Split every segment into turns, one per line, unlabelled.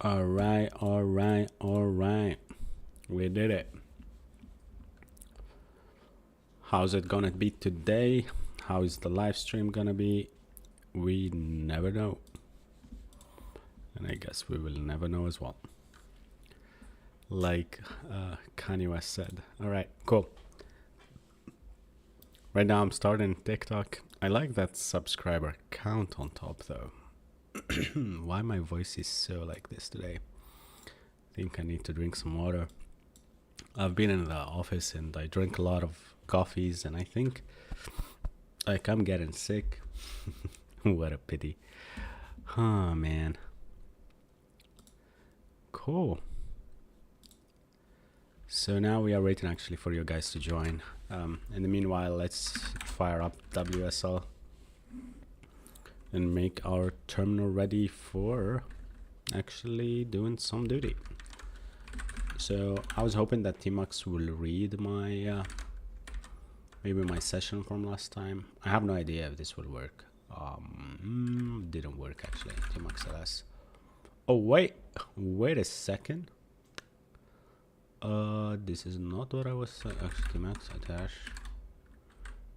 All right. We did it. How's it gonna be today? How is the live stream gonna be? We never know. And I guess we will never know as well. Like Kanye West said. All right, cool. Right now I'm starting TikTok. I like that subscriber count on top though. Why my voice is so like this today? I think I need to drink some water. I've been in the office and I drink a lot of coffees and I think like I'm getting sick. What a pity. Oh man. Cool. So now we are waiting actually for you guys to join. In the meanwhile, let's fire up WSL and make our terminal ready for actually doing some duty. So I was hoping that Tmux will read my maybe my session from last time. I have no idea if this will work. Didn't work actually. Tmux LS. Oh wait a second. This is not what I was saying. Actually, Tmux attach.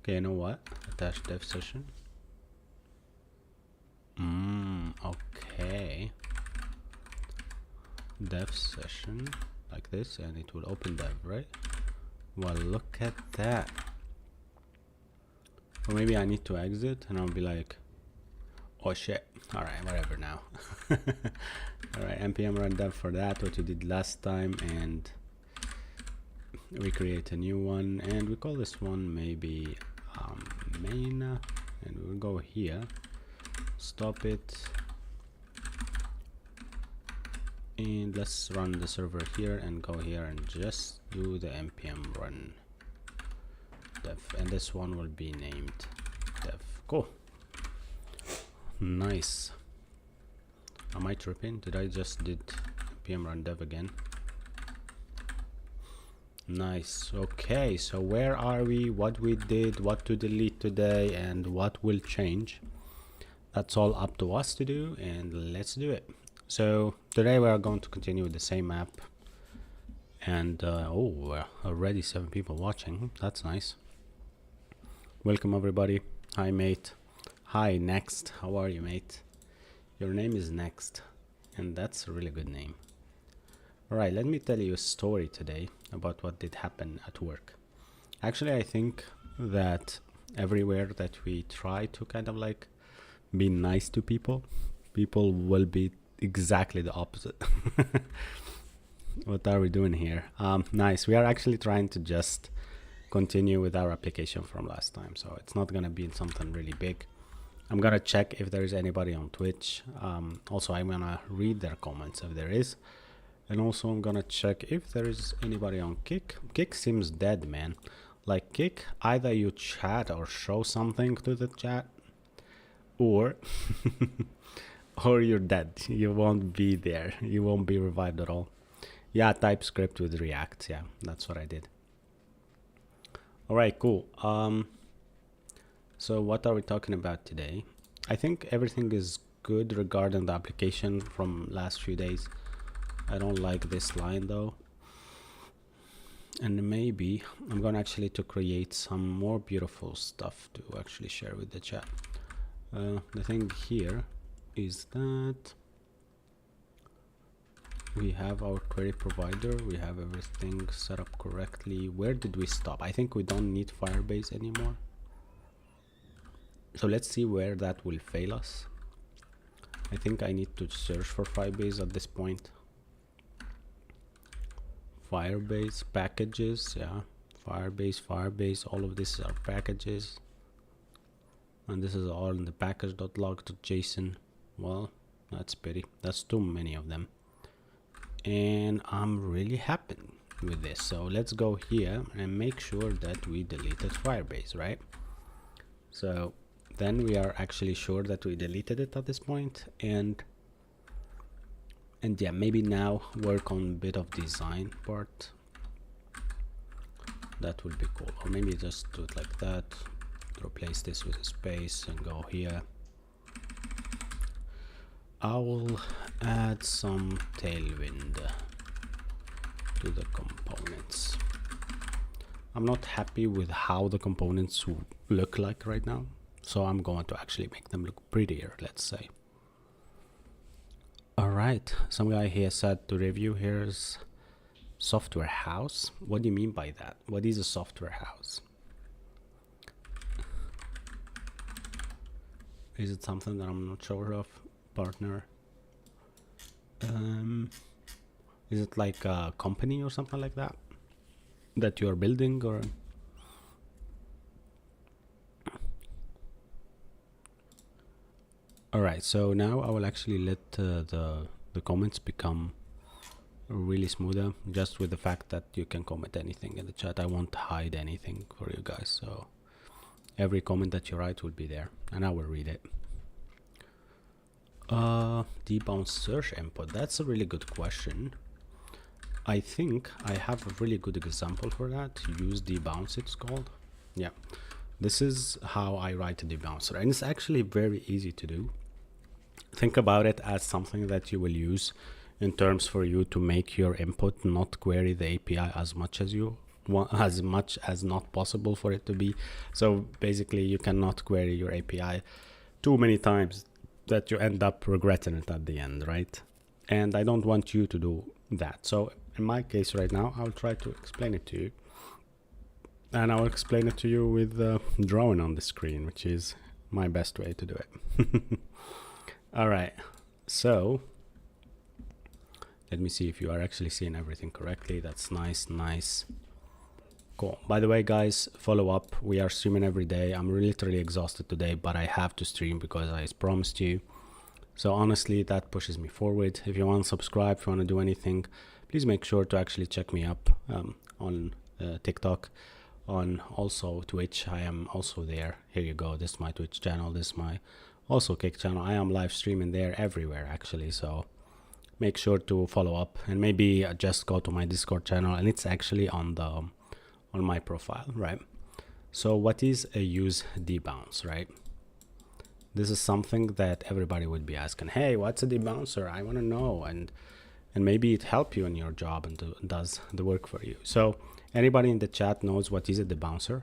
Okay, you know what? Attach dev session. Okay. Dev session like this, and it will open dev, right? Well, look at that. Or maybe I need to exit, and I'll be like, oh shit. All right, whatever now. All right, npm run dev for that, what we did last time, and we create a new one, and we call this one maybe main, and we'll go here, stop it, and let's run the server here and go here and just do the npm run dev, and this one will be named dev. Cool. Nice. Am I tripping? Did I just did npm run dev again? Nice. Okay, so where are we, what we did, what to delete today, and what will change? That's all up to us to do, and let's do it. So today we are going to continue with the same map, and oh, already 7 people watching. That's nice. Welcome everybody. Hi mate. Hi Next. How are you, mate? Your name is Next, and that's a really good name. Alright, let me tell you a story today about what did happen at work. Actually, I think that everywhere that we try to kind of like be nice to people, people will be exactly the opposite. What are we doing here? Nice. We are actually trying to just continue with our application from last time, so it's not gonna be something really big. I'm gonna check if there is anybody on Twitch. Also, I'm gonna read their comments if there is. And also I'm gonna check if there is anybody on Kick. Kick seems dead, man. Like Kick, either you chat or show something to the chat, or or you're dead. You won't be there. You won't be revived at all. Yeah, TypeScript with React. Yeah, that's what I did. All right, cool. So what are we talking about today? I think everything is good regarding the application from last few days. I don't like this line though, and maybe I'm gonna actually to create some more beautiful stuff to actually share with the chat. The thing here is that we have our query provider, we have everything set up correctly. Where did we stop? I think we don't need Firebase anymore, so let's see where that will fail us. I think I need to search for Firebase at this point. Firebase packages, yeah, Firebase, all of this are packages, and this is all in the package.log.json. Well, that's pity, that's too many of them, and I'm really happy with this. So let's go here and make sure that we deleted Firebase, right? So then we are actually sure that we deleted it at this point, and yeah, maybe now work on a bit of design part. That would be cool. Or maybe just do it like that, replace this with a space and go here. I will add some tailwind to the components. I'm not happy with how the components look like right now, so I'm going to actually make them look prettier, let's say. All right, some guy here said to review, here's software house. What do you mean by that? What is a software house? Is it something that I'm not sure of, partner? Is it like a company or something like that that you're building, or? All right, so now I will actually let the comments become really smoother, just with the fact that you can comment anything in the chat. I won't hide anything for you guys, so every comment that you write will be there and I will read it. Debounce search input, that's a really good question. I think I have a really good example for that. Use debounce, it's called. Yeah, this is how I write a debouncer, and it's actually very easy to do. Think about it as something that you will use in terms for you to make your input not query the API as much as you want, as much as not possible for it to be. So basically you cannot query your API too many times that you end up regretting it at the end, right? And I don't want you to do that. So in my case right now, I'll try to explain it to you. And I'll explain it to you with the drawing on the screen, which is my best way to do it. All right, so let me see if you are actually seeing everything correctly. That's nice. Cool. By the way, guys, follow up. We are streaming every day. I'm literally exhausted today, but I have to stream because I promised you. So honestly, that pushes me forward. If you want to subscribe, if you want to do anything, please make sure to actually check me up on TikTok, on also Twitch. I am also there. Here you go. This is my Twitch channel. This is my also Kick channel. I am live streaming there everywhere actually. So make sure to follow up, and maybe just go to my Discord channel, and it's actually on the on my profile, right? So what is a use debounce, right? This is something that everybody would be asking, hey, what's a debouncer? I want to know, and maybe it help you in your job and does the work for you. So anybody in the chat knows what is a debouncer?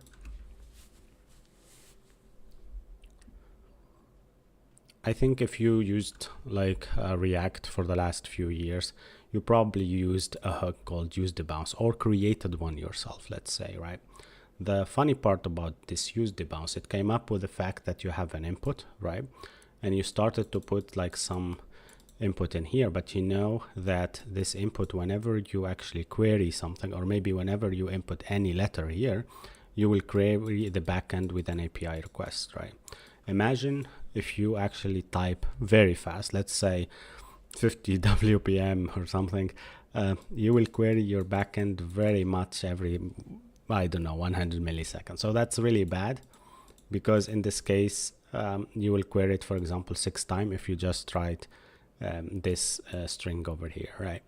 I think if you used like React for the last few years, you probably used a hook called use debounce, or created one yourself, let's say, right? The funny part about this use debounce, it came up with the fact that you have an input, right? And you started to put like some input in here, but you know that this input, whenever you actually query something, or maybe whenever you input any letter here, you will query the backend with an API request, right? Imagine if you actually type very fast, let's say 50 WPM or something, you will query your backend very much every, I don't know, 100 milliseconds. So that's really bad, because in this case, you will query it, for example, 6 times if you just write this string over here, right?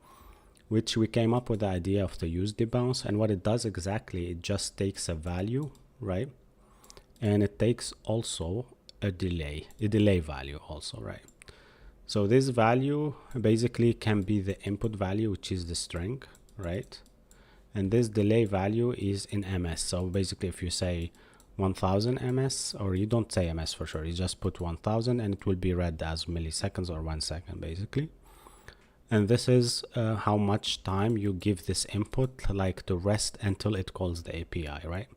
Which we came up with the idea of the use debounce, and what it does exactly, it just takes a value, right? And it takes also a delay value also, right? So this value basically can be the input value, which is the string, right? And this delay value is in ms. So basically if you say 1000 ms, or you don't say ms for sure, you just put 1000 and it will be read as milliseconds or 1 second basically. And this is how much time you give this input like to rest until it calls the API, right?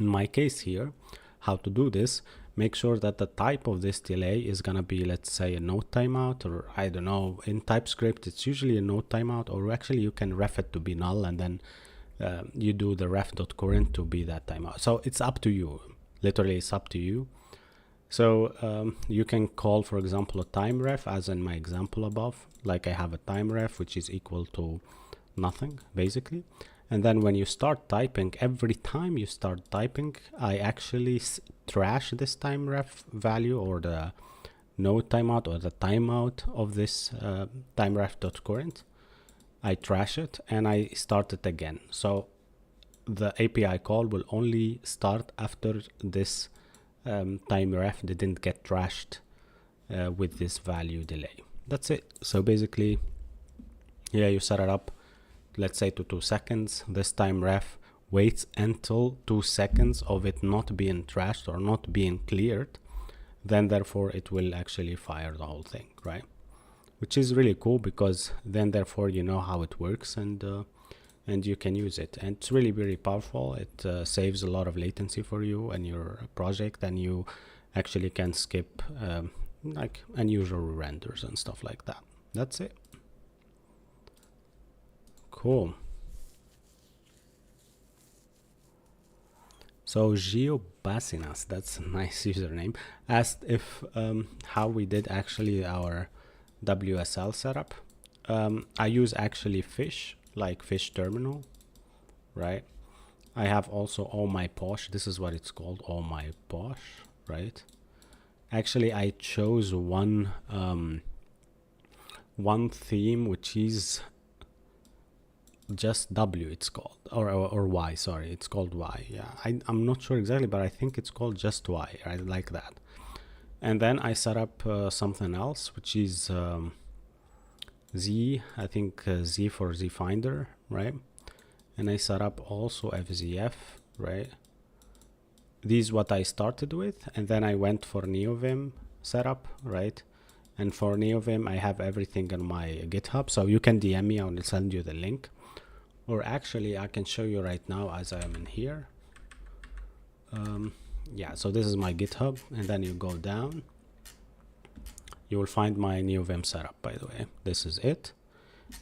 In my case here, how to do this, make sure that the type of this delay is gonna be, let's say, a node timeout, or I don't know, in TypeScript it's usually a node timeout, or actually you can ref it to be null, and then you do the ref.current to be that timeout. So it's up to you, literally it's up to you. So you can call, for example, a time ref, as in my example above, like I have a time ref which is equal to nothing basically. And then when you start typing, every time you start typing, I actually trash this time ref value, or the node timeout, or the timeout of this time ref.current. I trash it and I start it again. So the API call will only start after this time ref didn't get trashed with this value delay. that's it. So basically, yeah, you set it up, let's say to 2 seconds. This time ref waits until 2 seconds of it not being trashed or not being cleared. Then therefore it will actually fire the whole thing, right? Which is really cool, because then therefore you know how it works, and you can use it, and it's really very powerful. It saves a lot of latency for you and your project, and you actually can skip like unusual renders and stuff like that. That's it. Cool. So Geobasinas, that's a nice username, asked if how we did actually our WSL setup. I use actually fish, like fish terminal, right? I have also all my posh. This is what it's called, all my posh, right? Actually, I chose one theme, which is just W, it's called, or Y, sorry, it's called Y. Yeah, I'm not sure exactly, but I think it's called just Y. I like that. And then I set up something else, which is Z, I think Z for Z Finder, right? And I set up also FZF, right? These what I started with, and then I went for NeoVim setup, right? And for NeoVim, I have everything on my GitHub, so you can DM me, I will send you the link. Or actually, I can show you right now as I am in here. Yeah, so this is my GitHub, and then you go down. You will find my NeoVim setup, by the way. This is it.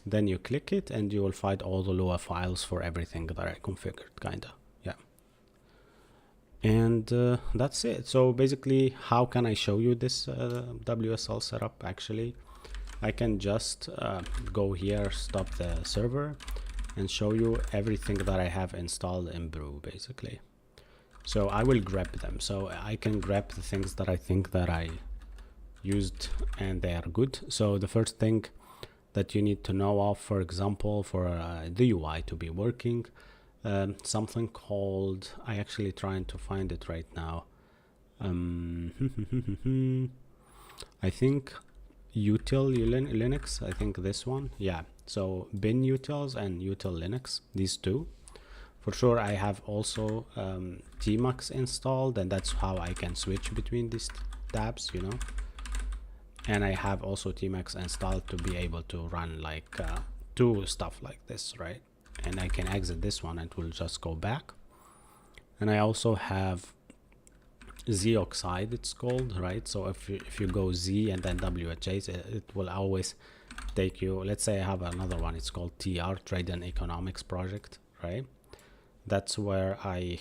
Then you click it, and you will find all the Lua files for everything that I configured, kinda. Yeah. And that's it. So basically, how can I show you this WSL setup? Actually, I can just go here, stop the server, and show you everything that I have installed in Brew, basically. So I will grab them. So I can grab the things that I think that I used and they are good. So the first thing that you need to know of, for example, for the UI to be working, something called, I actually trying to find it right now. I think util Linux, I think this one, yeah. So bin utils and util Linux, these two. For sure, I have also Tmux installed, and that's how I can switch between these tabs, you know. And I have also Tmux installed to be able to run like do stuff like this, right? And I can exit this one and it will just go back. And I also have Z Oxide, it's called, right? So if you go Z and then WHA, it will always take you. Let's say I have another one, it's called TR, Trade and Economics Project, right? That's where I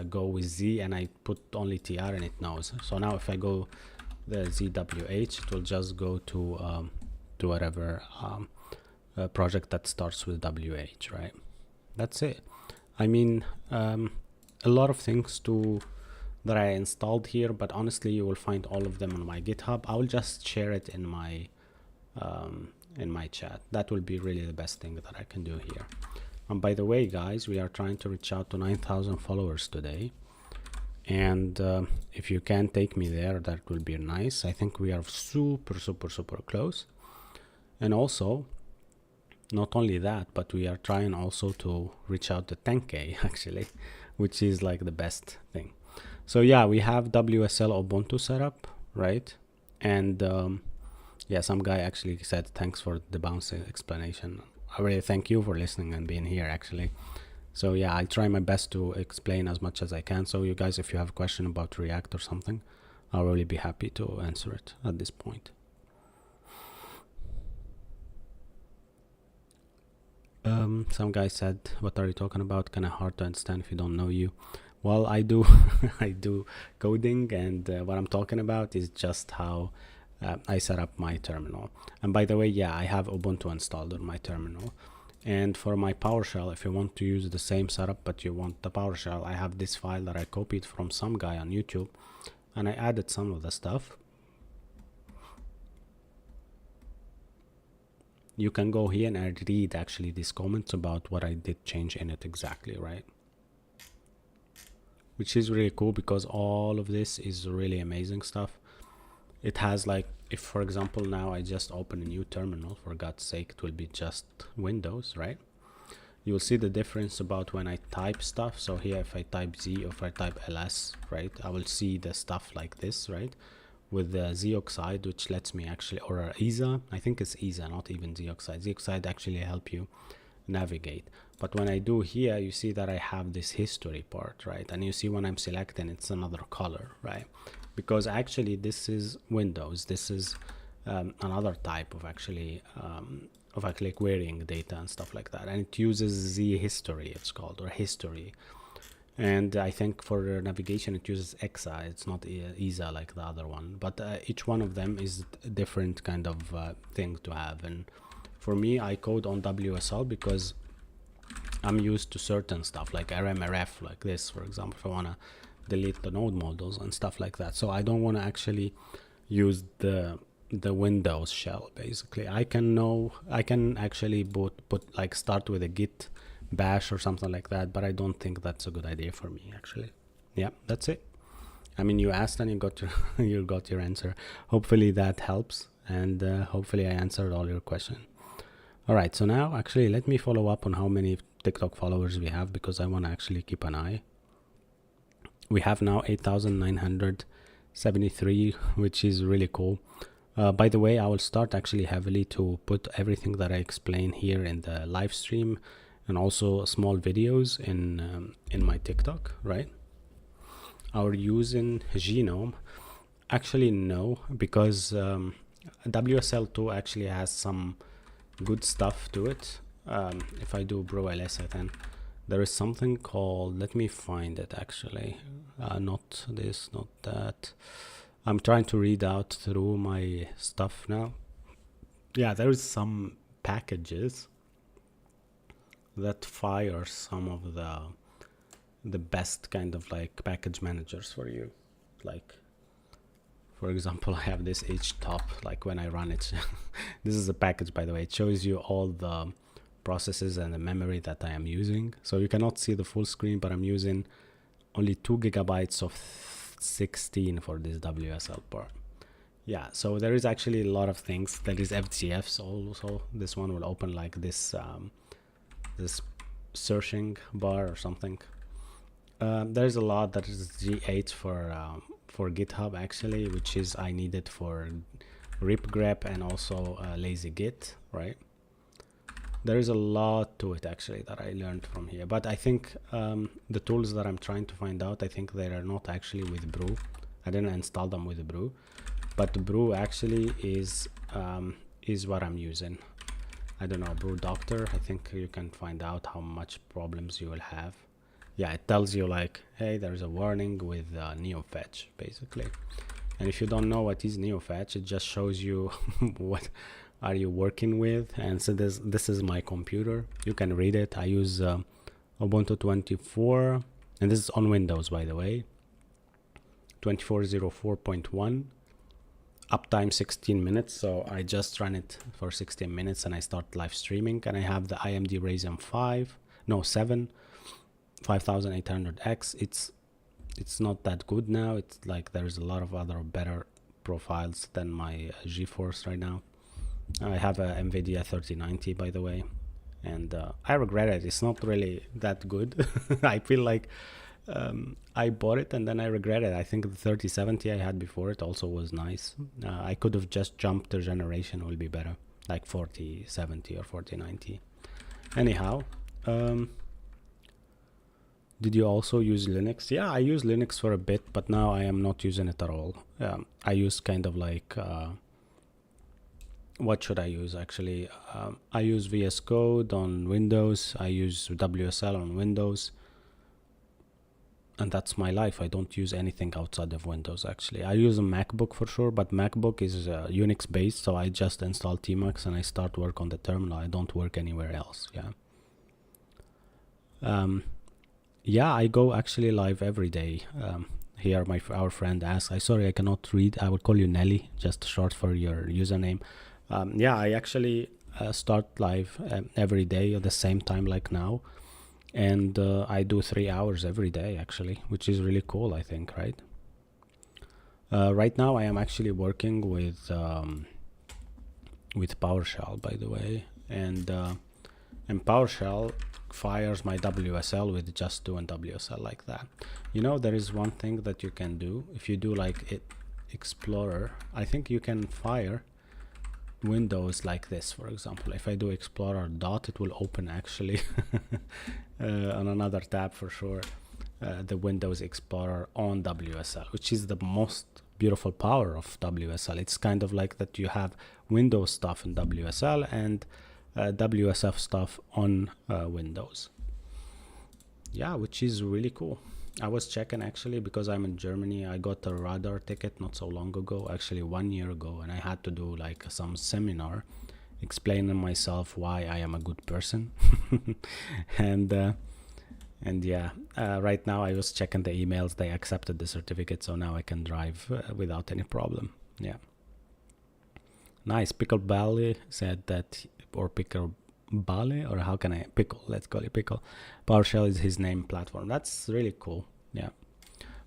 go with Z, and I put only TR and it knows. So now if I go the ZWH, it will just go to whatever project that starts with WH, right? That's it. I mean, a lot of things that I installed here, but honestly, you will find all of them on my GitHub. I will just share it in my chat. That will be really the best thing that I can do here. And by the way, guys, we are trying to reach out to 9,000 followers today. And if you can take me there, that will be nice. I think we are super close. And also, not only that, but we are trying also to reach out to 10K actually, which is like the best thing. So yeah, we have WSL Ubuntu setup, right? And yeah, some guy actually said thanks for the bouncy explanation. I really thank you for listening and being here actually. So yeah, I'll try my best to explain as much as I can. So you guys, if you have a question about React or something, I'll really be happy to answer it at this point. Some guy said, what are you talking about? Kind of hard to understand if you don't know you. Well, I do I do coding, and what I'm talking about is just how I set up my terminal. And by the way, yeah, I have Ubuntu installed on my terminal. And for my PowerShell, if you want to use the same setup but you want the PowerShell, I have this file that I copied from some guy on YouTube, and I added some of the stuff. You can go here and I read actually these comments about what I did change in it exactly, right? Which is really cool, because all of this is really amazing stuff. it has like, if for example now I just open a new terminal, for God's sake, it will be just Windows, right? You'll see the difference about when I type stuff. So here, if I type Z or if I type ls, right, I will see the stuff like this, right, with the Z-oxide, which lets me actually, or ESA, I think it's ESA, not even Z-oxide. Z-oxide actually help you navigate. But when I do here, you see that I have this history part, right? And you see when I'm selecting, it's another color, right? Because actually this is Windows. This is another type of actually querying data and stuff like that. And it uses Z history, it's called, or history. And I think for navigation, it uses EXA. It's not ESA like the other one. But each one of them is a different kind of thing to have. And for me, I code on WSL because I'm used to certain stuff like RMRF, like this, for example, if I want to delete the node models and stuff like that. So I don't want to actually use the Windows shell. Basically, I can actually put like start with a git bash or something like that, but I don't think that's a good idea for me actually. Yeah, that's it. I mean, you asked and you got your you got your answer. Hopefully that helps, and hopefully I answered all your questions. All right, so now actually let me follow up on how many TikTok followers we have, because I want to actually keep an eye. We have now 8,973, which is really cool. By the way, I will start actually heavily to put everything that I explain here in the live stream, and also small videos in my TikTok, right? Our using genome, actually no, because WSL2 actually has some good stuff to it. If I do bro ls, then there is something called, let me find it actually, not this, not that. I'm trying to read out through my stuff now. Yeah, there is some packages that fire some of the best kind of like package managers for you. Like, for example, I have this htop, like when I run it, this is a package, by the way. It shows you all the processes and the memory that I am using. So you cannot see the full screen, but I'm using only 2 gigabytes of 16 for this WSL part. Yeah, so there is actually a lot of things. There is FGFs also. This one will open like this this searching bar or something. There's a lot that is G8 for GitHub actually, which is I need it for ripgrep and also lazy git, right? There is a lot to it actually that I learned from here, but I think the tools that I'm trying to find out, I think they are not actually with Brew. I didn't install them with Brew, but Brew actually is what I'm using. I don't know, Brew Doctor. I think you can find out how much problems you will have. Yeah, it tells you like, hey, there's a warning with neofetch basically. And if you don't know what is neofetch, it just shows you what are you working with. And so this is my computer. You can read it. I use Ubuntu 24, and this is on Windows, by the way. 2404.1. Uptime 16 minutes, so I just run it for 16 minutes and I start live streaming. And I have the AMD Ryzen 7 5800X. It's not that good now. It's like there's a lot of other better profiles than my GeForce right now. I have a NVIDIA 3090, by the way, and I regret it. It's not really that good. I feel like I bought it and then I regret it. I think the 3070 I had before it also was nice. I could have just jumped the generation, will be better, like 4070 or 4090. Anyhow, did you also use Linux? Yeah, I use Linux for a bit, but now I am not using it at all. I use kind of like what should I use actually? I use VS Code on Windows. I use WSL on Windows. And that's my life. I don't use anything outside of Windows actually. I use a MacBook for sure, but MacBook is Unix based, so I just install Tmux and I start work on the terminal. I don't work anywhere else. Yeah, I go actually live every day. Here our friend asks, sorry I cannot read. I will call you Nelly, just short for your username. Yeah, I actually start live every day at the same time like now. And I do 3 hours every day actually, which is really cool, I think, right? Right now I am actually working with PowerShell, by the way, and PowerShell fires my WSL with just doing WSL like that. You know, there is one thing that you can do if you do like it Explorer. I think you can fire Windows like this. For example, if I do Explorer dot, it will open actually on another tab for sure, the Windows Explorer on WSL, which is the most beautiful power of WSL. It's kind of like that you have Windows stuff in WSL and WSF stuff on Windows. Yeah, which is really cool. I was checking actually because I'm in Germany. I got a radar ticket not so long ago, actually 1 year ago, and I had to do like some seminar explaining myself why I am a good person. and yeah, right now I was checking the emails. They accepted the certificate, so now I can drive without any problem. Yeah. Nice. Pickle Bally said that, or Pickle Bale, or how can I Pickle? Let's call it Pickle. PowerShell is his name platform. That's really cool. Yeah.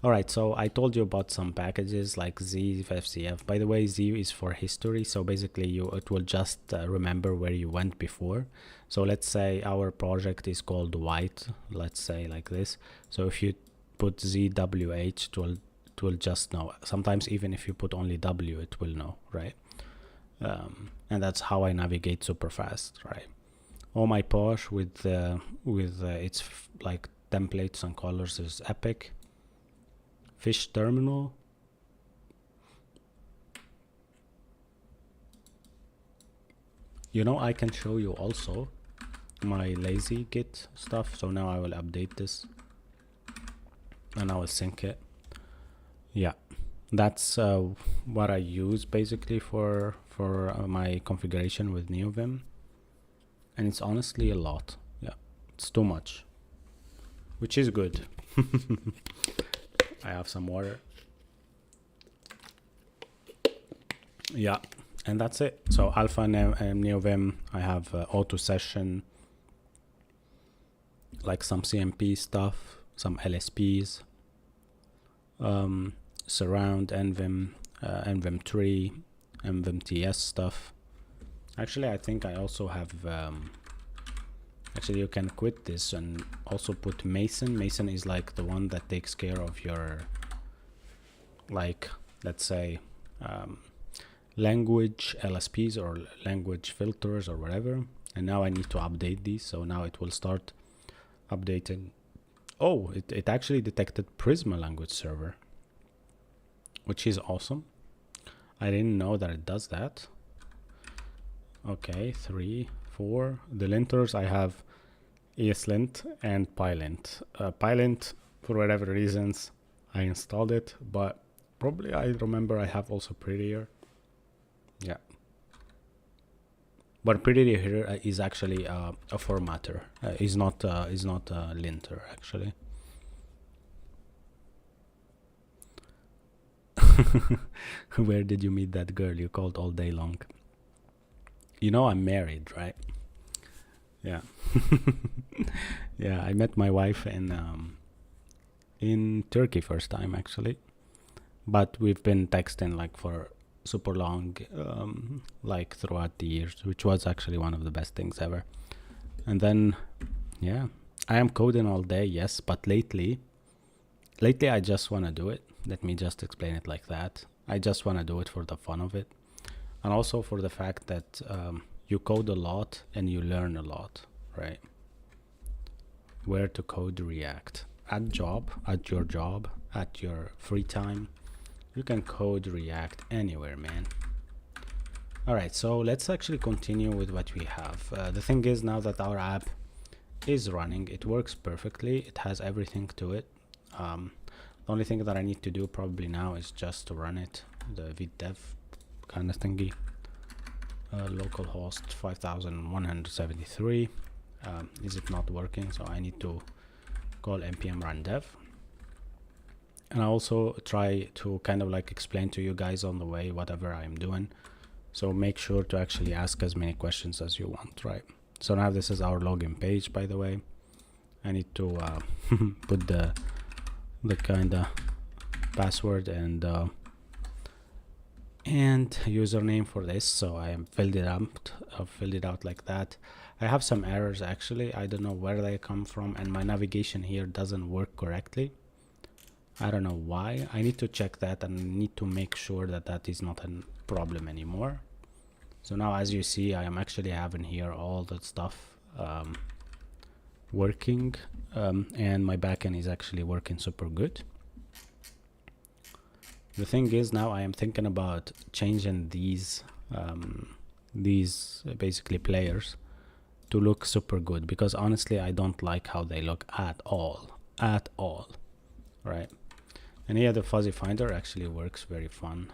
All right. So I told you about some packages like Z, FCF. By the way, Z is for history. So basically, it will just remember where you went before. So let's say our project is called White. Let's say like this. So if you put ZWH, it will just know. Sometimes even if you put only W, it will know, right? And that's how I navigate super fast, right? All my Posh with its like templates and colors is epic. Fish terminal. You know, I can show you also my lazy Git stuff. So now I will update this and I will sync it. Yeah, that's what I use basically for my configuration with NeoVim. And it's honestly a lot. Yeah, it's too much, which is good. I have some water. Yeah, and that's it. So Alpha NeoVim, I have auto session, like some CMP stuff, some LSPs, surround NVim, NVim tree, NVim TS stuff. Actually, I think I also have, actually you can quit this and also put Mason. Mason is like the one that takes care of your, like, let's say, language LSPs or language filters or whatever. And now I need to update these. So now it will start updating. Oh, it actually detected Prisma language server, which is awesome. I didn't know that it does that. Okay, 3, 4. The linters, I have ESLint and PyLint. PyLint, for whatever reasons, I installed it, but probably I remember I have also Prettier. Yeah. But Prettier here is actually a formatter. Is not a linter actually. Where did you meet that girl you called all day long? You know I'm married, right? Yeah. Yeah, I met my wife in Turkey first time actually, but we've been texting like for super long, like throughout the years, which was actually one of the best things ever. And then, yeah, I am coding all day, yes, but lately I just want to do it. Let me just explain it like that. I just want to do it for the fun of it. And also for the fact that you code a lot and you learn a lot, right? Where to code React. At your job, at your free time, you can code React anywhere, man. All right, so let's actually continue with what we have. The thing is, now that our app is running, it works perfectly. It has everything to it. The only thing that I need to do probably now is just to run it, the vdev kind of thingy. Localhost 5173. Is it not working? So I need to call npm run dev. And I also try to kind of like explain to you guys on the way whatever I'm doing. So make sure to actually ask as many questions as you want, right? So now this is our login page, by the way. I need to put the kind of password and and username for this. So I am filled it out like that. I have some errors actually. I don't know where they come from, and my navigation here doesn't work correctly. I don't know why. I need to check that and need to make sure that that is not a problem anymore. So now, as you see, I am actually having here all that stuff working, and my backend is actually working super good. The thing is, now I am thinking about changing these basically players to look super good, because honestly I don't like how they look at all, right? And here the fuzzy finder actually works very fun.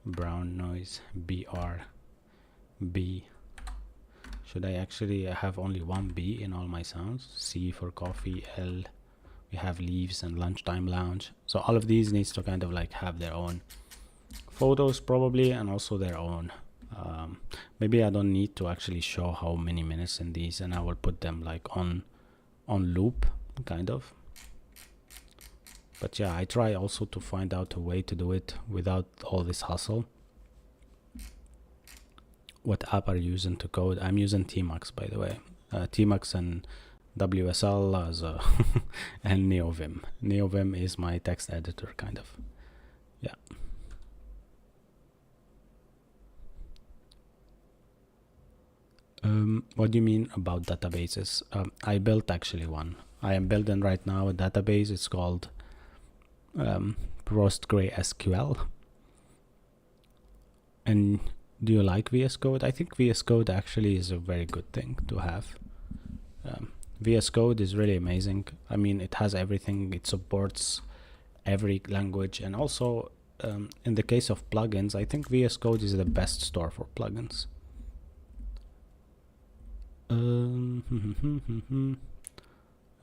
Brown noise, BRB. Should I actually have only one B in all my sounds? C for coffee, L, we have leaves and lunchtime lounge. So all of these needs to kind of like have their own photos probably, and also their own maybe I don't need to actually show how many minutes in these, and I will put them like on loop kind of. But yeah, I try also to find out a way to do it without all this hustle. What app are you using to code? I'm using Tmux, by the way. Tmux and WSL as and NeoVim. NeoVim is my text editor kind of. Yeah. What do you mean about databases? I built actually one. I am building right now a database. It's called PostgreSQL. And do you like VS Code? I think VS Code actually is a very good thing to have. VS Code is really amazing. I mean, it has everything. It supports every language, and also in the case of plugins, I think VS Code is the best store for plugins.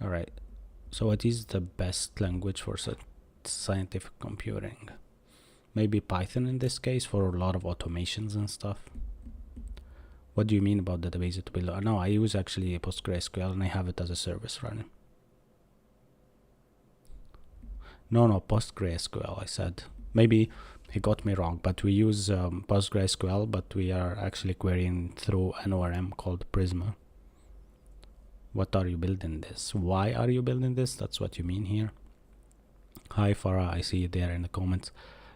All right. So what is the best language for scientific computing? Maybe Python in this case for a lot of automations and stuff. What do you mean about database to build? No, I use actually PostgreSQL and I have it as a service running. No, PostgreSQL, I said. Maybe he got me wrong, but we use PostgreSQL, but we are actually querying through an ORM called Prisma. What are you building this? Why are you building this? That's what you mean here. Hi Farah, I see you there in the comments.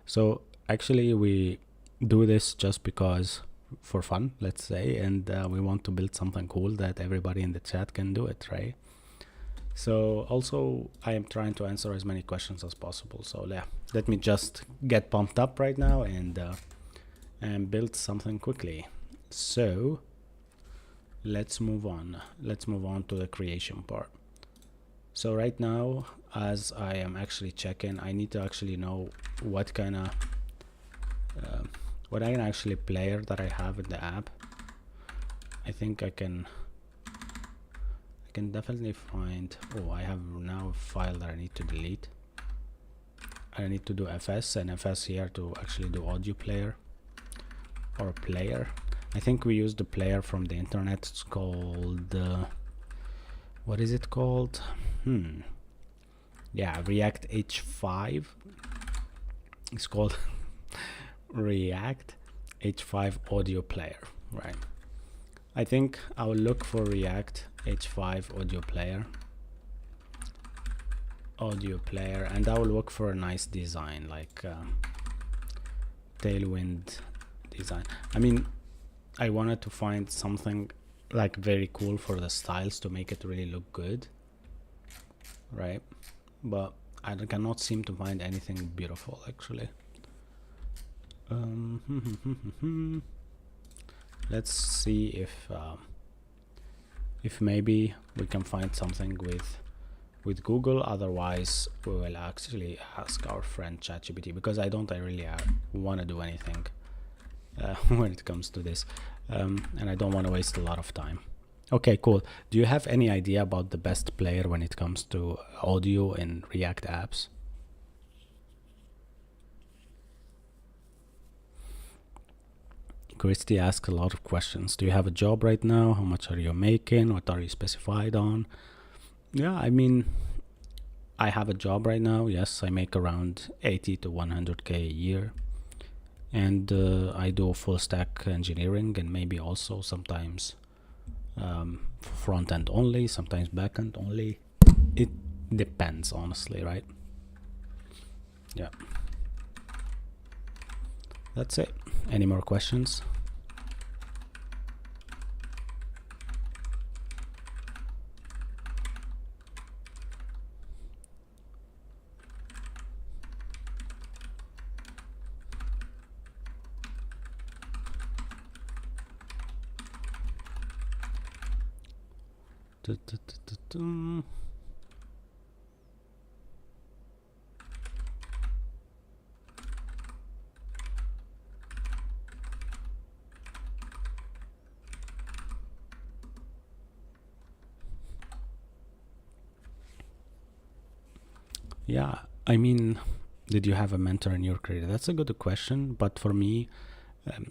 So actually we do this just because for fun, let's say, and we want to build something cool that everybody in the chat can do it, right? So also I am trying to answer as many questions as possible. So yeah, let me just get pumped up right now and build something quickly. So let's move on to the creation part. So right now, as I am actually checking, I need to actually know what kind of player that I have in the app. I think I can definitely find, oh, I have now a file that I need to delete. I need to do fs and fs here to actually do audio player or player. I think we use the player from the internet. It's called what is it called? Yeah, React H5. It's called React H5 audio player, right? I think I'll look for React H5 audio player, and I will look for a nice design like tailwind design. I mean, I wanted to find something like very cool for the styles to make it really look good, right? But I cannot seem to find anything beautiful actually. Let's see if maybe we can find something with Google. Otherwise we will actually ask our friend ChatGPT, because I really want to do anything when it comes to this, and I don't want to waste a lot of time. Okay, cool. Do you have any idea about the best player when it comes to audio in React apps? Christy asked a lot of questions. Do you have a job right now? How much are you making? What are you specified on? Yeah, I mean, I have a job right now. Yes, I make around 80 to 100k a year. and I do full stack engineering, and maybe also sometimes front end only, sometimes back end only. It depends, honestly, right? Yeah, that's it. Any more questions? Yeah, I mean, did you have a mentor in your career? That's a good question, but for me,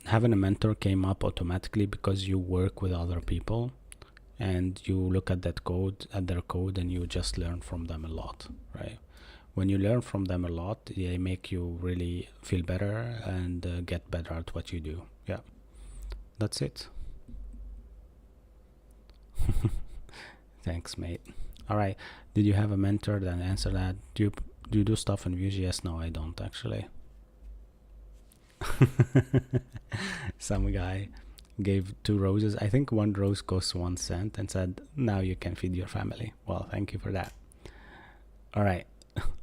having a mentor came up automatically because you work with other people and you look at their code, and you just learn from them a lot, right? When you learn from them a lot, they make you really feel better and get better at what you do. Yeah, that's it. Thanks, mate. All right. Did you have a mentor? Then answer that. Do you do stuff in Vue.js? No, I don't actually. Some guy gave 2 roses. I think 1 rose costs 1 cent, and said, "Now you can feed your family." Well, thank you for that. All right.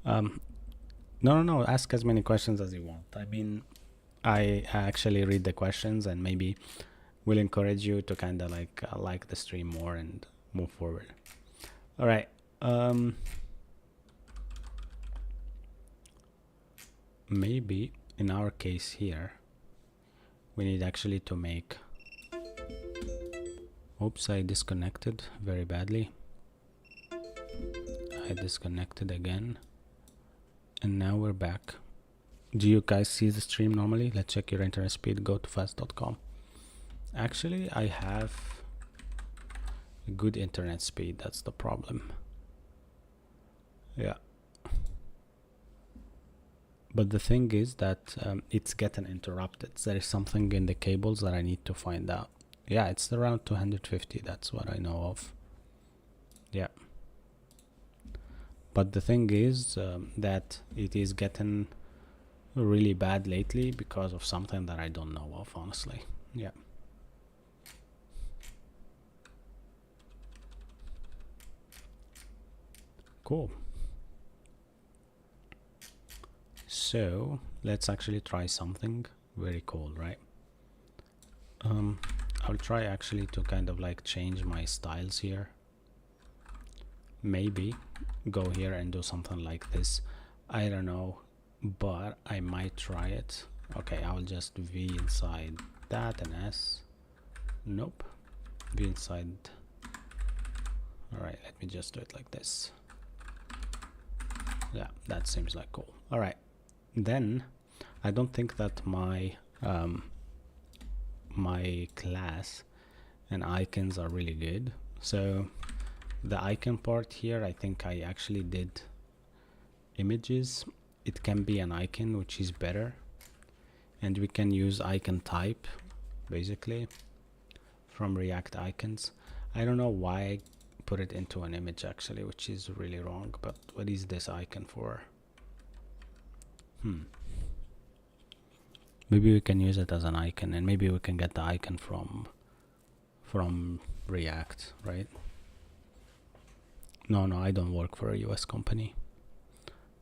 No. Ask as many questions as you want. I mean, I actually read the questions, and maybe will encourage you to kind of like the stream more and move forward. All right. Maybe in our case here, we need actually to make. Oops, I disconnected very badly. I disconnected again, and now we're back. Do you guys see the stream normally? Let's check your internet speed. Go to fast.com. Actually, I have a good internet speed. That's the problem. Yeah. But the thing is that it's getting interrupted. There is something in the cables that I need to find out. Yeah, it's around 250. That's what I know of. Yeah. But the thing is that it is getting really bad lately because of something that I don't know of, honestly. Yeah. Cool. So let's actually try something very cool, right? I'll try actually to kind of like change my styles here. Maybe go here and do something like this. I don't know, but I might try it. Okay, I'll just V inside that and S. Nope. V inside. All right, let me just do it like this. Yeah, that seems like cool. All right, then I don't think that my my class and icons are really good. So the icon part here, I think I actually did images. It can be an icon, which is better, and we can use icon type basically from React icons. I don't know why I put it into an image actually, which is really wrong. But what is this icon for? Maybe we can use it as an icon, and maybe we can get the icon from React, right? No, I don't work for a US company.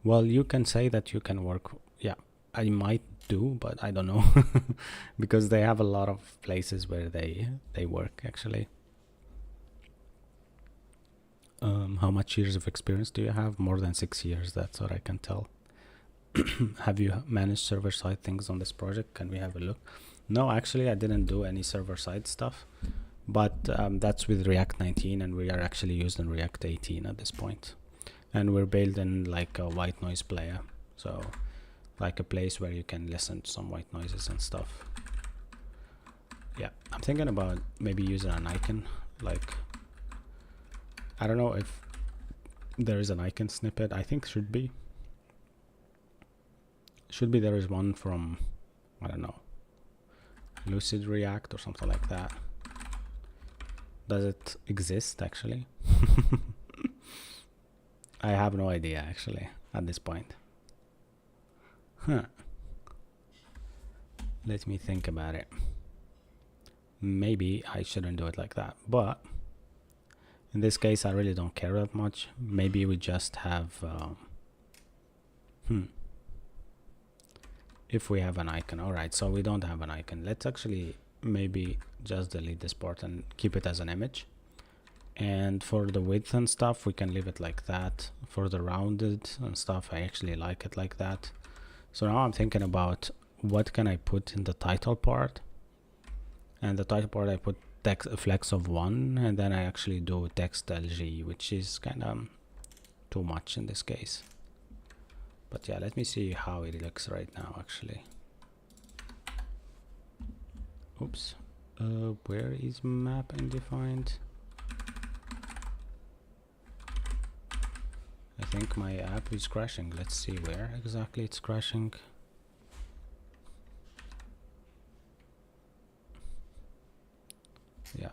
Well, you can say that you can work. Yeah, I might do, but I don't know because they have a lot of places where they work actually. How much years of experience do you have? More than 6 years. That's what I can tell. Have you managed server-side things on this project? Can we have a look? No, actually, I didn't do any server-side stuff, but that's with React 19, and we are actually using React 18 at this point. And we're building like a white noise player, so like a place where you can listen to some white noises and stuff. Yeah, I'm thinking about maybe using an icon. Like, I don't know if there is an icon snippet. I think should be there is one from I don't know, Lucid React or something like that. Does it exist actually? I have no idea actually at this point. Let me think about it. Maybe I shouldn't do it like that, but in this case I really don't care that much. Maybe we just have if we have an icon. All right, so we don't have an icon. Let's actually maybe just delete this part and keep it as an image. And for the width and stuff, we can leave it like that. For the rounded and stuff, I actually like it like that. So now I'm thinking about what can I put in the title part. And the title part I put text flex of 1, and then I actually do text LG, which is kind of too much in this case. But yeah, let me see how it looks right now actually. Oops. Where is map undefined? I think my app is crashing. Let's see where exactly it's crashing. Yeah.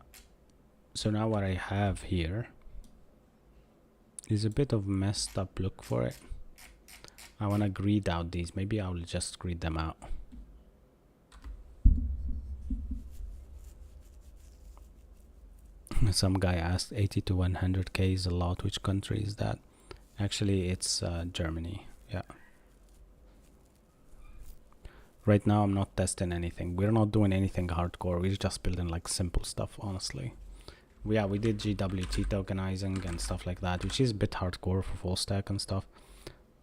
So now what I have here is a bit of messed up look for it. I want to grid out these. Maybe I'll just grid them out. Some guy asked 80 to 100k is a lot. Which country is that? Actually, it's Germany. Yeah. Right now, I'm not testing anything. We're not doing anything hardcore. We're just building like simple stuff, honestly. Yeah, we did GWT tokenizing and stuff like that, which is a bit hardcore for full stack and stuff.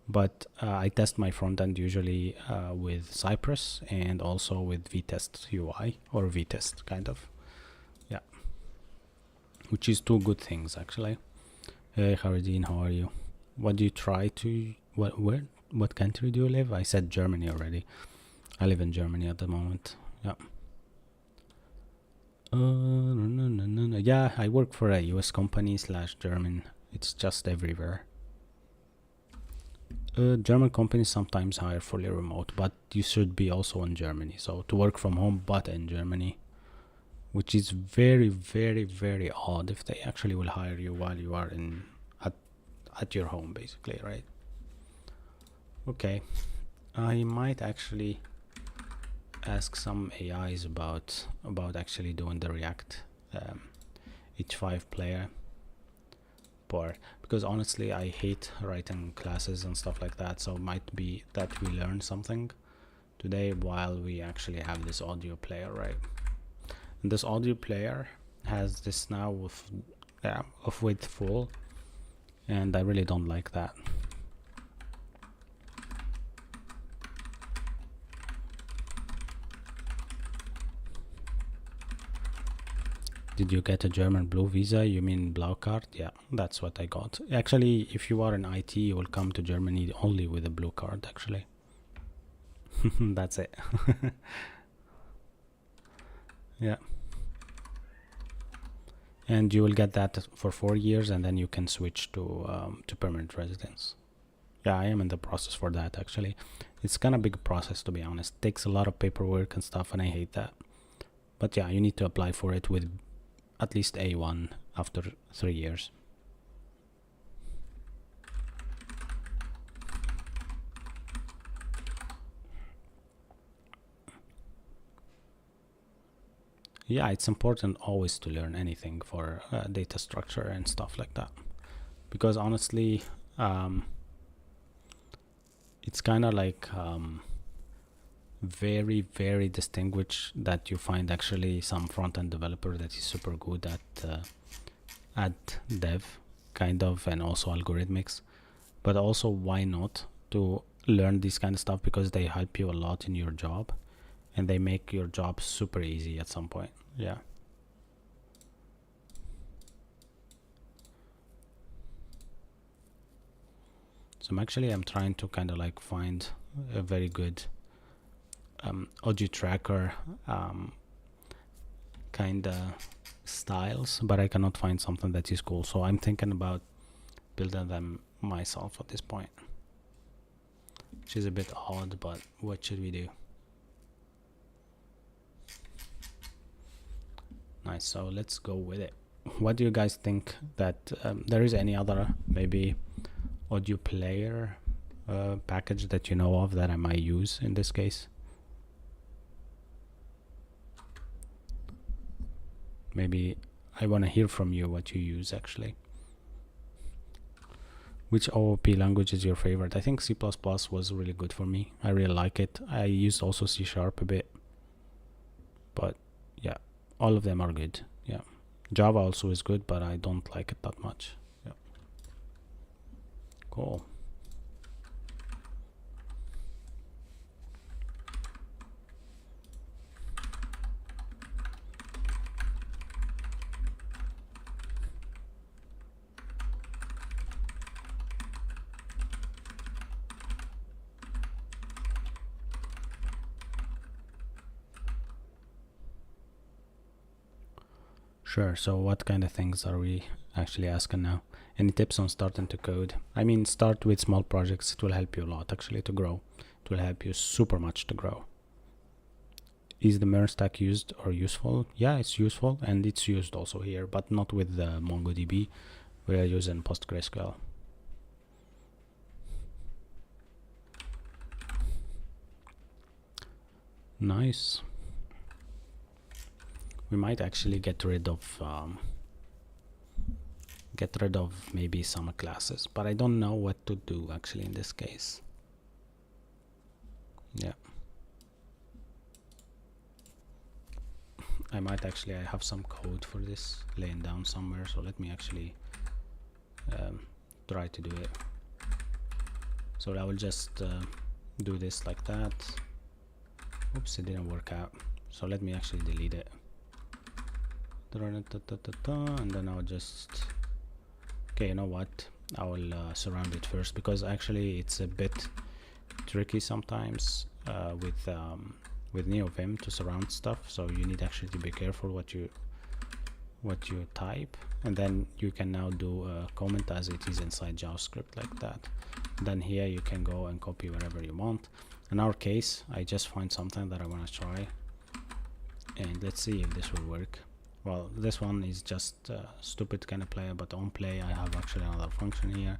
But I test my front end usually with Cypress and also with VTest UI or VTest kind of. Yeah. Which is two good things actually. Hey Haridin, how are you? What do you try to, what country do you live? I said Germany already. I live in Germany at the moment. Yeah. No. Yeah, I work for a US company / German. It's just everywhere. German companies sometimes hire fully remote, but you should be also in Germany. So to work from home, but in Germany, which is very, very, very odd if they actually will hire you while you are at your home, basically, right? Okay, I might actually ask some AIs about actually doing the React H5 player part, because honestly I hate writing classes and stuff like that. So it might be that we learn something today while we actually have this audio player, right? And this audio player has this now with of width full, and I really don't like that. Did you get a German blue visa? You mean Blau card? Yeah, that's what I got. Actually, if you are in IT, you will come to Germany only with a blue card, actually. That's it. Yeah. And you will get that for 4 years, and then you can switch to permanent residence. Yeah, I am in the process for that, actually. It's kind of big process, to be honest. It takes a lot of paperwork and stuff, and I hate that. But yeah, you need to apply for it with at least A1 after 3 years. Yeah, it's important always to learn anything for data structure and stuff like that, because honestly it's kind of like very, very distinguished that you find actually some front-end developer that is super good at dev kind of, and also algorithmics. But also, why not to learn this kind of stuff, because they help you a lot in your job and they make your job super easy at some point. Yeah. So I'm trying to kind of like find a very good audio tracker kind of styles, but I cannot find something that is cool. So I'm thinking about building them myself at this point, which is a bit odd, but what should we do? Nice. So let's go with it. What do you guys think that there is any other maybe audio player package that you know of that I might use in this case? Maybe I want to hear from you what you use actually. Which OOP language is your favorite? I think C++ was really good for me. I really like it. I used also C# a bit, but yeah, all of them are good. Yeah, Java also is good, but I don't like it that much. Yeah, cool. Sure, so what kind of things are we actually asking now? Any tips on starting to code? I mean, start with small projects. It will help you a lot actually to grow. It will help you super much to grow. Is the MERN stack used or useful? Yeah, it's useful, and it's used also here, but not with the MongoDB. We are using PostgreSQL. Nice. We might actually get rid of maybe some classes, but I don't know what to do actually in this case. Yeah, I have some code for this laying down somewhere, so let me actually try to do it. So I will just do this like that. Oops, it didn't work out, so let me actually delete it. And then I'll just, okay, you know what, I will surround it first, because actually it's a bit tricky sometimes with NeoVim to surround stuff, so you need actually to be careful what you type, and then you can now do a comment as it is inside JavaScript like that. Then here you can go and copy wherever you want. In our case, I just find something that I want to try, and let's see if this will work. Well, this one is just stupid kind of player, but on play I have actually another function here,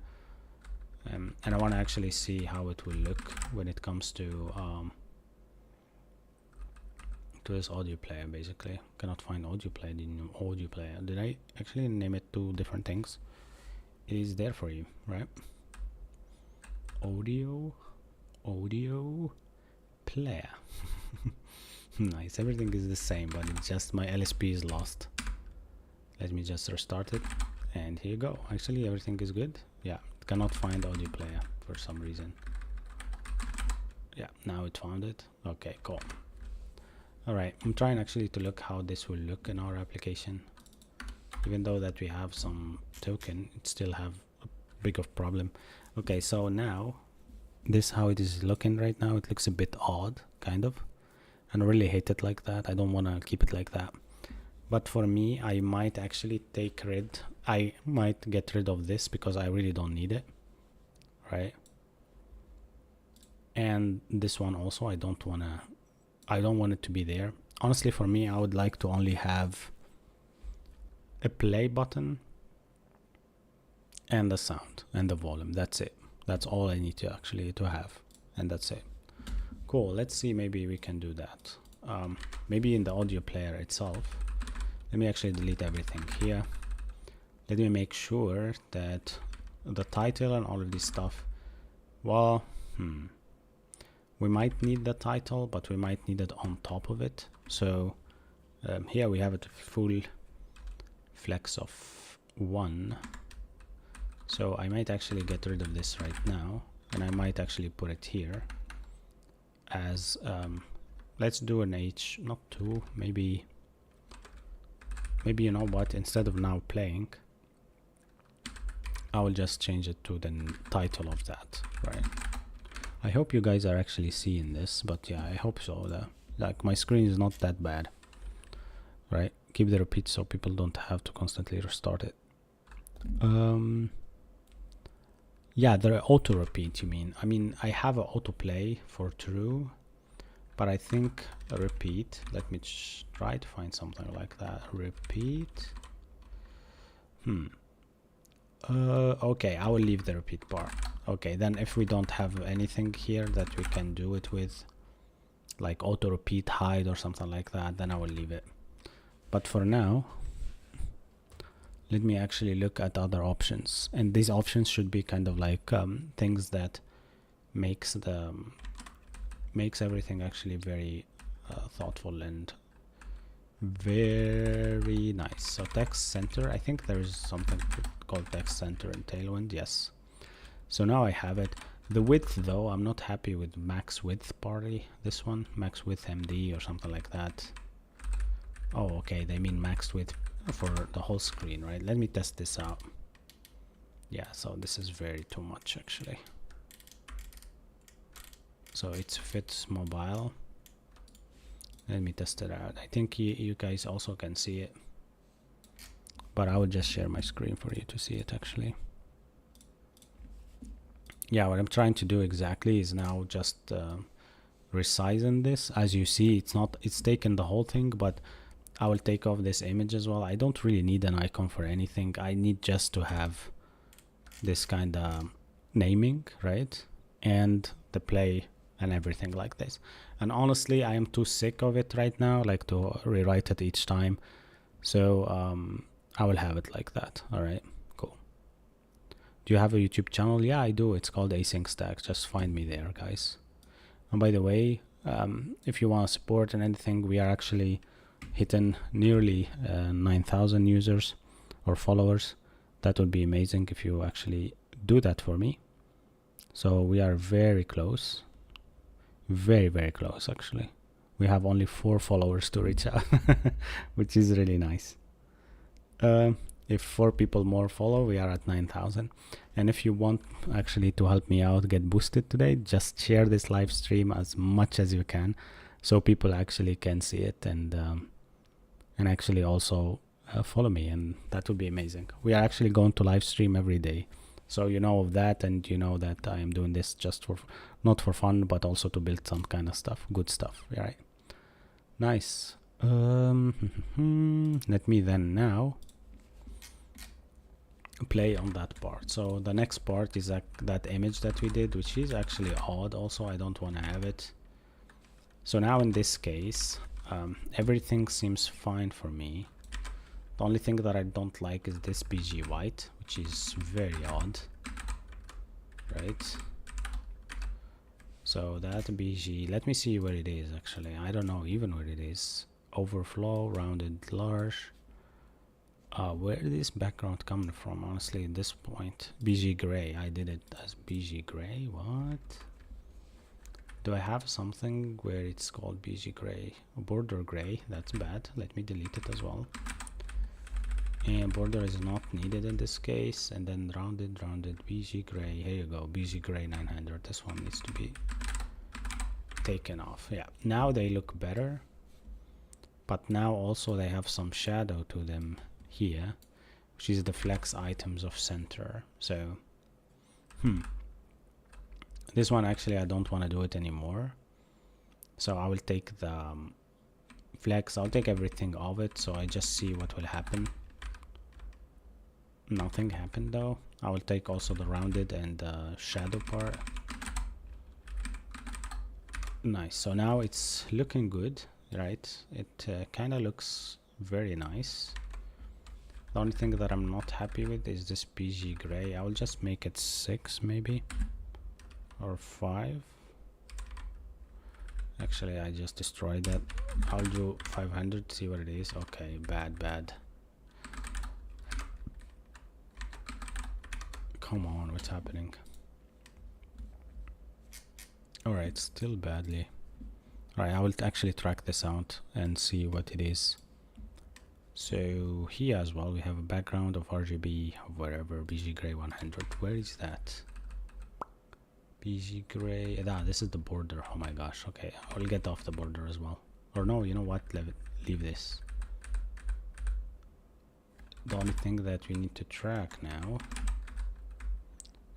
and I want to actually see how it will look when it comes to this audio player. Basically, cannot find audio player in audio player. Did I actually name it 2 different things? It is there for you, right? Audio player. Nice, everything is the same, but it's just my LSP is lost. Let me just restart it, and here you go. Actually everything is good. Yeah, it cannot find audio player for some reason. Yeah, now it found it. Okay, cool. All right, I'm trying actually to look how this will look in our application. Even though that we have some token, it still have a big of problem. Okay, so now this how it is looking right now. It looks a bit odd, kind of. I really hate it like that. I don't want to keep it like that. But for me, I might actually get rid of this because I really don't need it, right? And this one also, I don't want it to be there. Honestly, for me, I would like to only have a play button and the sound and the volume. That's it. That's all I need to actually have, and that's it. Cool, let's see, maybe we can do that. Maybe in the audio player itself. Let me actually delete everything here. Let me make sure that the title and all of this stuff, well, we might need the title, but we might need it on top of it. So here we have it full flex of 1. So I might actually get rid of this right now, and I might actually put it here as let's do an H, not 2, maybe you know what, instead of now playing, I will just change it to the title of that, right? I hope you guys are actually seeing this, but yeah, I hope so. Like my screen is not that bad, right? Keep the repeat so people don't have to constantly restart it. Yeah, the auto repeat, you mean? I mean, I have an autoplay for true, but I think repeat, let me try to find something like that. Repeat. Okay, I will leave the repeat part. Okay, then if we don't have anything here that we can do it with, like auto repeat hide or something like that, then I will leave it. But for now, let me actually look at other options, and these options should be kind of like things that makes everything actually very thoughtful and very nice. So text center, I think there is something called text center in Tailwind. Yes, so now I have it. The width though, I'm not happy with max width party. This one, max width MD or something like that. Oh, okay, they mean max width for the whole screen, right? Let me test this out. Yeah, so this is very too much actually. So it fits mobile. Let me test it out. I think you guys also can see it, but I will just share my screen for you to see it actually. Yeah, what I'm trying to do exactly is now just resizing this. As you see, it's taken the whole thing, but I will take off this image as well. I don't really need an icon for anything. I need just to have this kind of naming, right? And the play and everything like this. And honestly, I am too sick of it right now, like to rewrite it each time. So I will have it like that. All right, cool. Do you have a YouTube channel? Yeah, I do. It's called Async Stack. Just find me there, guys. And by the way, if you want to support and anything, we are actually hitting nearly 9,000 users or followers. That would be amazing if you actually do that for me. So we are very close, very close actually. We have only 4 followers to reach out, which is really nice. If 4 people more follow, we are at 9,000. And if you want actually to help me out get boosted today, just share this live stream as much as you can, so people actually can see it and actually also follow me, and that would be amazing. We are actually going to live stream every day, so you know of that, and you know that I am doing this just for not for fun, but also to build some kind of stuff, good stuff. Right, nice. Let me then now play on that part. So the next part is that image that we did, which is actually odd also. I don't want to have it. So now in this case, everything seems fine for me. The only thing that I don't like is this BG white, which is very odd, right? So that BG, let me see where it is actually. I don't know even where it is. Overflow, rounded, large. Where is this background coming from? Honestly, at this point, BG gray. I did it as BG gray. What? Do I have something where it's called BG gray? Border gray. That's bad. Let me delete it as well. And border is not needed in this case. And then rounded BG gray. Here you go. BG gray 900. This one needs to be taken off. Yeah. Now they look better. But now also they have some shadow to them here, which is the flex items of center. So this one actually I don't want to do it anymore, so I will take the flex, I'll take everything of it, so I just see what will happen. Nothing happened though. I will take also the rounded and the shadow part. Nice. So now it's looking good, right? It kind of looks very nice. The only thing that I'm not happy with is this BG gray. I will just make it 6 maybe, or 5. Actually, I just destroyed that. I'll do 500, see what it is. Okay, bad. Come on, what's happening? Alright, still badly. Alright, I will actually track this out and see what it is. So here as well we have a background of RGB of wherever, BG gray 100. Where is that? BG gray, this is the border. Oh my gosh. Okay, I'll get off the border as well. Or no, you know what, leave this. The only thing that we need to track now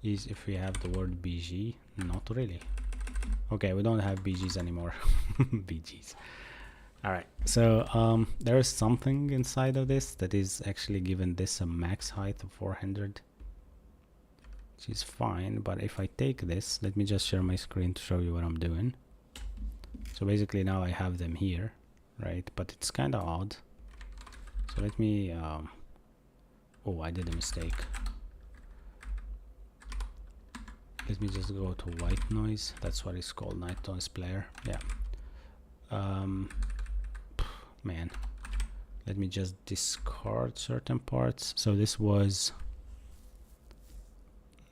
is if we have the word BG. Not really. Okay, we don't have BGs anymore. BGs. All right, so there is something inside of this that is actually giving this a max height of 400, which is fine. But if I take this, let me just share my screen to show you what I'm doing. So basically now I have them here, right? But it's kind of odd. So let me oh, I did a mistake. Let me just go to white noise. That's what it's called, night noise player. Yeah. Man, let me just discard certain parts. So this was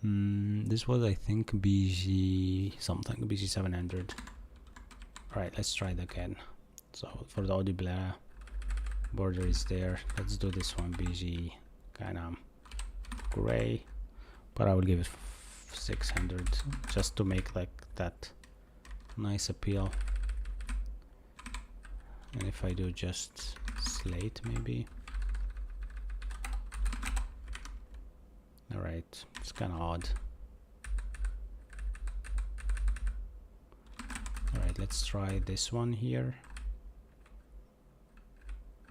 I think BG something, BG 700. All right, let's try it again. So for the audio blare border is there. Let's do this one, BG kind of gray, but I will give it 600 just to make like that nice appeal. And if I do just slate, maybe. All right, it's kind of odd. All right, let's try this one here.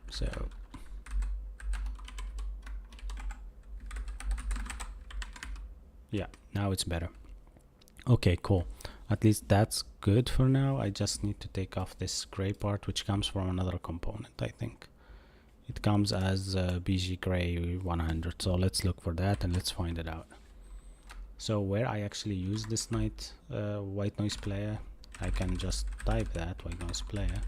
So yeah, now it's better. Okay, cool. At least that's good for now. I just need to take off this gray part, which comes from another component. I think it comes as BG gray 100. So let's look for that and let's find it out. So where I actually use this white noise player, I can just type that white noise player,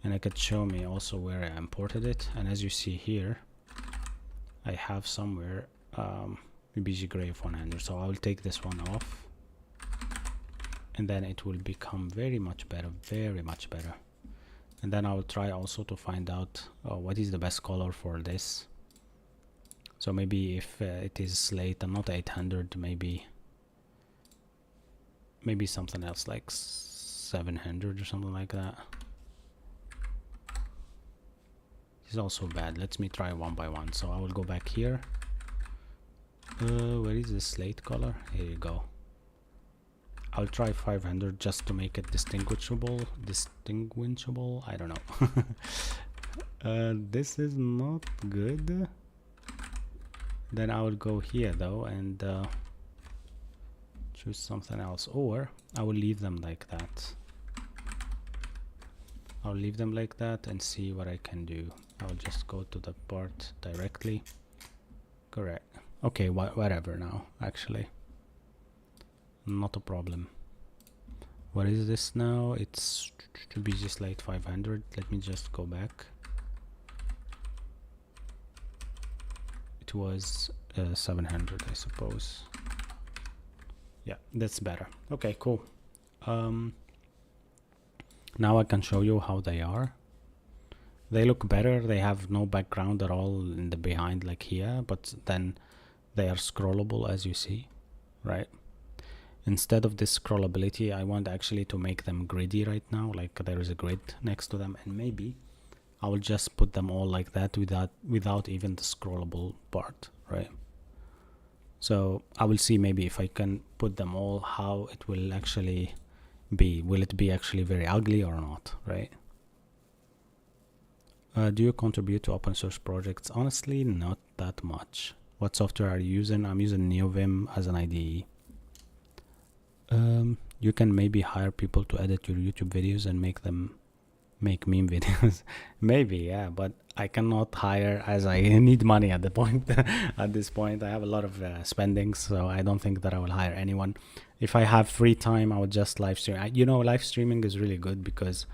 and it could show me also where I imported it. And as you see here, I have somewhere BG gray of 100. So I will take this one off, and then it will become very much better, very much better. And then I will try also to find out what is the best color for this. So maybe if it is slate and not 800, maybe something else like 700 or something like that. It's also bad. Let me try one by one. So I will go back here. Where is the slate color? Here you go. I'll try 500 just to make it distinguishable. I don't know. This is not good. Then I will go here though and choose something else, or I will leave them like that. I'll leave them like that and see what I can do. I'll just go to the part directly. Correct. Okay, whatever now, actually. Not a problem. What is this now? It's to be just like 500. Let me just go back. It was 700, I suppose. Yeah, that's better. Okay, cool. Now I can show you how they are. They look better. They have no background at all in the behind like here, but then they are scrollable, as you see, right? Instead of this scrollability, I want actually to make them gridy right now, like there is a grid next to them, and maybe I will just put them all like that without even the scrollable part, right? So I will see maybe if I can put them all, how it will actually be. Will it be actually very ugly or not, right? Do you contribute to open source projects? Honestly, not that much. What software are you using? I'm using NeoVim as an IDE. You can maybe hire people to edit your YouTube videos and make meme videos. Maybe, yeah, but I cannot hire, as I need money at the point. At this point, I have a lot of spendings, so I don't think that I will hire anyone. If I have free time, I would just live stream. Live streaming is really good because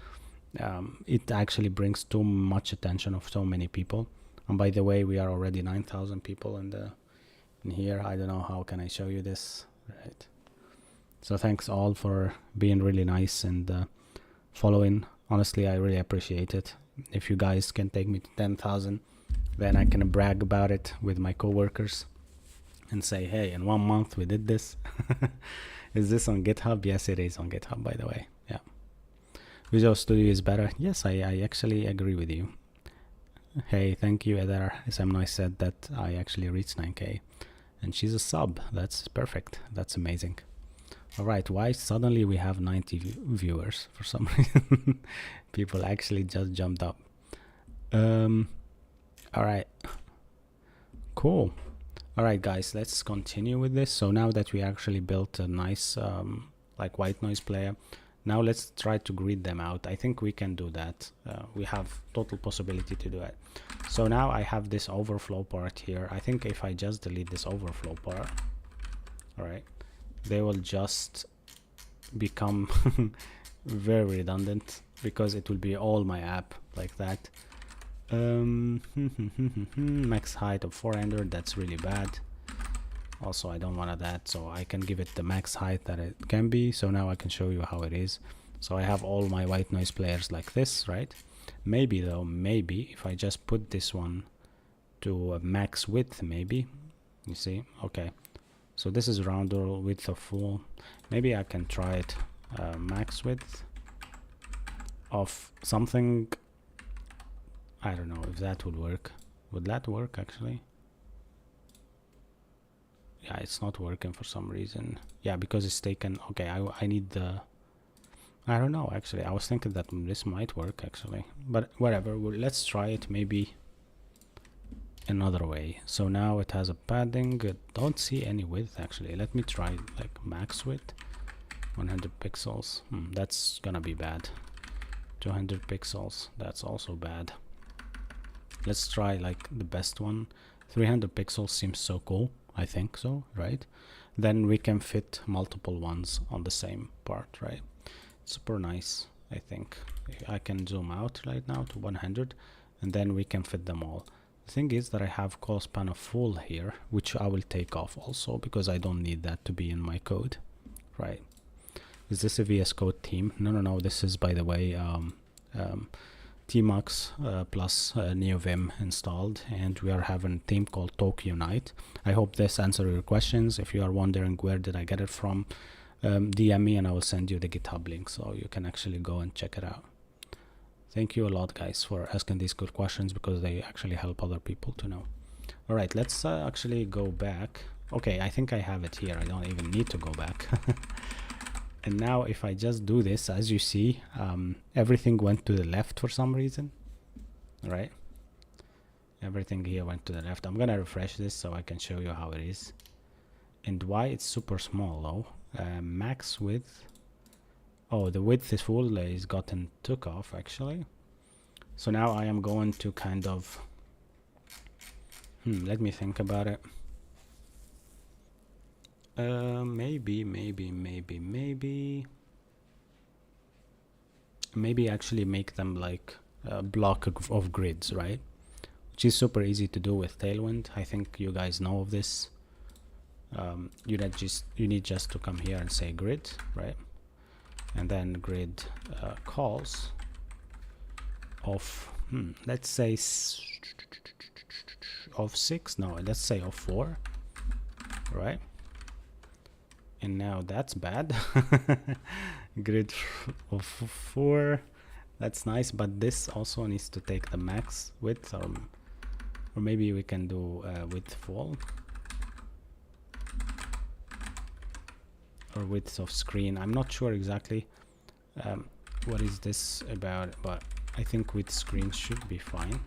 it actually brings too much attention of so many people. And by the way, we are already 9,000 people in here. I don't know how can I show you this, right? So thanks all for being really nice and following. Honestly, I really appreciate it. If you guys can take me to 10,000, then I can brag about it with my coworkers and say, hey, in 1 month we did this. Is this on GitHub? Yes, it is on GitHub, by the way. Yeah. Visual Studio is better. Yes, I actually agree with you. Hey, thank you, Edar. Sam Noise said that I actually reached 9K. And she's a sub. That's perfect. That's amazing. All right, why suddenly we have 90 viewers for some reason? People actually just jumped up. All right, cool. All right, guys, let's continue with this. So now that we actually built a nice like white noise player, now let's try to grid them out. I think we can do that. We have total possibility to do it. So now I have this overflow part here. I think if I just delete this overflow part, all right, they will just become very redundant because it will be all my app like that. Max height of 400, that's really bad. Also, I don't want that, so I can give it the max height that it can be. So now I can show you how it is. So I have all my white noise players like this, right? Maybe though, maybe if I just put this one to a max width, maybe, you see, okay. So this is round or width of full. Maybe I can try it max width of something. I don't know if that would work. Would that work actually? Yeah, it's not working for some reason. Yeah, because it's taken. Okay, I need the. I don't know actually. I was thinking that this might work actually, but whatever. Let's try it maybe another way. So now it has a padding. Don't see any width actually. Let me try like max width. 100 pixels. That's gonna be bad. 200 pixels. That's also bad. Let's try like the best one. 300 pixels seems so cool. I think so, right? Then we can fit multiple ones on the same part, right? Super nice, I think. I can zoom out right now to 100 and then we can fit them all. The thing is that I have call span of full here, which I will take off also because I don't need that to be in my code, right? Is this a VS Code theme? No. This is, by the way, Tmux plus NeoVim installed, and we are having a theme called Tokyo Night. I hope this answers your questions. If you are wondering where did I get it from, DM me and I will send you the GitHub link so you can actually go and check it out. Thank you a lot, guys, for asking these good questions because they actually help other people to know. All right, let's actually go back. Okay, I think I have it here. I don't even need to go back. And now if I just do this, as you see, everything went to the left for some reason, right? Everything here went to the left. I'm gonna refresh this so I can show you how it is. And why it's super small though. Max width. Oh, the width is full, is gotten took off actually. So now I am going to kind of, let me think about it. Maybe actually make them like a block of grids, right? Which is super easy to do with Tailwind. I think you guys know of this. You need just to come here and say grid, right? And then grid calls of let's say of 6. No, let's say of 4, right? And now that's bad. Grid of 4, that's nice, but this also needs to take the max width, or maybe we can do width full or width of screen. I'm not sure exactly what is this about, but I think width screen should be fine.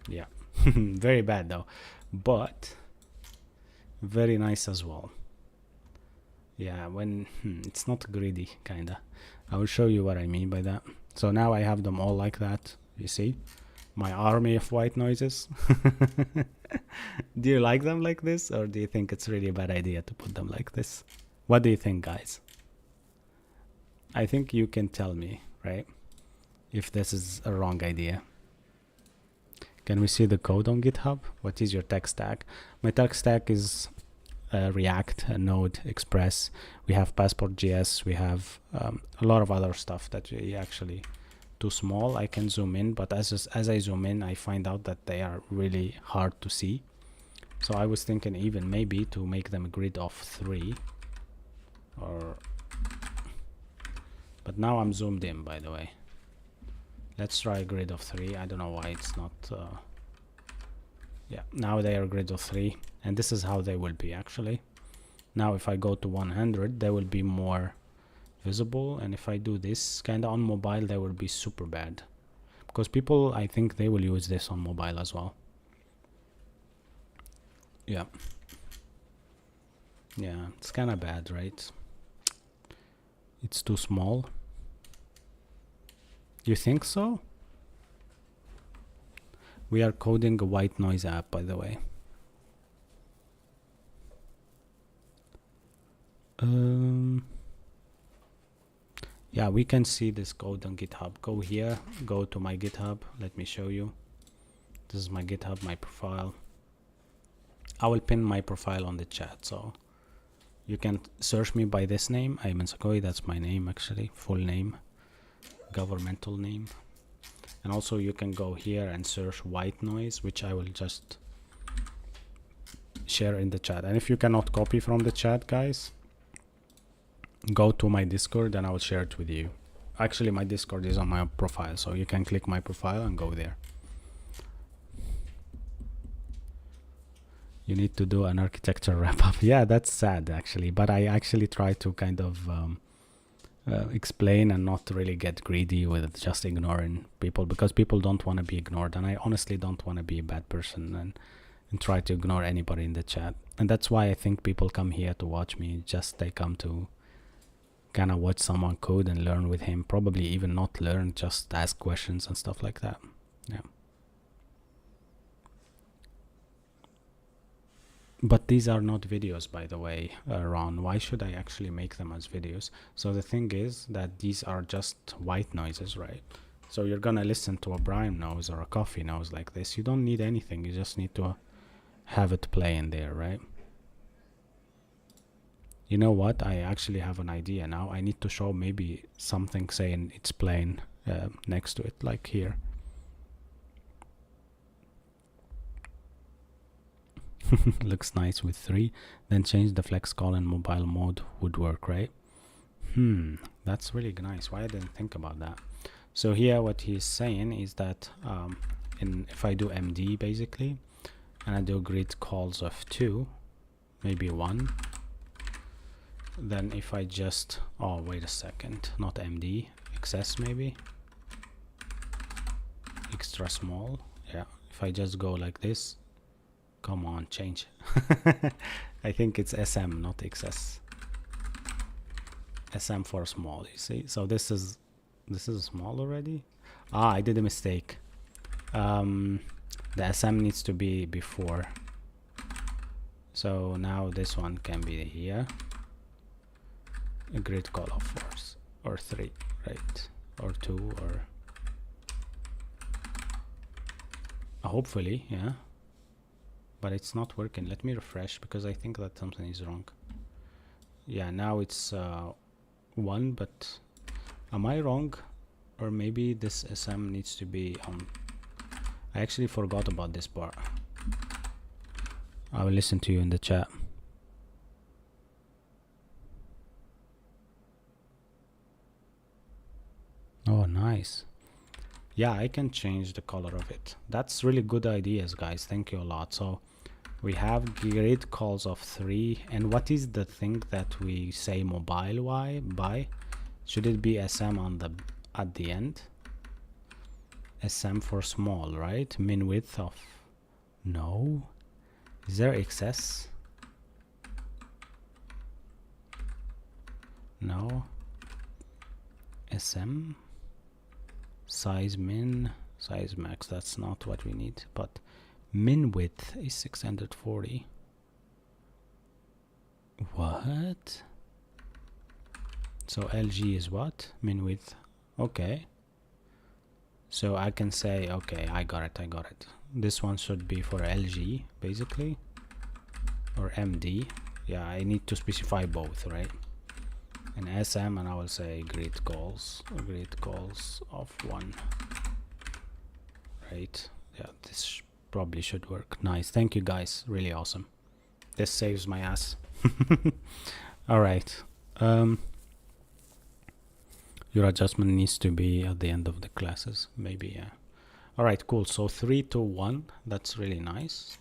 Yeah. Very bad though, but very nice as well. Yeah, when it's not greedy, kinda. I will show you what I mean by that. So now I have them all like that. You see my army of white noises. Do you like them like this, or do you think it's really a bad idea to put them like this? What do you think, guys? I think you can tell me, right, if this is a wrong idea. Can we see the code on GitHub? What is your tech stack? My tech stack is React, Node, Express. We have Passport.js. We have a lot of other stuff that we actually too small. I can zoom in, but as I zoom in, I find out that they are really hard to see. So I was thinking even maybe to make them a grid of 3, or. But now I'm zoomed in, by the way. Let's try a grid of 3. I don't know why it's not. Yeah, now they are grid of 3, and this is how they will be actually. Now if I go to 100, they will be more visible, and if I do this kind of on mobile, they will be super bad, because people, I think they will use this on mobile as well. Yeah, it's kind of bad, right? It's too small. You think so? We are coding a white noise app, by the way. Yeah, we can see this code on GitHub. Go here, go to my GitHub. Let me show you. This is my GitHub, my profile. I will pin my profile on the chat, so you can search me by this name, Ayman Sakoi. That's my name, actually, full name, governmental name. And also you can go here and search white noise, which I will just share in the chat. And if you cannot copy from the chat, guys, go to my Discord and I will share it with you. Actually, my Discord is on my profile, so you can click my profile and go there. You need to do an architecture wrap up. Yeah, that's sad, actually, but I actually try to kind of explain and not really get greedy with just ignoring people, because people don't want to be ignored, and I honestly don't want to be a bad person and try to ignore anybody in the chat. And that's why I think people come here to watch me. Just they come to kind of watch someone code and learn with him, probably even not learn, just ask questions and stuff like that. Yeah. But these are not videos, by the way, Ron. Why should I actually make them as videos? So the thing is that these are just white noises, right? So you're gonna listen to a Brian noise or a coffee noise like this. You don't need anything. You just need to have it play in there, right? You know what? I actually have an idea now. I need to show maybe something saying it's playing next to it, like here. Looks nice with 3. Then change the flex call in mobile mode would work, right? That's really nice. Why I didn't think about that. So here what he's saying is that if I do MD basically, and I do grid calls of 2, maybe 1, then if I just, oh wait a second, not MD, XS maybe, extra small. Yeah, if I just go like this, come on, change. I think it's SM, not XS. SM for small, you see. So this is small already. I did a mistake. The SM needs to be before. So now this one can be here. A grid call of 4 or 3, right? Or 2 or hopefully, yeah. But it's not working. Let me refresh, because I think that something is wrong. Yeah, now it's 1, but am I wrong? Or maybe this SM needs to be on. I actually forgot about this part. I will listen to you in the chat. Oh, nice. Yeah, I can change the color of it. That's really good ideas, guys. Thank you a lot. So we have grid calls of 3. And what is the thing that we say mobile by? Should it be SM on the at the end? SM for small, right? Min width of, no. Is there XS? No. SM. Size min, size max, that's not what we need, but min width is 640. What? So LG is what? Min width. Okay. So I can say, okay, I got it. This one should be for LG, basically. Or MD. Yeah, I need to specify both, right? And SM, and I will say grid calls of 1. Right? Yeah, this probably should work. Nice. Thank you, guys. Really awesome. This saves my ass. All right. Your adjustment needs to be at the end of the classes, maybe. Yeah. All right, cool. So 3 to 1. That's really nice.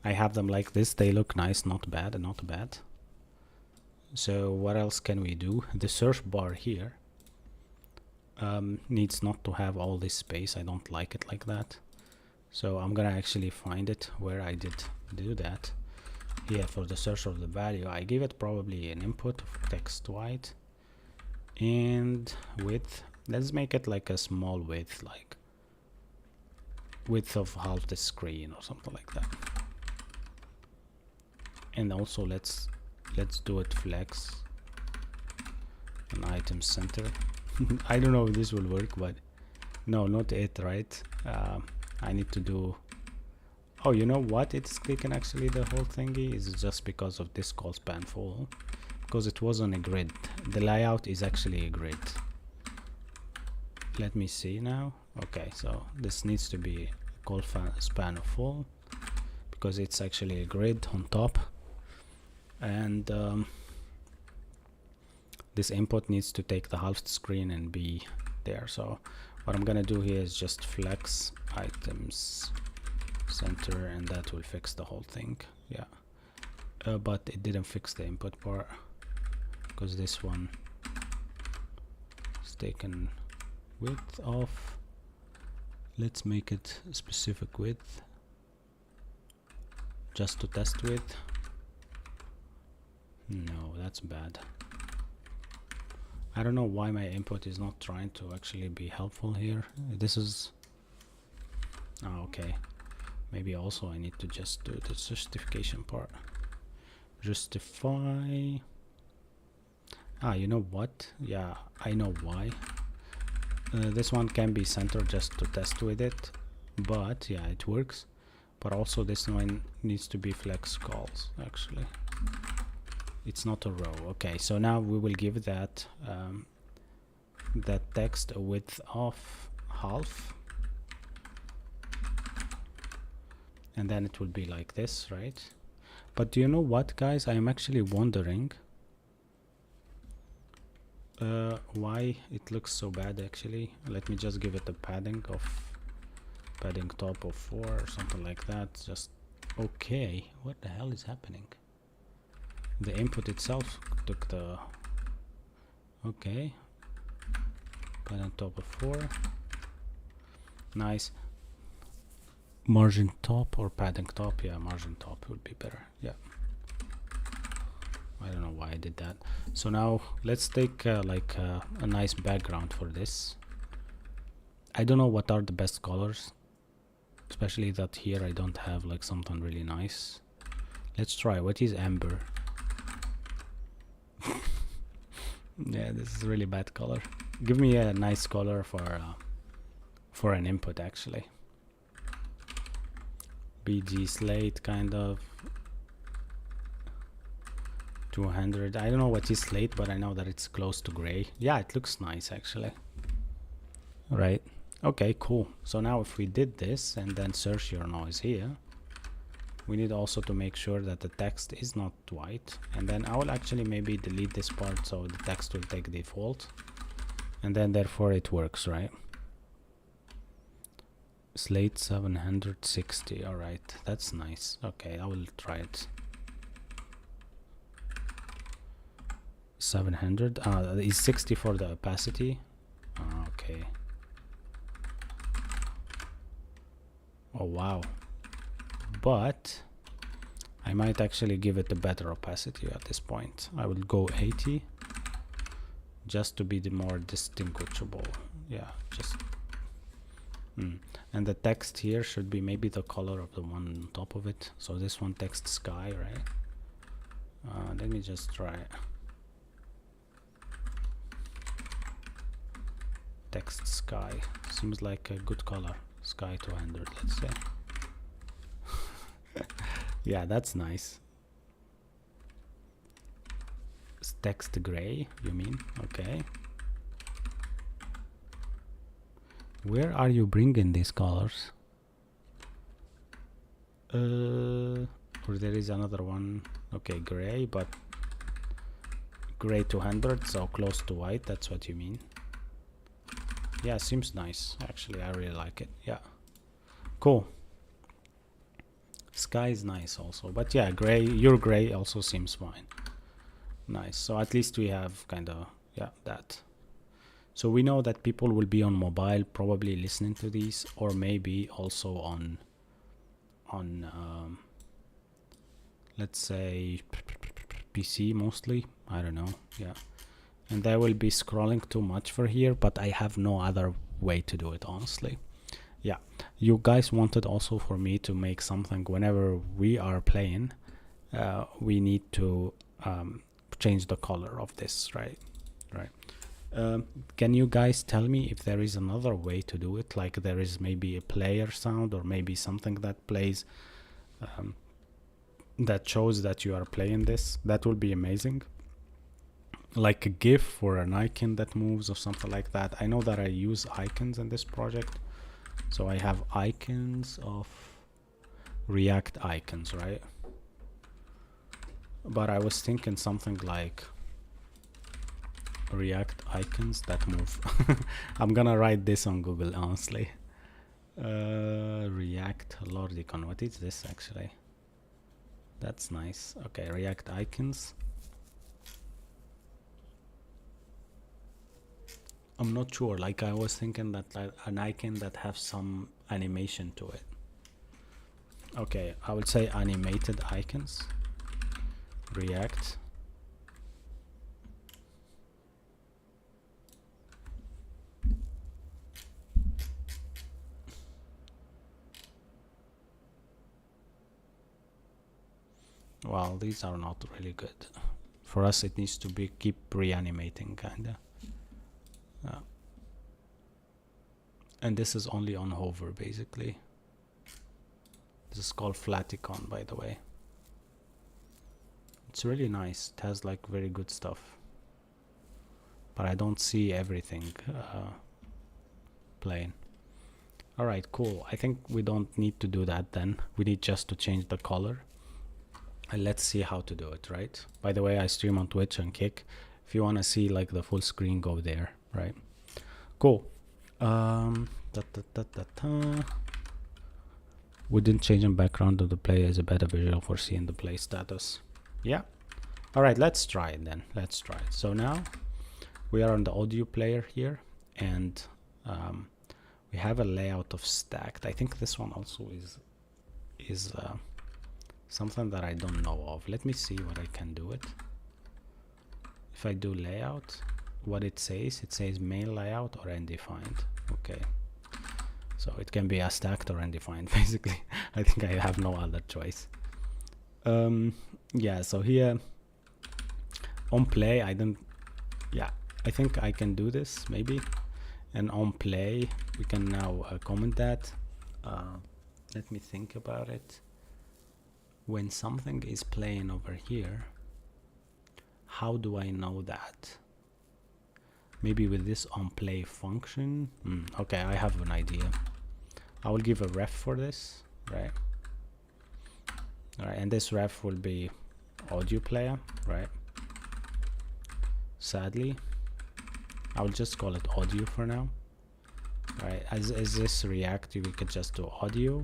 I have them like this. They look nice, not bad, not bad. So what else can we do? The search bar here needs not to have all this space. I don't like it like that. So I'm gonna actually find it where I did do that. Here for the search of the value, I give it probably an input of text white and width. Let's make it like a small width, like width of half the screen or something like that. And also let's do it flex an item center. I don't know if this will work, but no, not it, right? I need to do, oh, you know what, it's clicking actually the whole thingy is just because of this call span full, because it was on a grid. The layout is actually a grid. Let me see now. Okay, so this needs to be call span of full because it's actually a grid on top, and this input needs to take the half screen and be there. So what I'm gonna do here is just flex items center, and that will fix the whole thing. Yeah, but it didn't fix the input part because this one is taken width off. Let's make it specific width just to test with. No, that's bad. I don't know why my input is not trying to actually be helpful here. This is, oh, okay, maybe also I need to just do the justification part. Justify. Ah, you know what, yeah, I know why. This one can be centered just to test with it, but yeah, it works. But also this one needs to be flex calls actually. It's not a row. Okay, so now we will give that that text a width of half, and then it will be like this, right? But do you know what, guys, I am actually wondering why it looks so bad actually. Let me just give it a padding top of 4 or something like that. Just okay, what the hell is happening? The input itself took the, okay, padding top of 4, nice. Margin top or padding top? Yeah, margin top would be better. Yeah, I don't know why I did that. So now let's take like a nice background for this. I don't know what are the best colors, especially that here I don't have like something really nice. Let's try, what is amber? Yeah, this is really bad color. Give me a nice color for an input actually. BG slate kind of 200. I don't know what is slate, but I know that it's close to gray. Yeah, it looks nice actually. Right, okay, cool. So now if we did this and then search your noise here, we need also to make sure that the text is not white, and then I will actually maybe delete this part so the text will take default, and then therefore it works, right? Slate 760. All right, that's nice. Okay, I will try it. 700 is 60 for the opacity. Okay. Oh wow, but I might actually give it a better opacity at this point. I will go 80 just to be the more distinguishable. Yeah, just and the text here should be maybe the color of the one on top of it. So this one, text sky, right? Let me just try it. Text sky seems like a good color. Sky 200, let's say. Yeah, that's nice. Text gray, you mean? Okay. Where are you bringing these colors? Or there is another one. Okay, gray, but gray 200, so close to white. That's what you mean. Yeah, seems nice. Actually, I really like it. Yeah, cool. sky is nice also, but yeah, gray, your gray also seems fine. Nice. So at least we have kind of, yeah, that. So we know that people will be on mobile probably listening to these, or maybe also on let's say PC mostly. I don't know. Yeah. And they will be scrolling too much for here, but I have no other way to do it, honestly. Yeah, you guys wanted also for me to make something whenever we are playing. We need to change the color of this, right? Can you guys tell me if there is another way to do it? Like there is maybe a player sound, or maybe something that plays that shows that you are playing this. That would be amazing. Like a GIF or an icon that moves or something like that. I know that I use icons in this project. So I have icons of React icons, right? But I was thinking something like React icons that move. I'm gonna write this on Google, honestly. React Lordicon. What is this actually? That's nice. Okay, React icons. I'm not sure. Like I was thinking that like an icon that has some animation to it. Okay, I would say animated icons. React. Well, these are not really good. For us, it needs to be keep reanimating, kinda. And this is only on hover, basically. This is called Flaticon, by the way. It's really nice. It has like very good stuff. But I don't see everything playing. Alright, cool. I think we don't need to do that then. We need just to change the color. And let's see how to do it, right? By the way, I stream on Twitch and Kick. If you want to see like the full screen, go there, right? Cool. Wouldn't change the background of the player is a better visual for seeing the play status. Yeah. All right, let's try it then. Let's try it. So now we are on the audio player here, and we have a layout of stacked. I think this one also is something that I don't know of. Let me see what I can do it. If I do layout, what it says main layout or undefined. Okay, so it can be a stacked or undefined basically. I think I have no other choice. Yeah, so here on play I think I can do this maybe, and on play we can now comment that. Let me think about it. When something is playing over here, how do I know that? Maybe with this onPlay function. Okay, I have an idea. I will give a ref for this, right? Alright, and this ref will be audio player, right? Sadly, I will just call it audio for now. Right, as this React, we could just do audio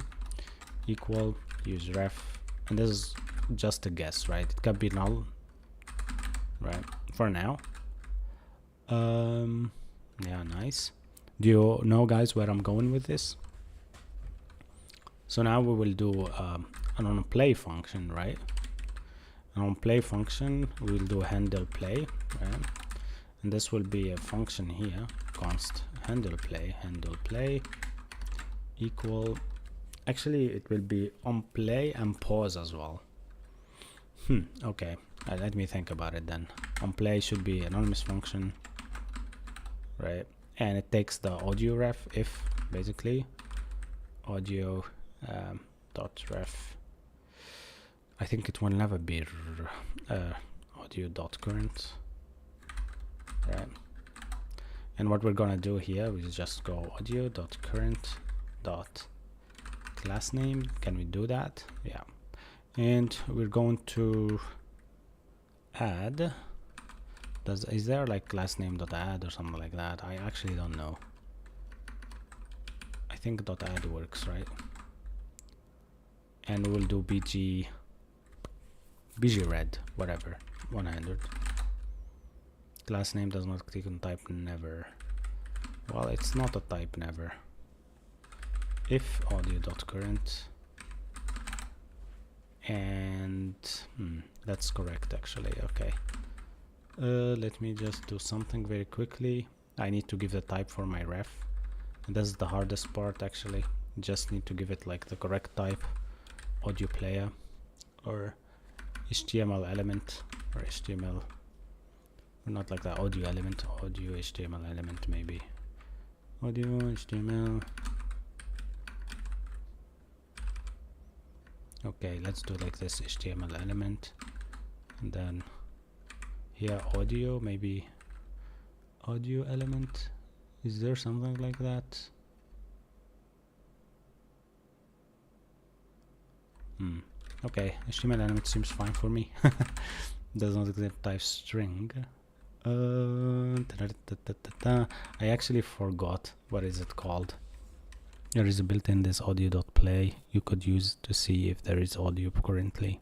equal use ref, and this is just a guess, right? It can be null, right? For now. Yeah, nice. Do you know, guys, where I'm going with this? So now we will do an onPlay function, right? An onPlay function, we will do handle play, right? And this will be a function here, const handle play equal, actually it will be onPlay and pause as well. Okay, let me think about it then. OnPlay should be anonymous function, right? And it takes the audio ref if basically audio dot ref. I think it will never be audio dot current, right? And what we're gonna do here is just go audio dot current dot class name. Can we do that? Yeah. And we're going to add, is there like class name dot add or something like that? I actually don't know. I think dot add works, right? and we'll do bg red, whatever, 100. Class name does not click on type never. Well, it's not a type never. If audio.current, and that's correct actually. Okay, let me just do something very quickly. I need to give the type for my ref, and that's the hardest part actually. Just need to give it like the correct type, audio player or HTML element, or HTML, or not like that, audio element, audio HTML element, maybe audio HTML. Okay, let's do like this, HTML element, and then here audio, maybe audio element. Is there something like that? Okay, HTML element seems fine for me. Does not accept type string. I actually forgot what is it called. There is a built-in this audio.play you could use to see if there is audio currently.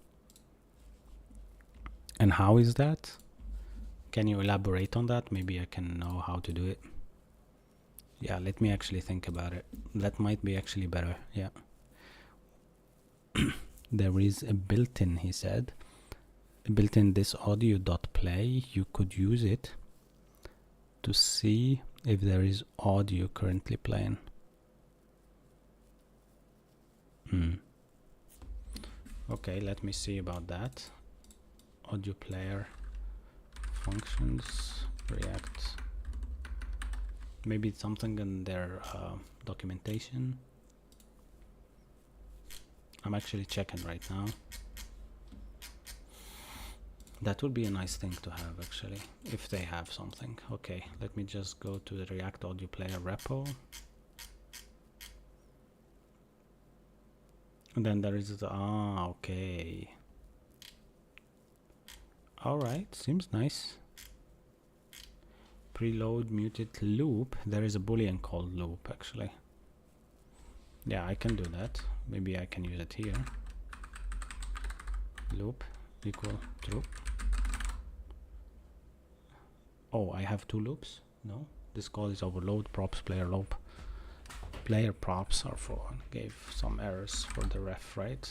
And how is that? Can you elaborate on that? Maybe I can know how to do it. Yeah, let me actually think about it. That might be actually better. Yeah. There is a built-in, he said, built-in this audio.play. You could use it to see if there is audio currently playing. Okay, let me see about that. Audio player functions, React. Maybe it's something in their documentation. I'm actually checking right now. That would be a nice thing to have actually, if they have something. Okay, let me just go to the React audio player repo. And then there is the, okay. Alright, seems nice. Preload muted loop. There is a boolean called loop actually. Yeah, I can do that. Maybe I can use it here. Loop equal true. Oh, I have two loops? No, this call is overload props player loop. Player props are for, gave some errors for the ref, right?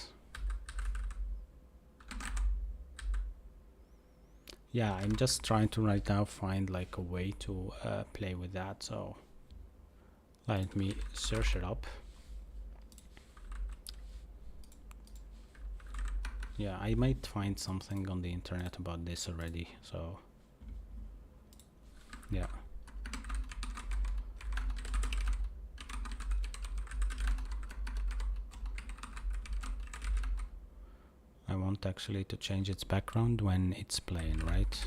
Yeah, I'm just trying to right now find like a way to play with that, so let me search it up. Yeah, I might find something on the internet about this already, so yeah. I want actually to change its background when it's playing, right?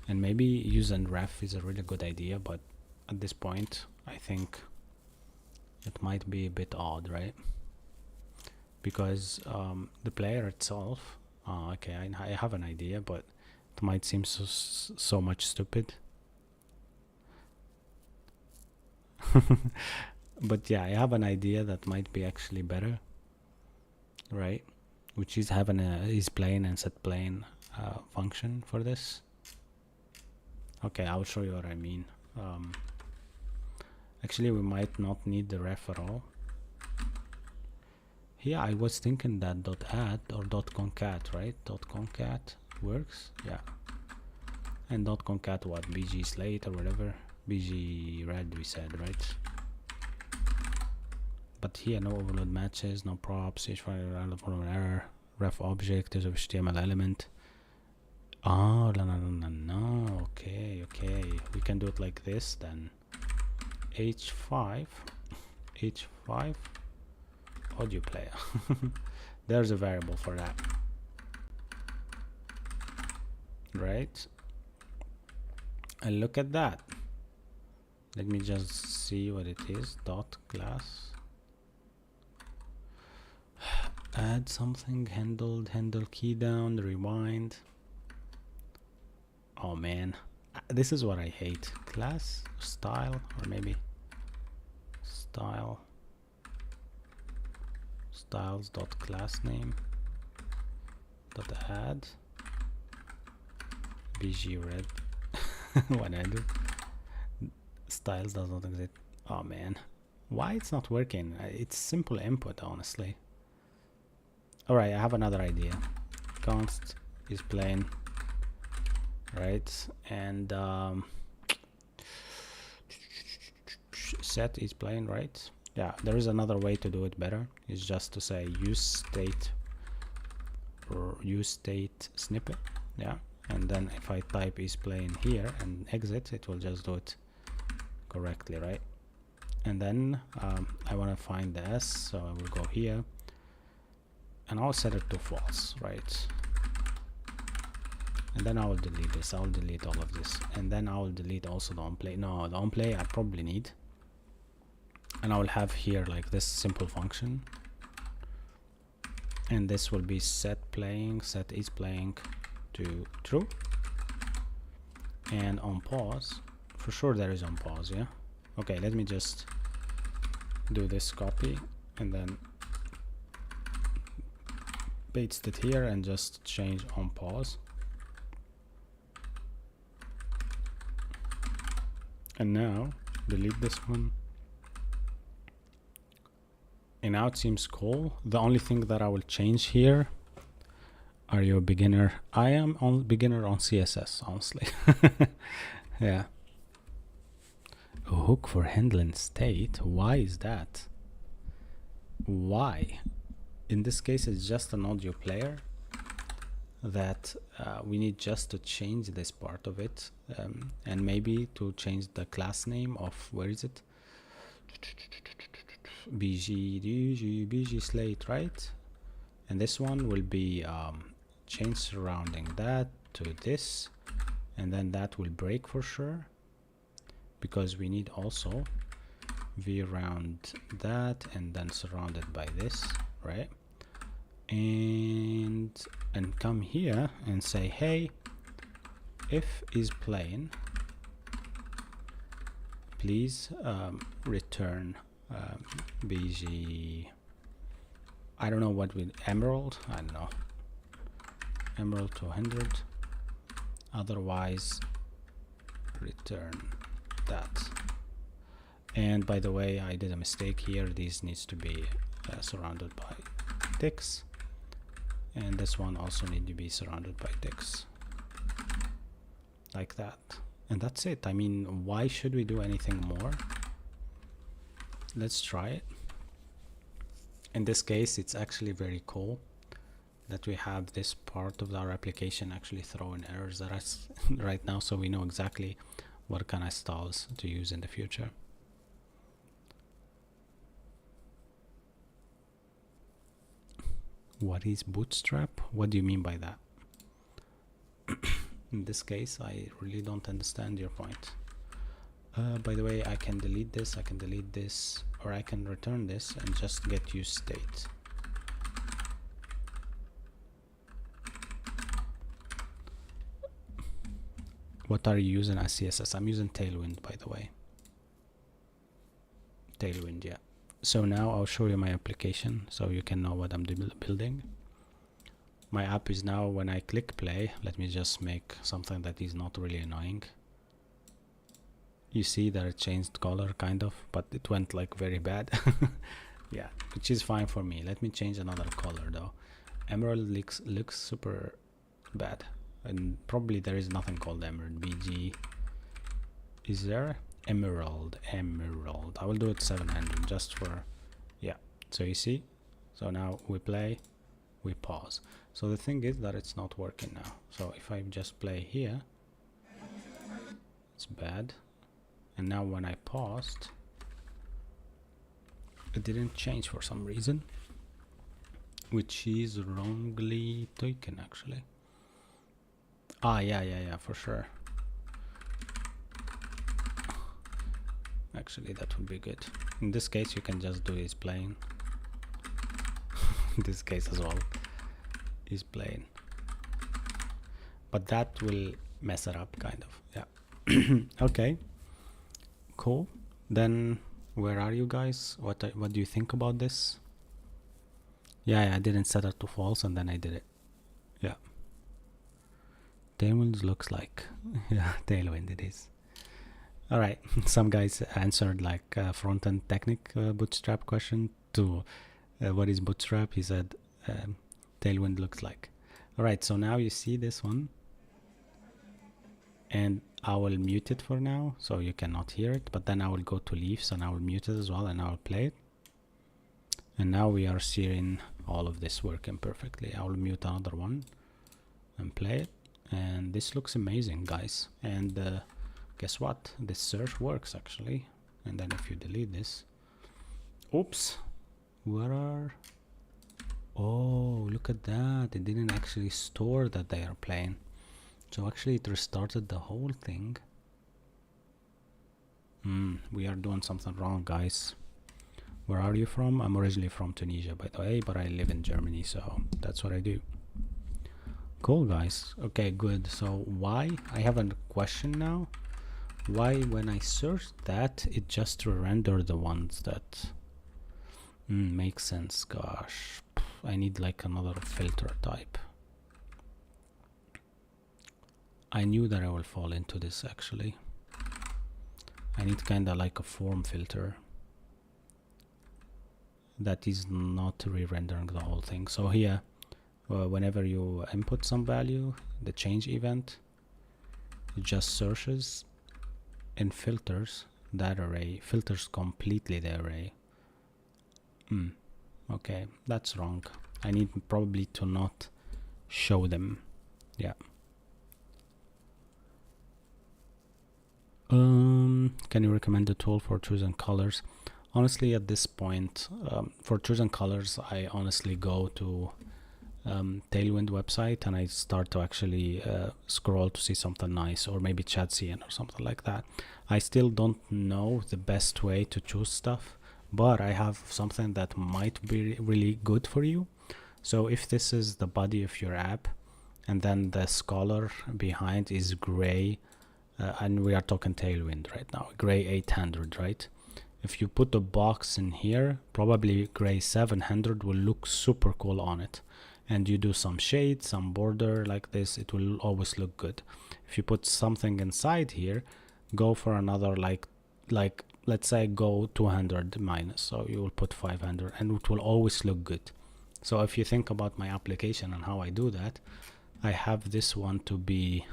And maybe use and ref is a really good idea, but at this point I think it might be a bit odd, right? Because the player itself, okay, I have an idea, but it might seem so much stupid. But yeah, I have an idea that might be actually better, right? Which is having a is playing and set playing function for this. Okay, I'll show you what I mean. Actually, we might not need the ref at all. Here I was thinking that .add or .concat, right? .concat works, yeah. And .concat what? BG slate or whatever. BG red we said, right? But here no overload matches, no props, error, ref object is of HTML element. Oh, no, okay, we can do it like this then. H5 audio player. There's a variable for that, right? And look at that. Let me just see what it is. Dot class add something, handle key down, rewind. Oh man, this is what I hate. Class style, or maybe style styles dot class name dot add bg red. What I do? Styles does not exist. Oh man, why it's not working? It's simple input, honestly. All right, I have another idea. Const is plain, right? And set is plain, right? Yeah, there is another way to do it better. It's just to say use state or use state snippet. Yeah, and then if I type is plain here and exit, it will just do it correctly, right? And then I want to find the s, so I will go here and I'll set it to false, right? And then I will delete this. I'll delete all of this, and then I will delete also the onPlay. No, the onPlay I probably need, and I will have here like this simple function, and this will be set playing, set is playing to true, and on pause. For sure there is on pause, yeah. Okay, let me just do this copy and then paste it here and just change on pause. And now delete this one. And now it seems cool. The only thing that I will change here, are you a beginner? I am on beginner on CSS, honestly. Yeah. A hook for handling state. Why is that? Why? In this case, it's just an audio player that we need just to change this part of it, and maybe to change the class name of, where is it? BG slate, right? And this one will be change surrounding that to this, and then that will break for sure, because we need also v around that and then surrounded by this, right? And come here and say, hey, if is plain, please return bg, I don't know what with emerald, I don't know, emerald 200, otherwise return that. And by the way, I did a mistake here. These needs to be surrounded by ticks, and this one also need to be surrounded by ticks, like that. And that's it. I mean, why should we do anything more? Let's try it. In this case, it's actually very cool that we have this part of our application actually throwing errors at us right now, so we know exactly what kind of styles to use in the future. What is bootstrap? What do you mean by that? In this case, I really don't understand your point. By the way, I can delete this, I can delete this, or I can return this and just get use state. What are you using as CSS? I'm using Tailwind, by the way. Tailwind, yeah. So now I'll show you my application so you can know what I'm building. My app is now, when I click play, let me just make something that is not really annoying. You see that it changed color kind of, but it went like very bad. Yeah, which is fine for me. Let me change another color though. Emerald looks super bad, and probably there is nothing called emerald. BG, is there? Emerald. I will do it 700 just for, yeah. So you see, so now we play, we pause. So the thing is that it's not working now. So if I just play here, it's bad. And now when I paused, it didn't change for some reason, which is wrongly taken actually. Ah, yeah, for sure. Actually, that would be good. In this case, you can just do is plain. In this case as well, is plain. But that will mess it up, kind of. Yeah. Okay. Cool. Then, where are you guys? What do you think about this? Yeah, I didn't set it to false and then I did it. Yeah. Tailwind looks like. Yeah, tailwind it is. All right. Some guys answered like front-end technique bootstrap question to what is bootstrap. He said tailwind looks like. All right. So now you see this one. And I will mute it for now so you cannot hear it. But then I will go to leaves and I will mute it as well and I will play it. And now we are seeing all of this working perfectly. I will mute another one and play it. And this looks amazing, guys. And guess what? This search works actually. And then if you delete this, oops, where are? Oh, look at that! It didn't actually store that they are playing. So actually, it restarted the whole thing. We are doing something wrong, guys. Where are you from? I'm originally from Tunisia, by the way, but I live in Germany, so that's what I do. Cool, guys. Okay, good. So why? I have a question now. Why when I search that, it just rendered the ones that makes sense. Gosh, I need like another filter type. I knew that I will fall into this actually. I need kind of like a form filter that is not re-rendering the whole thing. So here, whenever you input some value, the change event, it just searches and filters that array, filters completely the array. Okay, that's wrong. I need probably to not show them. Yeah. Can you recommend a tool for choosing colors? Honestly, at this point, for choosing colors, I honestly go to Tailwind website and I start to actually scroll to see something nice, or maybe ChatCN or something like that. I still don't know the best way to choose stuff, but I have something that might be really good for you. So if this is the body of your app and then the color behind is gray, and we are talking Tailwind right now, gray 800, right? If you put a box in here, probably gray 700 will look super cool on it. And you do some shade, some border like this, it will always look good. If you put something inside here, go for another like let's say go 200 minus, so you will put 500 and it will always look good. So if you think about my application and how I do that, I have this one to be,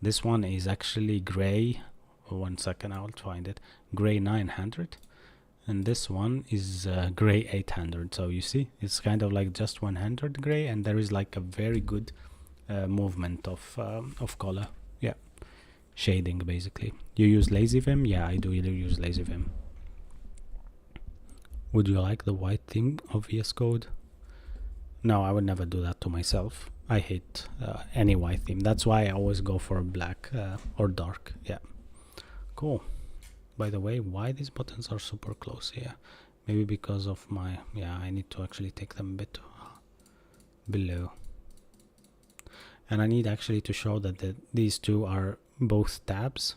this one is actually gray, 1 second, I will find it, gray 900, and this one is gray 800. So you see, it's kind of like just 100 gray, and there is like a very good movement of color. Yeah, shading basically. You use lazy vim? Yeah, I do use lazy vim. Would you like the white theme of VS Code? No, I would never do that to myself. I hate any white theme. That's why I always go for black or dark. Yeah. Cool. By the way, why these buttons are super close here? Maybe because of my, yeah, I need to actually take them a bit below. And I need actually to show that these two are both tabs.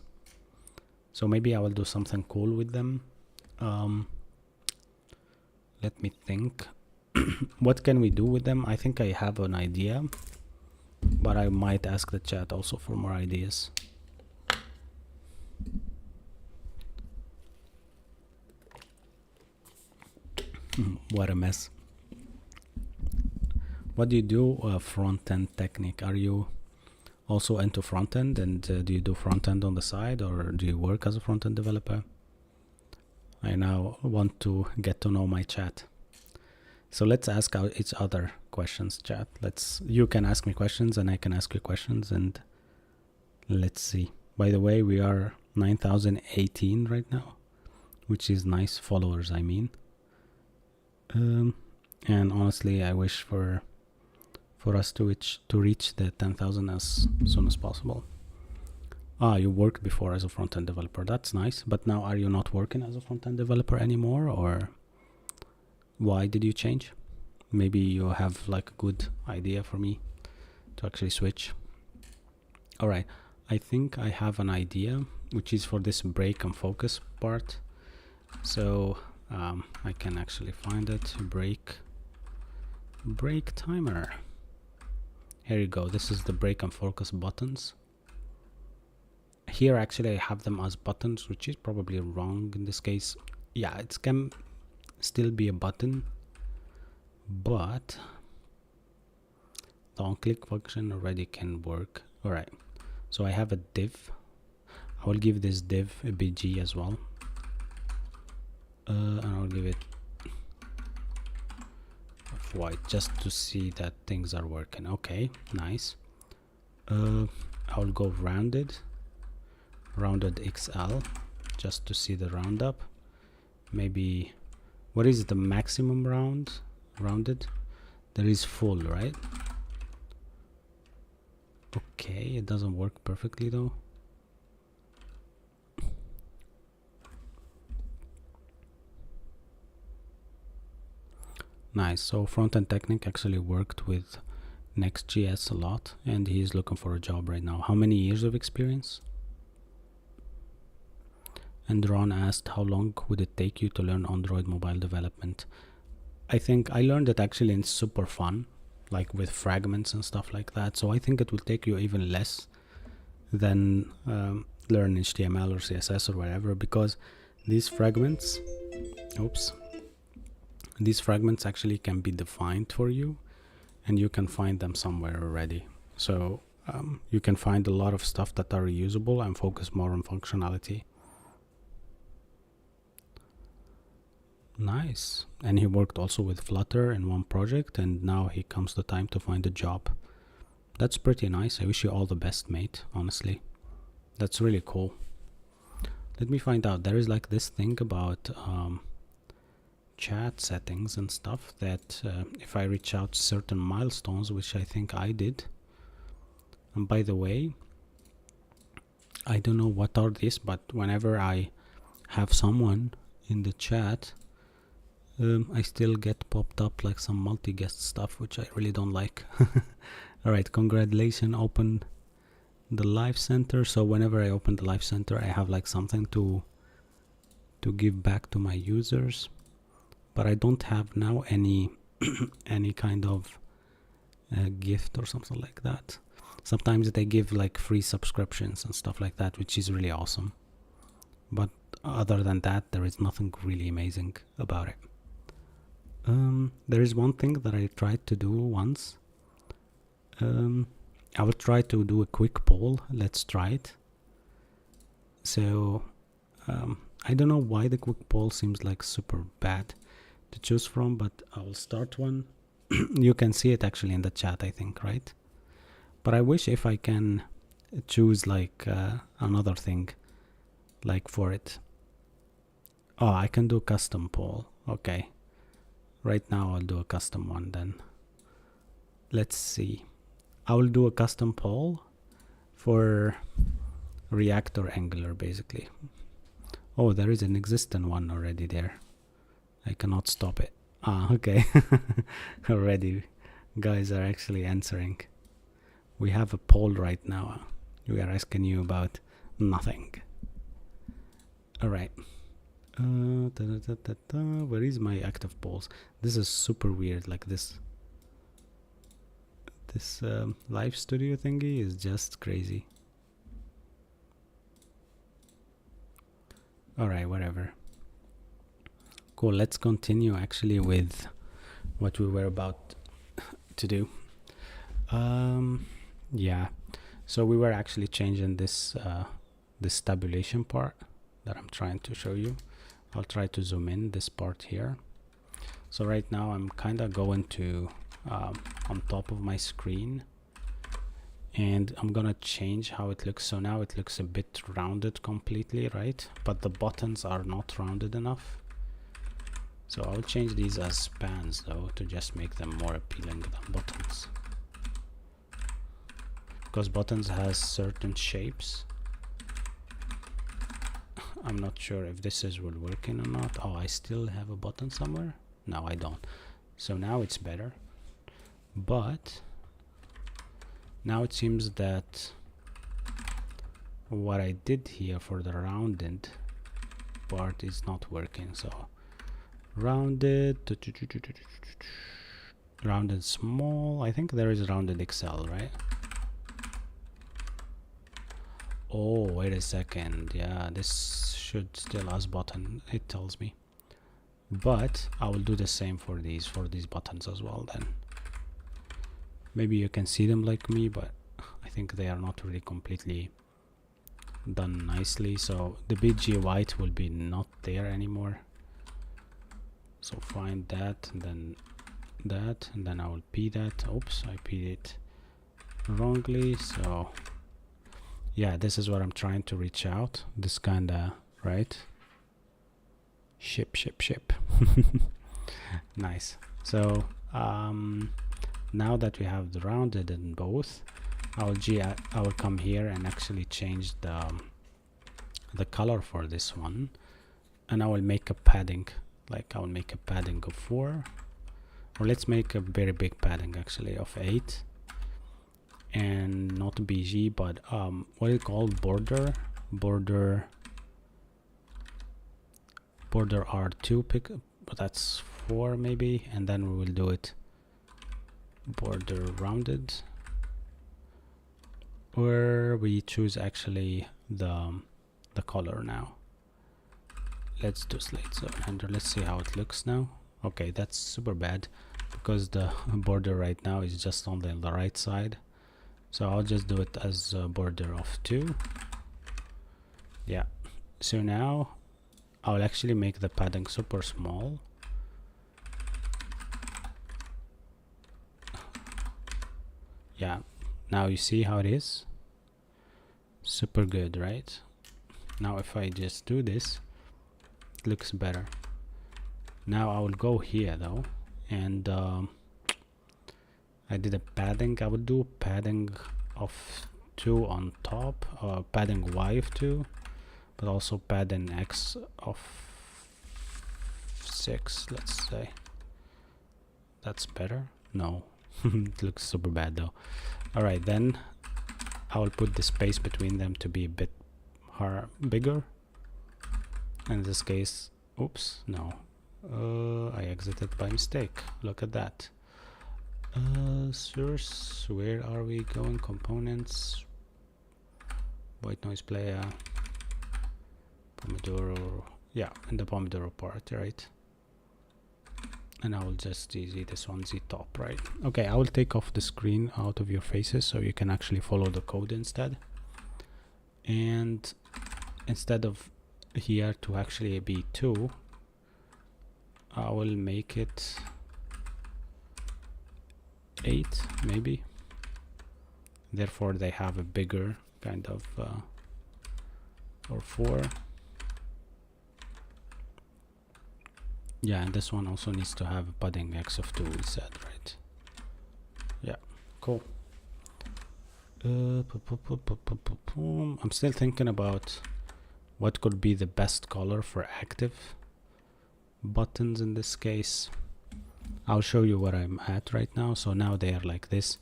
So maybe I will do something cool with them. Let me think. What can we do with them? I think I have an idea, but I might ask the chat also for more ideas. What a mess. What do you do front-end technique? Are you also into front-end, and do you do front-end on the side, or do you work as a front-end developer? I now want to get to know my chat. So let's ask out each other questions, chat. You can ask me questions and I can ask you questions, and let's see. By the way, we are 9,018 right now, which is nice followers, I mean. And honestly, I wish for us to reach the 10,000 as soon as possible. You worked before as a front-end developer. That's nice. But now, are you not working as a front-end developer anymore, or why did you change? Maybe you have like a good idea for me to actually switch. All right. I think I have an idea, which is for this break and focus part. So I can actually find it. Break break timer. Here you go. This is the break and focus buttons. Here actually I have them as buttons, which is probably wrong in this case. Yeah, it can still be a button, but the on click function already can work. All right, so I have a div. I will give this div a bg as well, and I'll give it white just to see that things are working. Okay, nice. I'll go rounded XL just to see the roundup. Maybe what is the maximum rounded? There is full, right? Okay, it doesn't work perfectly though. Nice. So front-end technique actually worked with Next.js a lot, and he's looking for a job right now. How many years of experience? And Ron asked, how long would it take you to learn Android mobile development? I think I learned it actually in super fun, like with fragments and stuff like that. So I think it will take you even less than learn HTML or CSS or whatever, because these fragments, these fragments actually can be defined for you, and you can find them somewhere already. So you can find a lot of stuff that are reusable and focus more on functionality. Nice. And he worked also with Flutter in one project, and now he comes the time to find a job. That's pretty nice. I wish you all the best, mate, honestly. That's really cool. Let me find out. There is like this thing about chat settings and stuff that if I reach out certain milestones, which I think I did. And by the way, I don't know what are these, but whenever I have someone in the chat, I still get popped up like some multi-guest stuff, which I really don't like. Alright, congratulations, open the live center. So whenever I open the live center, I have like something to give back to my users, but I don't have now any any kind of gift or something like that. Sometimes they give like free subscriptions and stuff like that, which is really awesome, but other than that, there is nothing really amazing about it. There is one thing that I tried to do once. I will try to do a quick poll. Let's try it. So I don't know why the quick poll seems like super bad to choose from, but I will start one. You can see it actually in the chat, I think, right? But I wish if I can choose like another thing like for it. Oh, I can do custom poll. Okay, right now I'll do a custom one then. Let's see. I will do a custom poll for React or Angular basically. Oh, there is an existing one already there. I cannot stop it. Ah, okay. Already guys are actually answering. We have a poll right now. We are asking you about nothing. Alright. Where is my active polls? This is super weird. Like this live studio thingy is just crazy. Alright, whatever. Cool, let's continue actually with what we were about to do. Yeah, so we were actually changing this this tabulation part that I'm trying to show you. I'll try to zoom in this part here. So right now I'm kind of going to on top of my screen, and I'm gonna change how it looks. So now it looks a bit rounded completely, right? But the buttons are not rounded enough. So I'll change these as spans though, to just make them more appealing than buttons, because buttons has certain shapes. I'm not sure if this is will working or not. Oh, I still have a button somewhere. No, I don't. So now it's better, but now it seems that what I did here for the rounded part is not working. So rounded, Rounded small. I think there is rounded XL, right? Oh, wait a second. Yeah, this should still as button, it tells me. But I will do the same for these buttons as well then. Maybe you can see them like me, but I think they are not really completely done nicely. So the BG white will be not there anymore. So find that, and then that, and then I will p that. Oops, I p it wrongly. So yeah, this is what I'm trying to reach out. This kinda, right? Ship. Nice. So now that we have the rounded in both, I will come here and actually change the color for this one, and I will make a padding. Like I will make a padding of 4, or let's make a very big padding actually of 8, and not BG, but what is it called? Border R2 pick, but that's 4 maybe, and then we will do it border rounded, where we choose actually the color now. Let's do slate 700. Let's see how it looks now. Okay, that's super bad because the border right now is just on the right side. So I'll just do it as a border of 2. Yeah. So now I'll actually make the padding super small. Yeah. Now you see how it is? Super good, right? Now if I just do this, it looks better. Now I will go here though, and I did a padding. I would do padding of 2 on top, padding Y of 2, but also padding X of 6, let's say. That's better? No. It looks super bad though. Alright, then I will put the space between them to be a bit bigger. In this case, oops, no. I exited by mistake. Look at that. Source, where are we going? Components, white noise player, Pomodoro, yeah, in the Pomodoro part, right? And I will just easy this one, Z top, right? Okay, I will take off the screen out of your faces so you can actually follow the code instead. And instead of here to actually be 2, I will make it 8 maybe. Therefore they have a bigger kind of or 4. Yeah, and this one also needs to have a padding X of 2, we said, right? Yeah, cool. I'm still thinking about what could be the best color for active buttons in this case. I'll show you where I'm at right now. So now they are like this.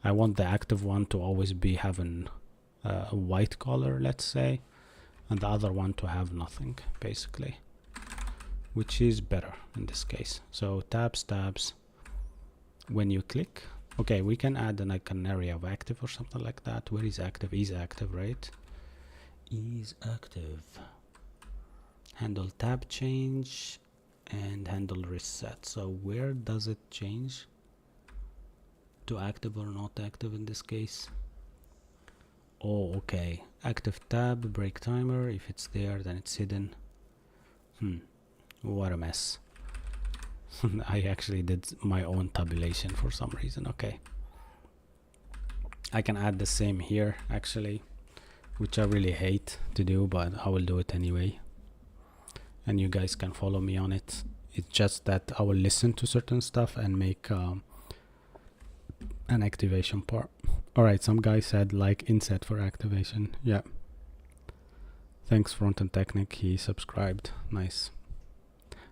I want the active one to always be having a white color, let's say, and the other one to have nothing, basically, which is better in this case. So tabs, when you click, okay, we can add like an area of active or something like that. Where is active? Is active, right? Is active. Handle tab change and handle reset. So where does it change to active or not active in this case? Oh, okay. Active tab, break timer. If it's there, then it's hidden. What a mess. I actually did my own tabulation for some reason. Okay. I can add the same here actually, which I really hate to do, but I will do it anyway. And you guys can follow me on it. It's just that I will listen to certain stuff and make an activation part. Alright, some guy said like inset for activation. Yeah. Thanks Frontend Technic, he subscribed. Nice.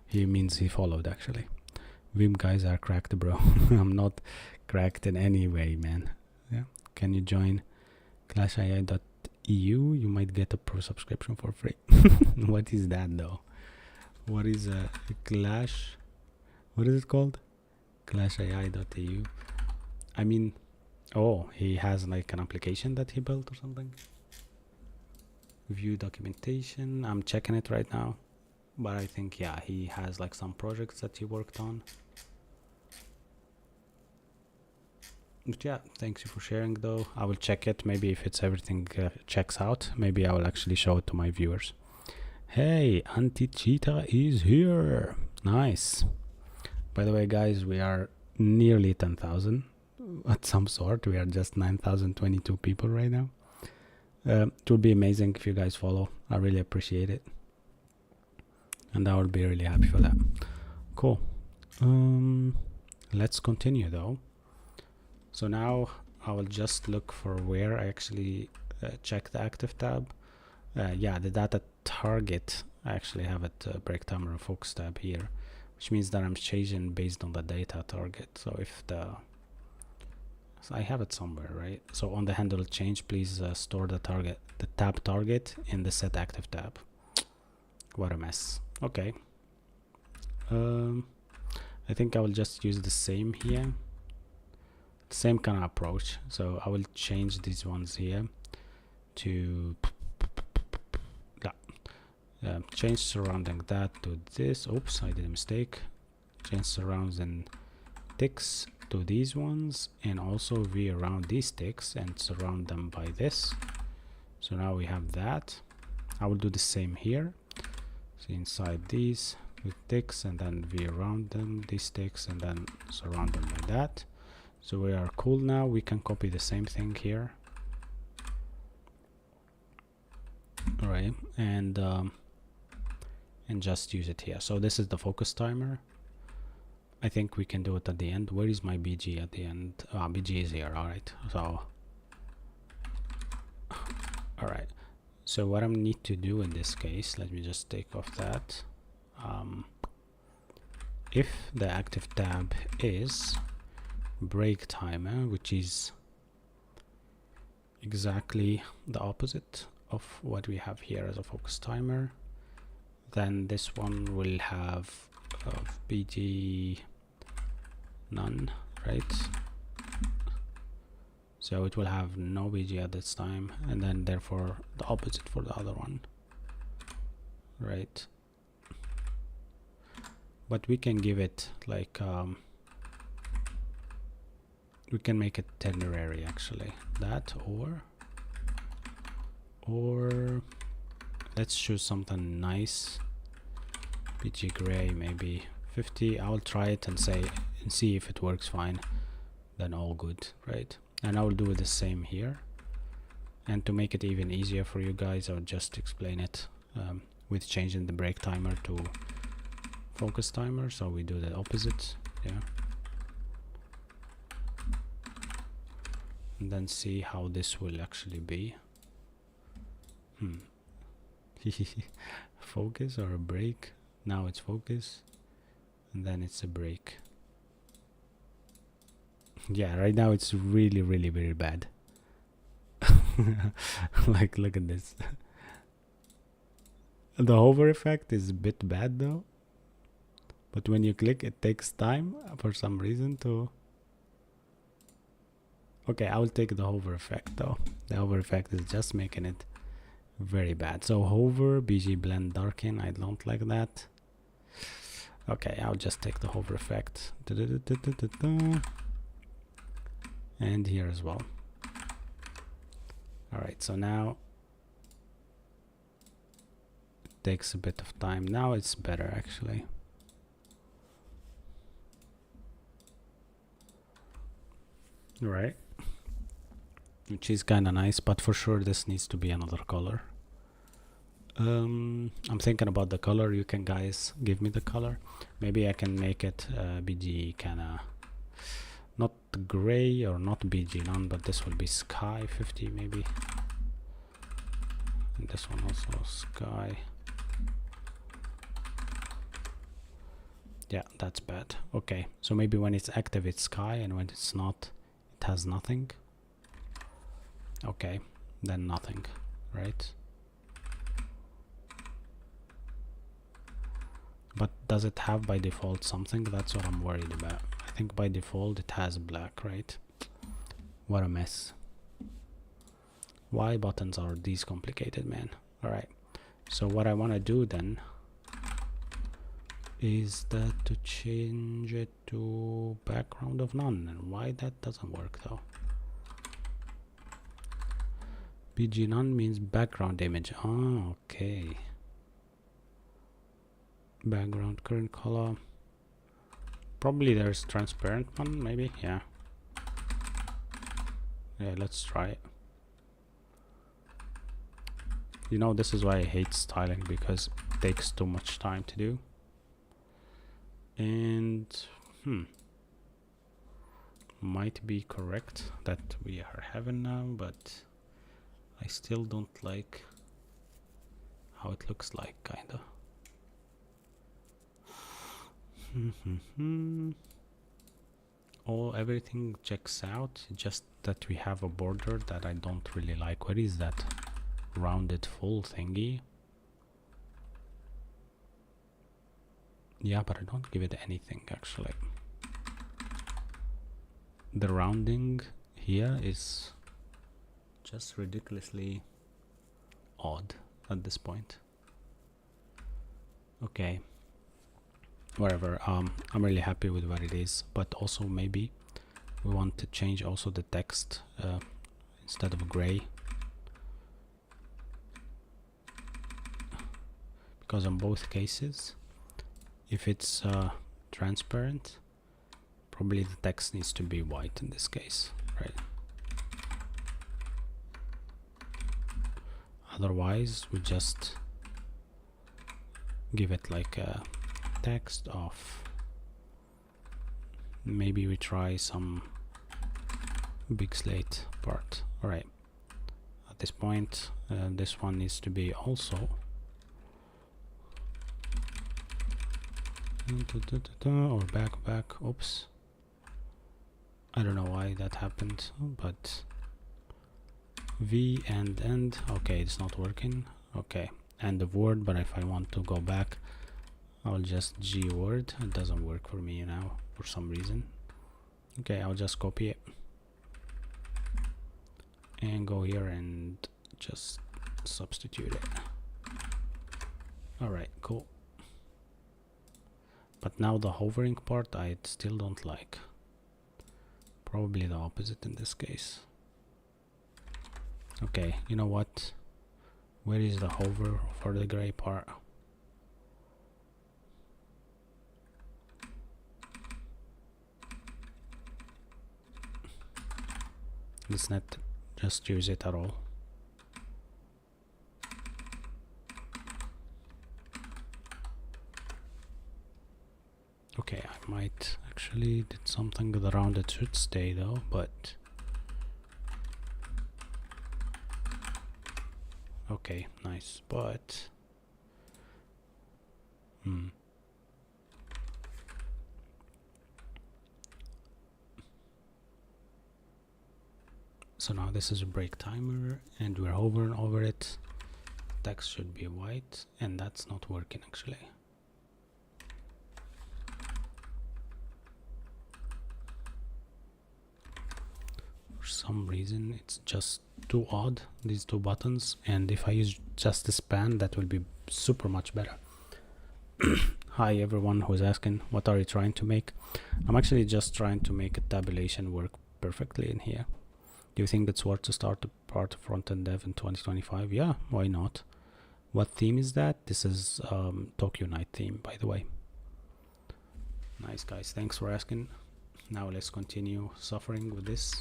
He means he followed actually. Vim guys are cracked, bro. I'm not cracked in any way, man. Yeah. Can you join clashii.eu? You might get a pro subscription for free. What is that though? What is a clash? What is it called? clashai.eu. I mean, oh, he has like an application that he built or something. View documentation. I'm checking it right now, but I think, yeah, he has like some projects that he worked on. But yeah, thanks you for sharing though. I will check it. Maybe if it's everything checks out, maybe I will actually show it to my viewers. Hey, Anti-Cheetah is here. Nice. By the way, guys, we are nearly 10,000 at some sort. We are just 9,022 people right now. It would be amazing if you guys follow. I really appreciate it. And I would be really happy for that. Cool. Let's continue though. So now I will just look for where I actually check the active tab. Yeah, the data target, I actually have it break timer and focus tab here, which means that I'm changing based on the data target. So if so I have it somewhere, right? So on the handle change, please store the tab target in the set active tab. What a mess. Okay. I think I will just use the same here. Same kind of approach. So I will change these ones here to change surrounding that to this. Oops, I did a mistake. Change surrounds and ticks to these ones, and also V around these ticks and surround them by this. So now we have that. I will do the same here. So inside these with ticks, and then V around them, these ticks, and then surround them by that. So we are cool now. We can copy the same thing here. All right, and just use it here. So this is the focus timer. I think we can do it at the end. Where is my BG at the end? BG is here. All right. So, all right. So what I need to do in this case, let me just take off that. If the active tab is break timer, which is exactly the opposite of what we have here as a focus timer, then this one will have BG none, right? So it will have no BG at this time, and then therefore the opposite for the other one, right? But we can give it like we can make it temporary actually, that, or let's choose something nice. BG gray, maybe 50. I'll try it and see if it works fine, then all good, right? And I will do the same here. And to make it even easier for you guys, I'll just explain it with changing the break timer to focus timer. So we do the opposite, yeah. And then see how this will actually be. Focus or a break? Now it's focus, and then it's a break. Yeah, right now it's really very bad. Like, look at this. The hover effect is a bit bad though, but when you click, it takes time for some reason to... Okay, I will take the hover effect though. The hover effect is just making it very bad. So hover, BG blend darken, I don't like that. Okay, I'll just take the hover effect. And here as well. Alright, so now it takes a bit of time. Now it's better actually. Right, which is kind of nice, but for sure this needs to be another color. I'm thinking about the color. You can guys give me the color. Maybe I can make it BG kind of not gray or not BG none, but this will be sky 50 maybe, and this one also sky. Yeah, that's bad. Okay, so maybe when it's active it's sky, and when it's not it has nothing. Okay, then nothing, right? But does it have by default something? That's what I'm worried about. I think by default it has black, right? What a mess. Why buttons are these complicated, man? All right, so what I want to do then is that to change it to background of none. And why that doesn't work though? BG none means background image. Oh, okay. Background current color. Probably there's transparent one, maybe. Yeah, let's try it. You know, this is why I hate styling, because it takes too much time to do. And might be correct that we are having now, but I still don't like how it looks like, kinda. Everything checks out, just that we have a border that I don't really like. Where is that rounded full thingy? Yeah, but I don't give it anything actually. The rounding here is just ridiculously odd at this point. Okay, whatever. I'm really happy with what it is, but also maybe we want to change also the text instead of gray, because in both cases, if it's transparent, probably the text needs to be white in this case, right? Otherwise we just give it like a text of, maybe we try some big slate part. All right, at this point this one needs to be also or back. Oops, I don't know why that happened, but V and end. Okay, it's not working. Okay, end of word, but if I want to go back, I'll just G word. It doesn't work for me now for some reason. Okay, I'll just copy it and go here and just substitute it. All right, cool. But now the hovering part I still don't like. Probably the opposite in this case. Okay, you know what? Where is the hover for the gray part? Let's not just use it at all. Okay, I might actually did something around it should stay though, but okay, nice, but so now this is a break timer and we're hovering over it. Text should be white, and that's not working actually. For some reason it's just too odd, these two buttons, and if I use just the span, that will be super much better. Hi everyone who's asking, what are you trying to make? I'm actually just trying to make a tabulation work perfectly in here. Do you think it's worth to start a part of front-end dev in 2025? Yeah, why not? What theme is that? This is Tokyo Night theme, by the way. Nice guys, thanks for asking. Now let's continue suffering with this.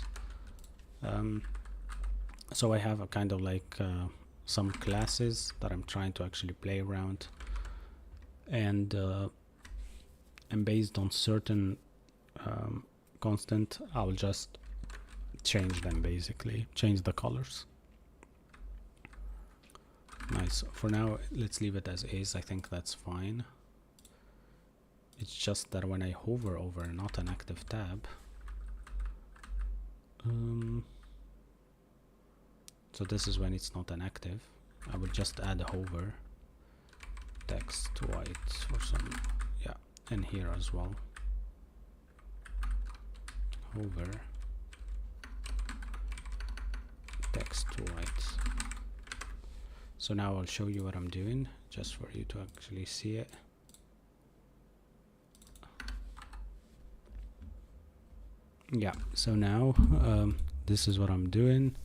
So I have a kind of like some classes that I'm trying to actually play around, and based on certain constant, I'll just change them, basically change the colors. Nice. For now let's leave it as is. I think that's fine. It's just that when I hover over not an active tab, so this is when it's not an active, I will just add a hover text white or some, yeah, and here as well. hover text white. So now I'll show you what I'm doing just for you to actually see it. Yeah, so now this is what I'm doing.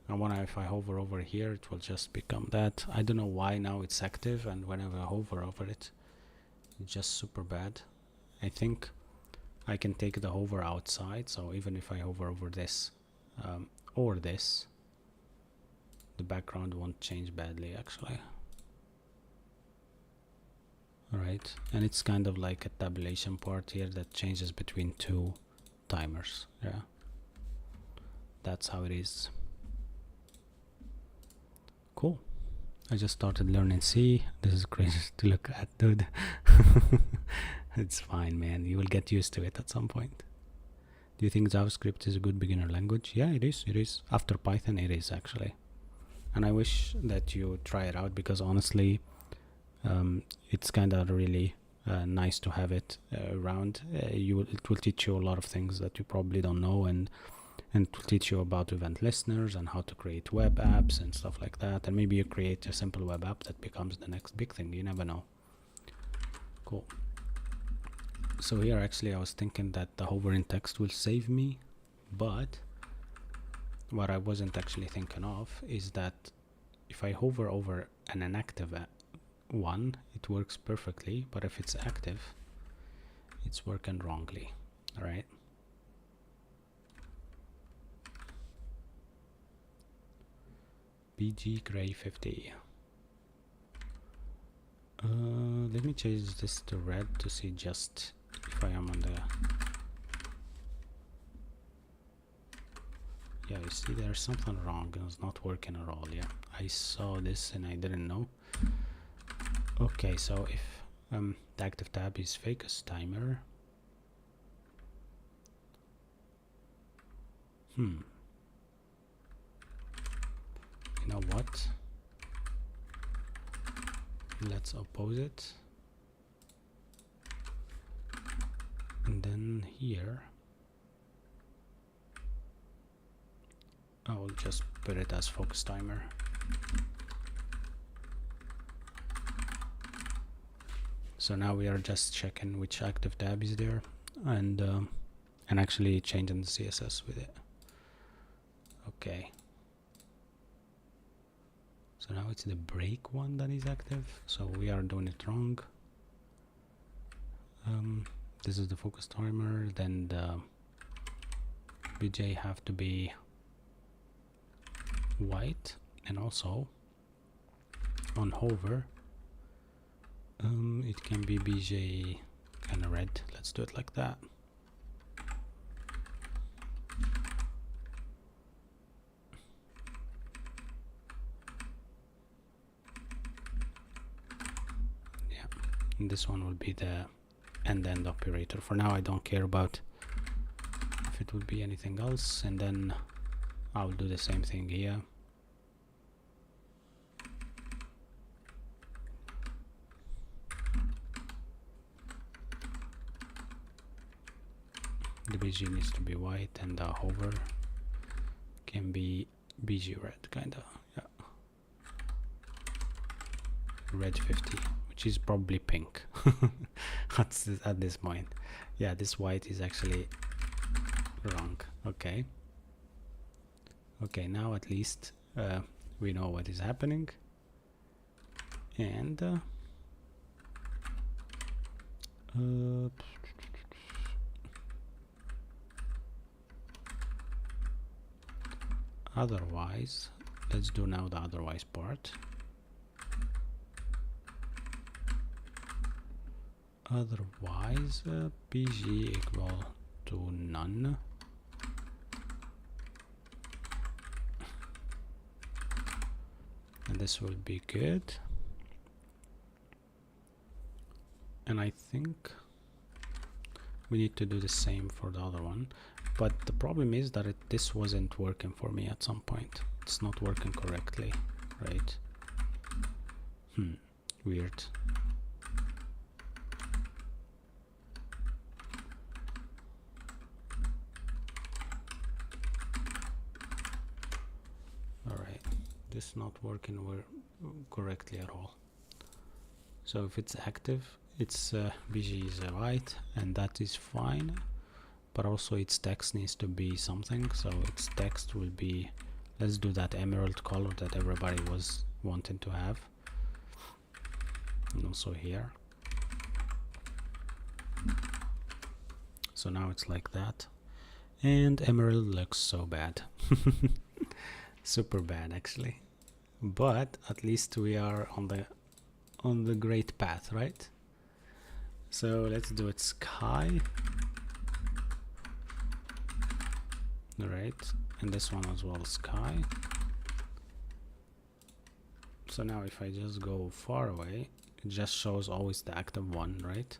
And when if I hover over here, it will just become that. I don't know why now it's active, and whenever I hover over it, it's just super bad. I think I can take the hover outside, so even if I hover over this or this, the background won't change badly actually. Alright, and it's kind of like a tabulation part here that changes between two timers. Yeah, that's how it is. Cool. I just started learning C. This is crazy to look at, dude. It's fine, man. You will get used to it at some point. Do you think JavaScript is a good beginner language? Yeah, it is. It is. After Python, it is actually. And I wish that you try it out, because honestly, it's kind of really nice to have it around. It will teach you a lot of things that you probably don't know, and it will teach you about event listeners and how to create web apps and stuff like that. And maybe you create a simple web app that becomes the next big thing. You never know. Cool. So here actually I was thinking that the hovering text will save me, but what I wasn't actually thinking of is that if I hover over an inactive one, it works perfectly, but if it's active, it's working wrongly. All right. BG gray 50. Let me change this to red to see just if I am on the... Yeah, you see there's something wrong. It's not working at all. Yeah, I saw this and I didn't know. Okay, so if the active tab is fake as timer. You know what? Let's oppose it. And then here I will just put it as focus timer. So now we are just checking which active tab is there, and actually changing the CSS with it. Okay. So now it's the break one that is active. So we are doing it wrong. This is the focus timer. Then the BJ have to be white, and also on hover it can be BJ kind of red. Let's do it like that. Yeah, and this one will be the end operator. For now I don't care about if it would be anything else, and then I'll do the same thing here. The BG needs to be white, and the hover can be BG red, kinda. Yeah, red 50, which is probably pink at this point. Yeah, this white is actually wrong. Okay. Okay, now at least we know what is happening, and otherwise, let's do now the otherwise part. Otherwise, BG equal to none. And this will be good. And I think we need to do the same for the other one. But the problem is that this wasn't working for me at some point. It's not working correctly, right? Weird. this not working correctly at all. So if it's active, its BG is right, and that is fine, but also its text needs to be something. So its text will be, let's do that emerald color that everybody was wanting to have, and also here. So now it's like that, and emerald looks so bad. Super bad actually, but at least we are on the great path, right? So let's do it sky. All right, and this one as well, sky. So now if I just go far away, it just shows always the active one, right?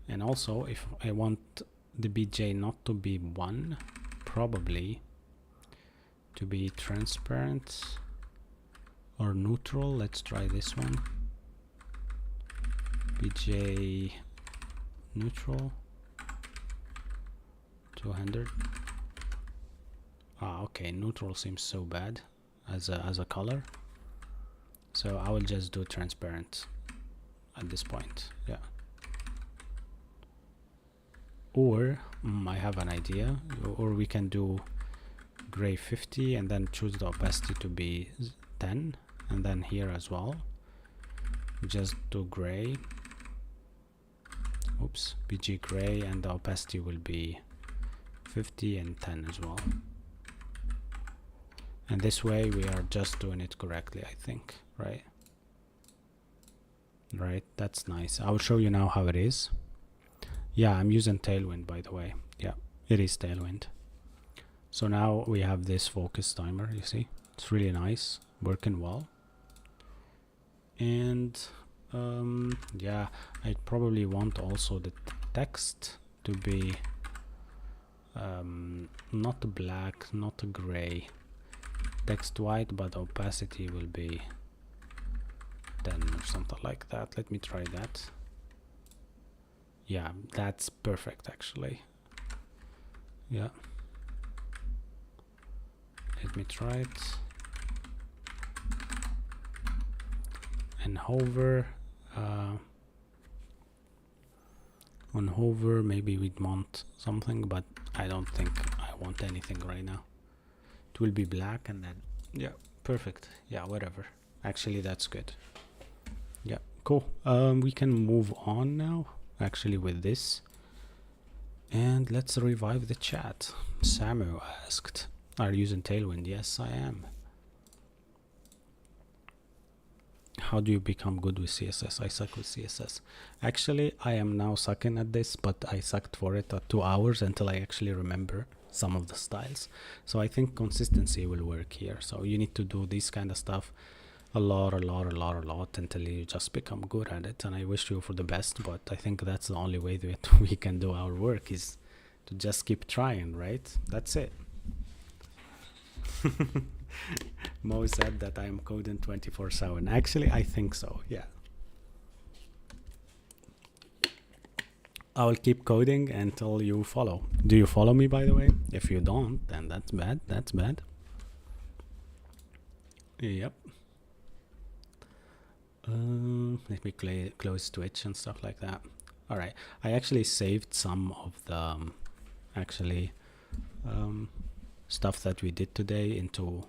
And also if I want the BJ not to be 1, probably to be transparent or neutral, let's try this one. BJ neutral 200. Okay, neutral seems so bad as a color, so I will just do transparent at this point. Yeah. Or I have an idea, or we can do gray 50 and then choose the opacity to be 10, and then here as well just do gray, oops, BG gray, and the opacity will be 50 and 10 as well. And this way we are just doing it correctly, I think, right? Right, that's nice. I will show you now how it is. Yeah, I'm using Tailwind, by the way. Yeah, it is Tailwind. So now we have this focus timer, you see? It's really nice, working well. And yeah, I probably want also the text to be not black, not gray, text white, but opacity will be 10 or something like that. Let me try that. Yeah, that's perfect actually. Yeah, let me try it. And hover, on hover maybe we'd want something, but I don't think I want anything right now. It will be black, and then yeah, perfect. Yeah, whatever, actually that's good. Yeah, cool. We can move on now actually with this, and let's revive the chat. Samu asked, are you using Tailwind? Yes, I am. How do you become good with CSS? I suck with CSS. Actually, I am now sucking at this, but I sucked for it at 2 hours until I actually remember some of the styles. So I think consistency will work here. So you need to do this kind of stuff a lot until you just become good at it. And I wish you for the best, but I think that's the only way that we can do our work, is to just keep trying, right? That's it. Mo said that I am coding 24/7. Actually, I think so, yeah. I will keep coding until you follow. Do you follow me, by the way? If you don't, then that's bad. That's bad. Yep. Let me close Twitch and stuff like that. All right. I actually saved some of the stuff that we did today into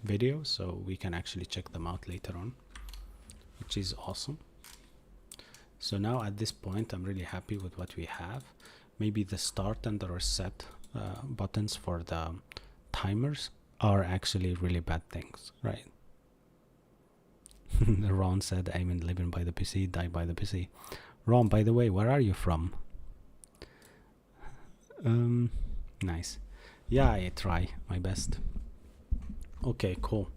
videos, so we can actually check them out later on, which is awesome. So now at this point, I'm really happy with what we have. Maybe the start and the reset buttons for the timers are actually really bad things, right? Ron said, I'm in living by the PC, die by the PC. Ron, by the way, where are you from? Nice. Yeah, I try my best. Okay, cool.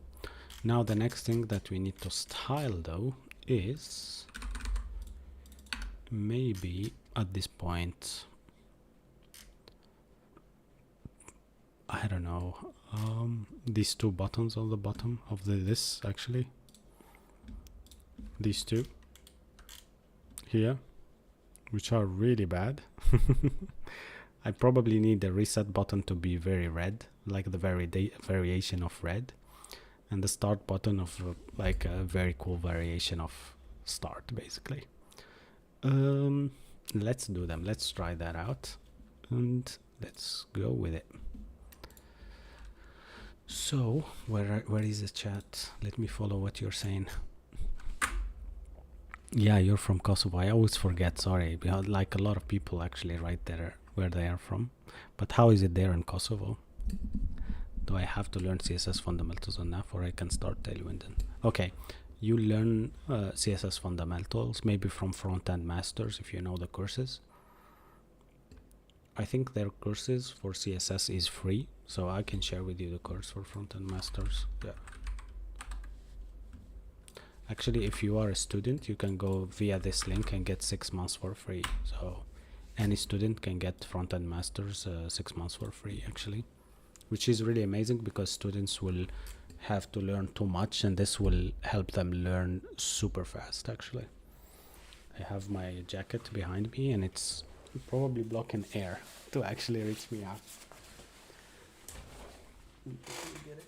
Now the next thing that we need to style though is maybe at this point, I don't know, these two buttons on the bottom of this actually, these two here, which are really bad. I probably need the reset button to be very red, like the variation of red, and the start button of like a very cool variation of start basically. Let's do them. Let's try that out and let's go with it. So where is the chat? Let me follow what you're saying. Yeah, you're from Kosovo. I always forget, sorry, because like a lot of people actually write there where they are from. But how is it there in Kosovo? Do I have to learn CSS fundamentals enough, or I can start Tailwind? Okay, you learn CSS fundamentals maybe from Front-End Masters if you know the courses. I think their courses for CSS is free, so I can share with you the course for Front-End Masters. Yeah. Actually, if you are a student, you can go via this link and get 6 months for free. So any student can get Front-End Masters 6 months for free actually, which is really amazing because students will have to learn too much and this will help them learn super fast actually. I have my jacket behind me and it's probably blocking air to actually reach me out. Get it?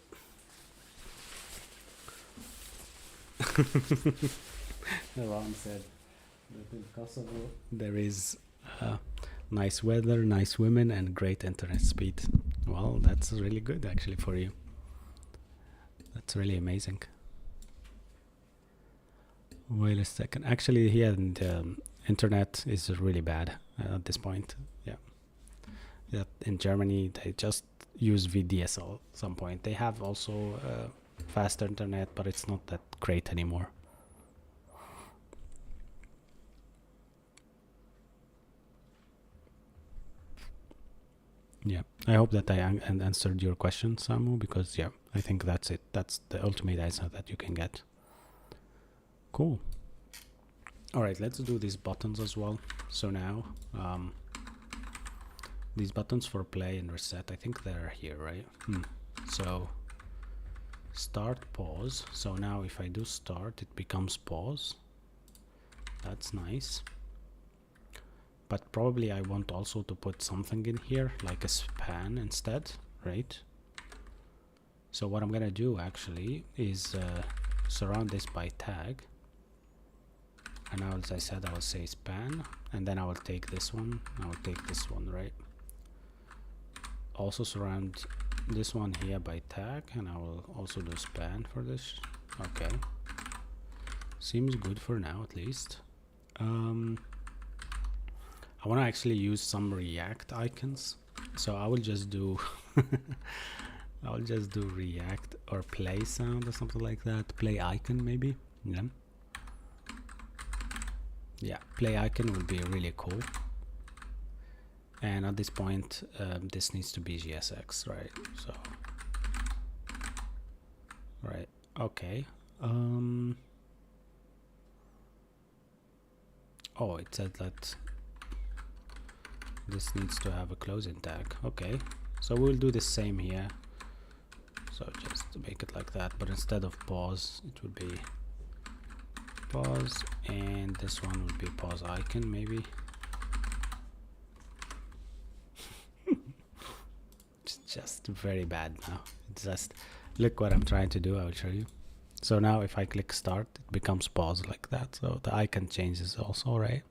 Ron said that in Kosovo there is nice weather, nice women, and great internet speed. Well, that's really good actually for you. That's really amazing. Wait a second. Actually, here the internet is really bad at this point. Yeah. In Germany, they just use VDSL at some point. They have also faster internet, but it's not that great anymore. Yeah, I hope that I answered your question, Samu, because yeah, I think that's it. That's the ultimate answer that you can get. Cool. All right, let's do these buttons as well. So now, these buttons for play and reset, I think they're here, right? So start, pause. So now if I do start, it becomes pause. That's nice. But probably I want also to put something in here, like a span instead, right? So what I'm gonna do actually is surround this by tag. And now, as I said, I will say span, and then I will take this one, I will take this one, right? Also surround this one here by tag, and I will also do span for this. Okay. Seems good for now, at least. I want to actually use some React icons, so I will just do I will just do React or play sound or something like that. Play icon maybe. Yeah, play icon would be really cool. And at this point, this needs to be GSX, right? So, right, okay. Oh, it said that this needs to have a closing tag. Okay, so we'll do the same here. So just to make it like that, but instead of pause, it would be pause, and this one would be pause icon maybe. It's just very bad now. It's just, look what I'm trying to do. I will show you. So now if I click start, it becomes pause like that. So the icon changes also, right?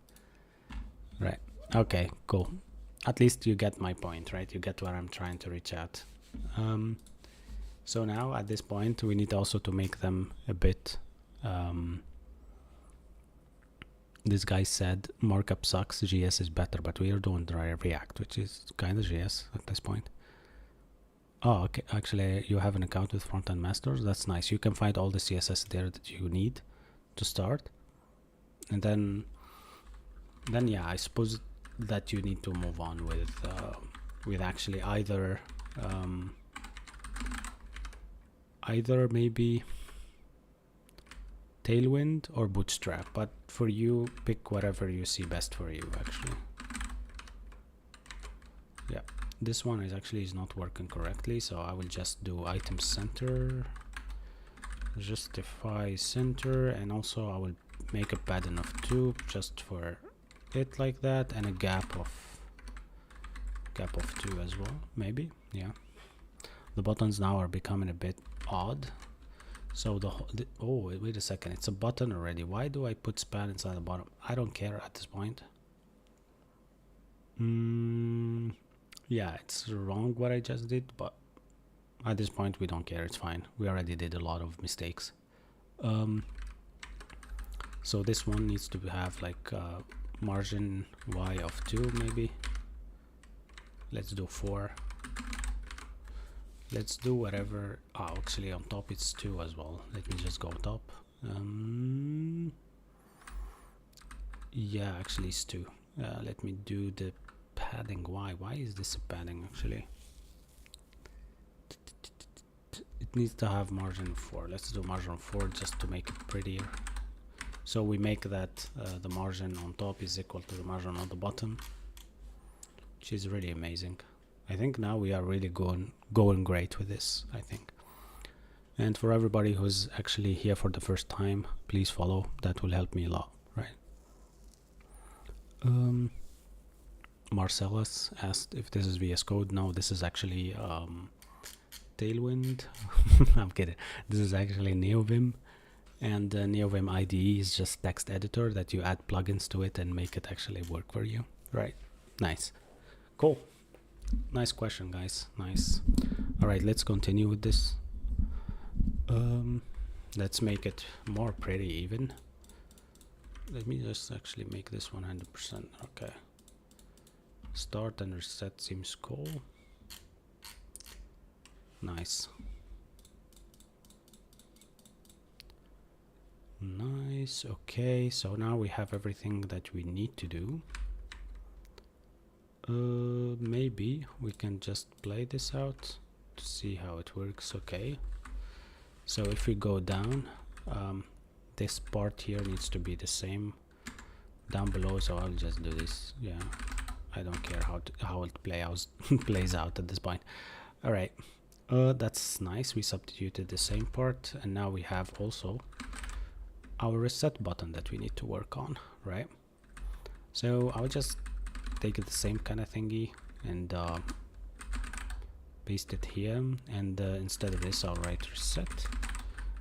Right. Okay, cool. At least you get my point, right? You get where I'm trying to reach out. So now at this point, we need also to make them a bit. This guy said markup sucks, GS is better, but we are doing React, which is kind of GS at this point. Oh, okay. Actually, you have an account with Front-End Masters. That's nice. You can find all the CSS there that you need to start, and then yeah, I suppose that you need to move on with actually either maybe Tailwind or Bootstrap, but for you, pick whatever you see best for you actually. Yeah, this one is actually not working correctly, so I will just do item center, justify center, and also I will make a padding of 2 just for it like that, and a gap of 2 as well, maybe. Yeah, the buttons now are becoming a bit odd, So oh, wait a second, it's a button already. Why do I put span inside the bottom? I don't care at this point. Yeah, it's wrong what I just did, but at this point we don't care, it's fine. We already did a lot of mistakes. So this one needs to have like margin y of 2 maybe. Let's do 4. Let's do whatever. Oh, actually on top it's 2 as well. Let me just go top. Yeah, actually it's 2. Let me do the padding. Why is this a padding actually? It needs to have margin 4. Let's do margin 4 just to make it prettier. So we make that the margin on top is equal to the margin on the bottom, which is really amazing. I think now we are really going great with this, I think. And for everybody who's actually here for the first time, please follow. That will help me a lot, right? Marcellus asked if this is VS Code. No, this is actually Tailwind. I'm kidding. This is actually NeoVim. And NeoVim IDE is just text editor that you add plugins to it and make it actually work for you, right? Nice. Cool. Nice question, guys. Nice. All right, let's continue with this. Let's make it more pretty even. Let me just actually make this 100%. Okay. Start and reset seems cool. Nice. Nice. Okay, so now we have everything that we need to do. Maybe we can just play this out to see how it works. Okay, so if we go down, this part here needs to be the same down below, so I'll just do this. Yeah, I don't care how it plays out at this point. All right, that's nice. We substituted the same part, and now we have also our reset button that we need to work on, right? So I'll just take the same kind of thingy and paste it here, and instead of this I'll write reset,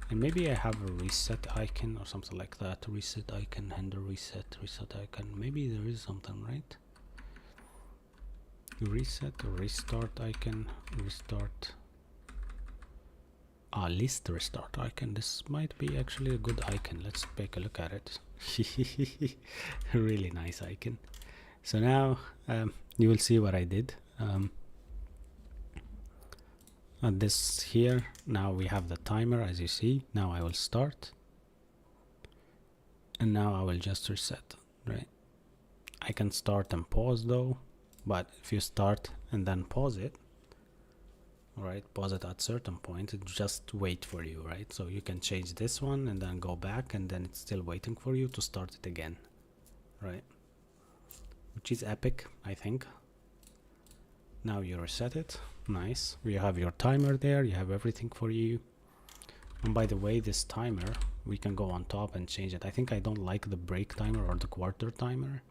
and maybe I have a reset icon or something like that. Reset icon, handle reset icon. Maybe there is something, right? Reset or restart icon, restart. List restart icon. This might be actually a good icon. Let's take a look at it. Really nice icon. So now you will see what I did. This here, now we have the timer, as you see. Now I will start, and now I will just reset, right? I can start and pause though, but if you start and then pause it, all right, pause it at certain point, it just wait for you, right? So you can change this one and then go back, and then it's still waiting for you to start it again, right? Which is epic, I think. Now you reset it. Nice. You have your timer there, you have everything for you. And by the way, this timer, we can go on top and change it. I think I don't like the break timer or the quarter timer.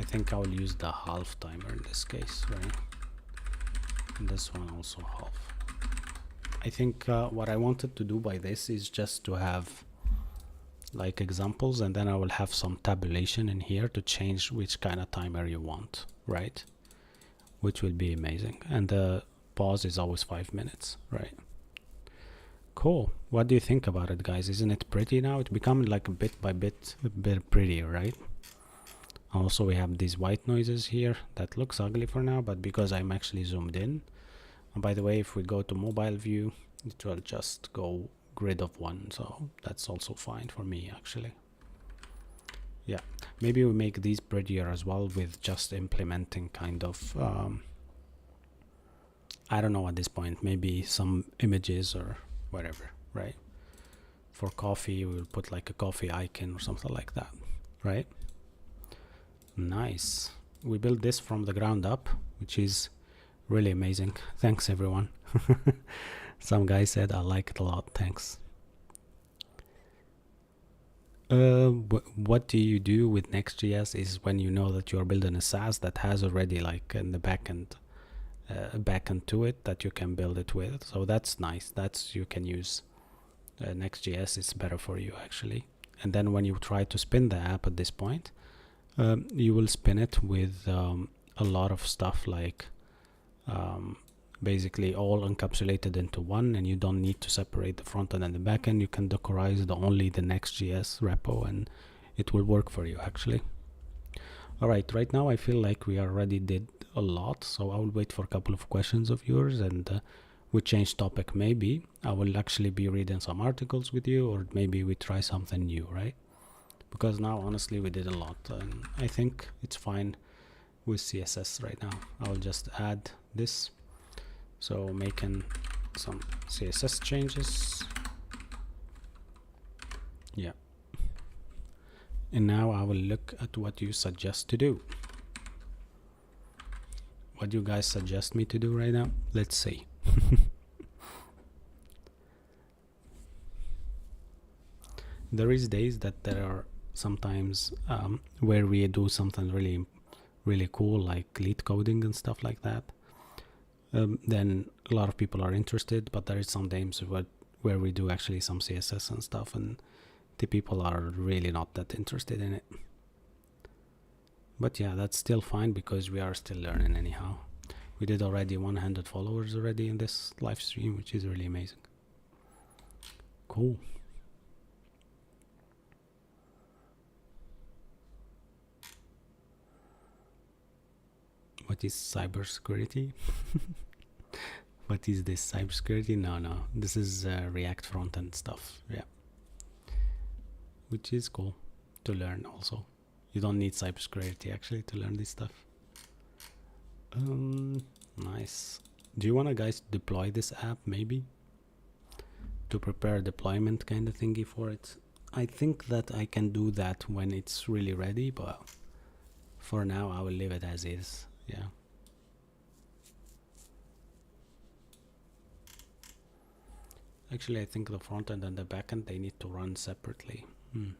I think I'll use the half timer in this case, right? And this one also half. I think what I wanted to do by this is just to have like examples, and then I will have some tabulation in here to change which kind of timer you want, right? Which will be amazing. And the pause is always 5 minutes, right? Cool. What do you think about it, guys? Isn't it pretty now? It's becoming like a bit by bit a bit prettier, right? Also, we have these white noises here. That looks ugly for now, but because I'm actually zoomed in. And by the way, if we go to mobile view, it will just go grid of 1, so that's also fine for me actually. Yeah, maybe we make these prettier as well with just implementing kind of I don't know at this point, maybe some images or whatever, right? For coffee, we'll put like a coffee icon or something like that, right? Nice. We built this from the ground up, which is really amazing. Thanks everyone. Some guy said I like it a lot. Thanks. What do you do with Next.js is when you know that you're building a SaaS that has already like in the backend backend to it that you can build it with. So that's nice. That's you can use Next.js is better for you actually. And then when you try to spin the app at this point, you will spin it with a lot of stuff like basically all encapsulated into one, and you don't need to separate the front end and the back end. You can dockerize only the Next.js repo and it will work for you actually. Alright, right now I feel like we already did a lot, so I will wait for a couple of questions of yours, and we change topic. Maybe I will actually be reading some articles with you, or maybe we try something new, right? Because now honestly we did a lot, and I think it's fine with CSS right now. I'll just add this, so making some CSS changes. Yeah, and now I will look at what you suggest to do. What do you guys suggest me to do right now? Let's see. There is days that there are sometimes where we do something really cool, like Leetcode and stuff like that. Then a lot of people are interested, but there is some days where we do actually some CSS and stuff, and the people are really not that interested in it. But yeah, that's still fine because we are still learning anyhow. We did already 100 followers already in this live stream, which is really amazing. Cool. What is cybersecurity? What is this cybersecurity? No, this is React frontend stuff. Yeah, which is cool to learn also. You don't need cybersecurity actually to learn this stuff. Nice. Do you want to guys deploy this app maybe? To prepare a deployment kind of thingy for it? I think that I can do that when it's really ready, but for now I will leave it as is. Yeah. Actually, I think the front end and the back end, they need to run separately. And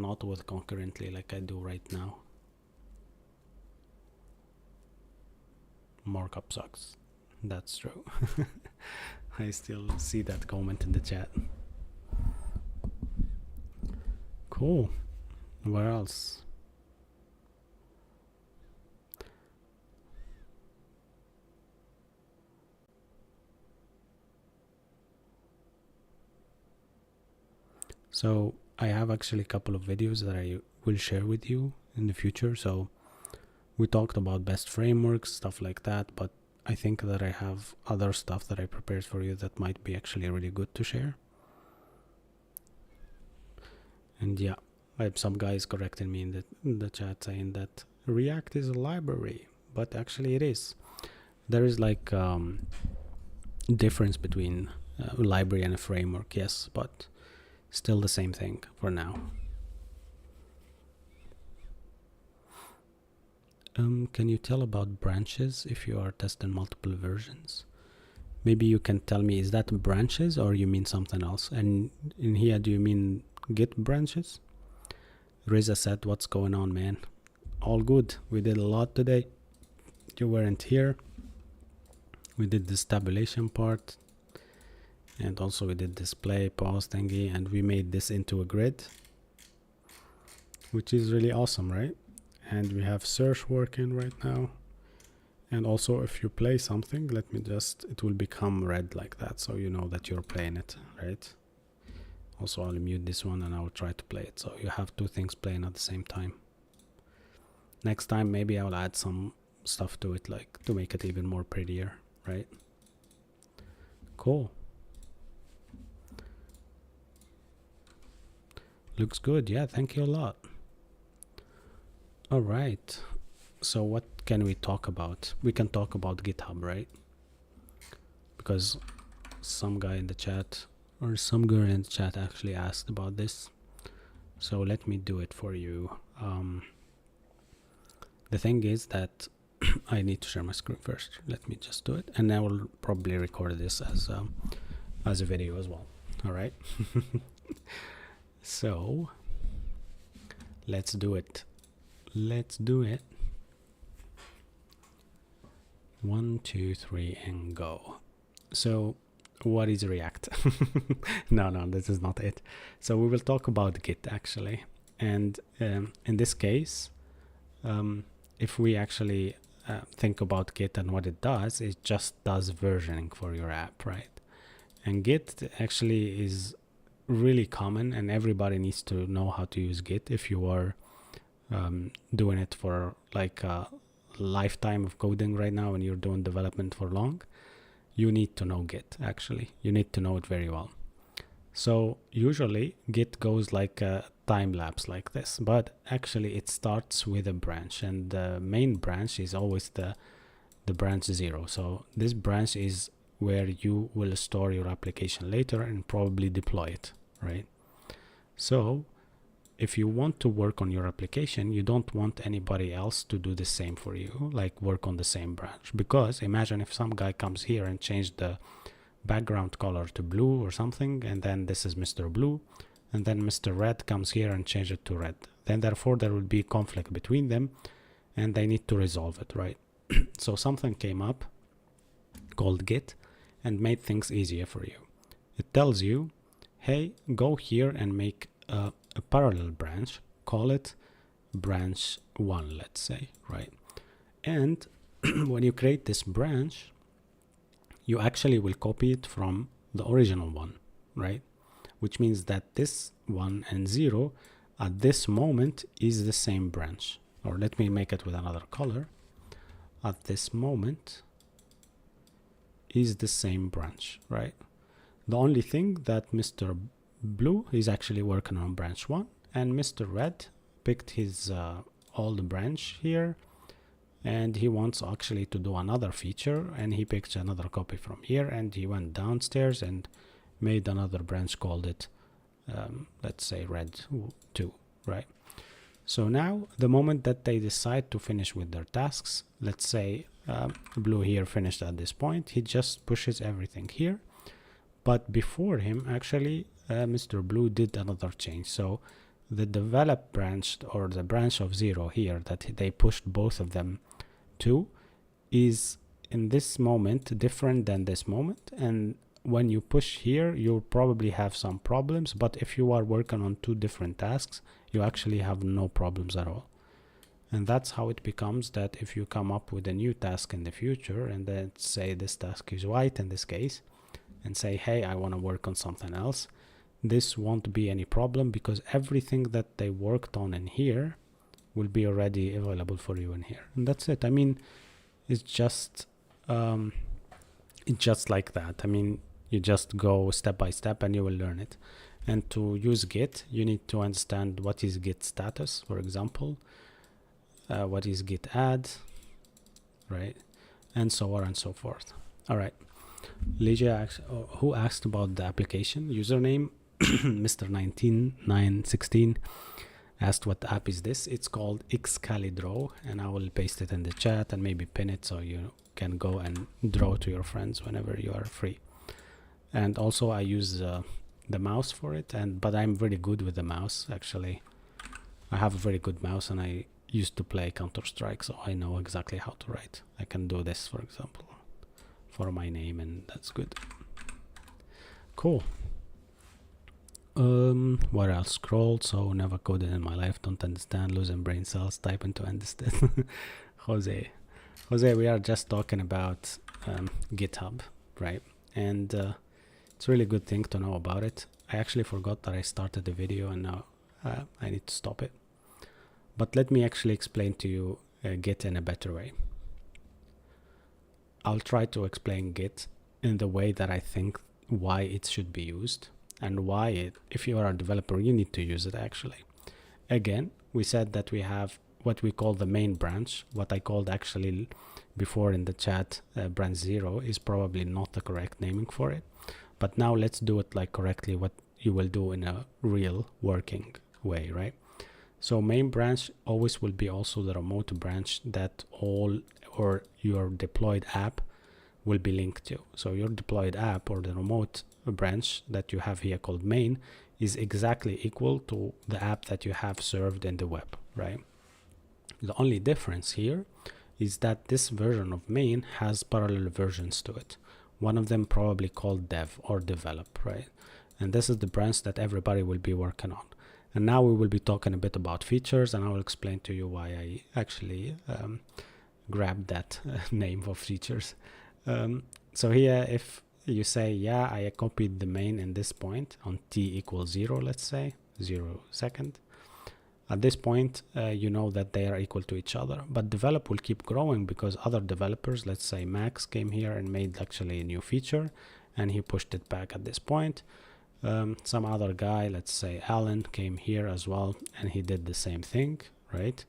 not with concurrently like I do right now. Markup sucks. That's true. I still see that comment in the chat. Cool. Where else? So I have actually a couple of videos that I will share with you in the future. So we talked about best frameworks, stuff like that, but I think that I have other stuff that I prepared for you that might be actually really good to share. And yeah, I have some guys correcting me in the chat saying that React is a library, but actually it is. There is like difference between a library and a framework, yes, but still the same thing for now. Can you tell about branches if you are testing multiple versions? Maybe you can tell me, is that branches or you mean something else? And in here, do you mean Git branches? Reza said, what's going on, man? All good. We did a lot today. You weren't here. We did this tabulation part. And also we did display pause thingy, and we made this into a grid, which is really awesome, right? And we have search working right now. And also if you play something, let me just, it will become red like that, so you know that you're playing it, right? Also I'll mute this one and I'll try to play it, so you have two things playing at the same time. Next time maybe I'll add some stuff to it, like to make it even more prettier, right? Cool. Looks good. Yeah, thank you a lot. All right, so what can we talk about? We can talk about GitHub, right? Because some guy in the chat or some girl in the chat actually asked about this, so let me do it for you. The thing is that I need to share my screen first. Let me just do it, and I will probably record this as a video as well. All right. So let's do it. Let's do it. 1, 2, 3 and go. So what is React? No, this is not it. So we will talk about Git actually. And in this case, if we actually think about Git and what it just does versioning for your app, right? And Git actually is really common, and everybody needs to know how to use Git. If you are doing it for like a lifetime of coding right now and you're doing development for long, you need to know Git. Actually, you need to know it very well. So usually Git goes like a time lapse like this, but actually it starts with a branch, and the main branch is always the branch 0. So this branch is where you will store your application later and probably deploy it, right? So if you want to work on your application, you don't want anybody else to do the same for you, like work on the same branch. Because imagine if some guy comes here and changed the background color to blue or something, and then this is Mr. Blue, and then Mr. Red comes here and change it to red. Then therefore there will be conflict between them, and they need to resolve it, right? So something came up called Git and made things easier for you. It tells you, hey, go here and make a parallel branch, call it branch 1, let's say, right? And when you create this branch, you actually will copy it from the original one, right? Which means that this 1 and 0 at this moment is the same branch. Or let me make it with another color. At this moment is the same branch, right? The only thing that Mr. Blue is actually working on branch 1, and Mr. Red picked his old branch here, and he wants actually to do another feature, and he picked another copy from here, and he went downstairs and made another branch, called it let's say red 2, right? So now the moment that they decide to finish with their tasks, let's say Blue here finished at this point, he just pushes everything here. But before him, actually, Mr. Blue did another change. So the develop branch, or the branch of 0 here that they pushed both of them to, is in this moment different than this moment. And when you push here, you'll probably have some problems. But if you are working on 2 different tasks, you actually have no problems at all. And that's how it becomes that if you come up with a new task in the future, and then say this task is white in this case, and say, hey, I want to work on something else, this won't be any problem, because everything that they worked on in here will be already available for you in here. And that's it. I mean, it's just like that. I mean, you just go step by step and you will learn it. And to use Git, you need to understand what is Git status, for example, what is Git add, right? And so on and so forth. All right. Legia, who asked about the application username, Mr. 19916 asked what app is this. It's called Xcalidraw, and I will paste it in the chat and maybe pin it so you can go and draw to your friends whenever you are free. And also I use the mouse for it, but I'm very good with the mouse. Actually, I have a very good mouse, and I used to play Counter-Strike, so I know exactly how to write. I can do this, for example, for my name, and that's good. Cool. What else? Scroll. So never coded in my life, don't understand, losing brain cells, typing to understand. Jose, we are just talking about GitHub, right? And it's a really good thing to know about it. I actually forgot that I started the video, and now I need to stop it. But let me actually explain to you Git in a better way. I'll try to explain Git in the way that I think why it should be used, and why if you are a developer, you need to use it actually. Again, we said that we have what we call the main branch. What I called actually before in the chat branch 0 is probably not the correct naming for it. But now let's do it like correctly, what you will do in a real working way, right? So main branch always will be also the remote branch that all or your deployed app will be linked to. So your deployed app, or the remote branch that you have here called main, is exactly equal to the app that you have served in the web, right? The only difference here is that this version of main has parallel versions to it, One of them probably called dev or develop, right? And this is the branch that everybody will be working on. And now we will be talking a bit about features, and I will explain to you why I actually grabbed that name of features. So here, if you say, yeah, I copied the main in this point on t equals 0, let's say 0 second. At this point, you know that they are equal to each other, but develop will keep growing because other developers, let's say Max came here and made actually a new feature and he pushed it back at this point. Some other guy, let's say Alan, came here as well and he did the same thing, right?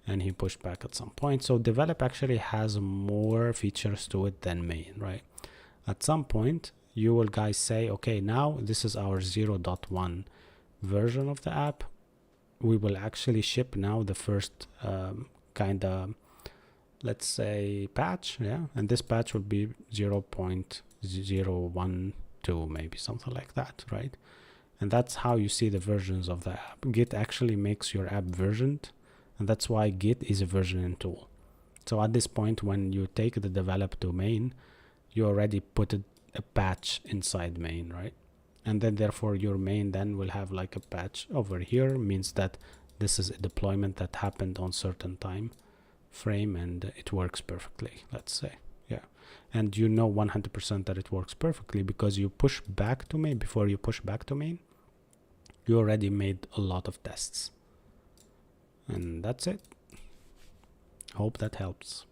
And he pushed back at some point. So develop actually has more features to it than main, right? At some point, you will guys say, okay, now this is our 0.1 version of the app. We will actually ship now the first kind of, let's say, patch, yeah? And this patch will be 0.012, maybe something like that, right? And that's how you see the versions of the app. Git actually makes your app versioned, and that's why Git is a versioning tool. So at this point, when you take the develop to main, you already put a patch inside main, right? And then therefore your main then will have like a patch over here, means that this is a deployment that happened on certain time frame and it works perfectly, let's say. Yeah, and you know 100% that it works perfectly because you push back to main. Before you push back to main, you already made a lot of tests. And that's it. Hope that helps.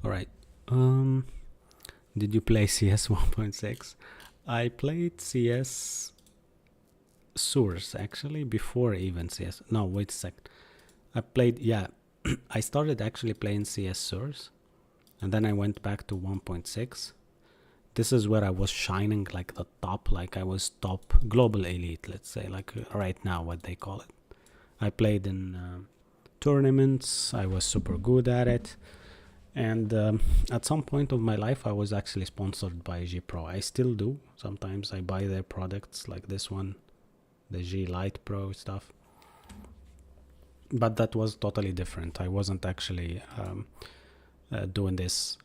All right. Did you play CS 1.6? I played CS Source actually before even CS. No, wait a sec. I played, yeah, I started actually playing CS Source and then I went back to 1.6. This is where I was shining like the top, like I was top global elite, let's say, like right now what they call it. I played in tournaments, I was super good at it. And at some point of my life, I was actually sponsored by G Pro. I still do. Sometimes I buy their products like this one, the G Lite Pro stuff. But that was totally different. I wasn't actually doing this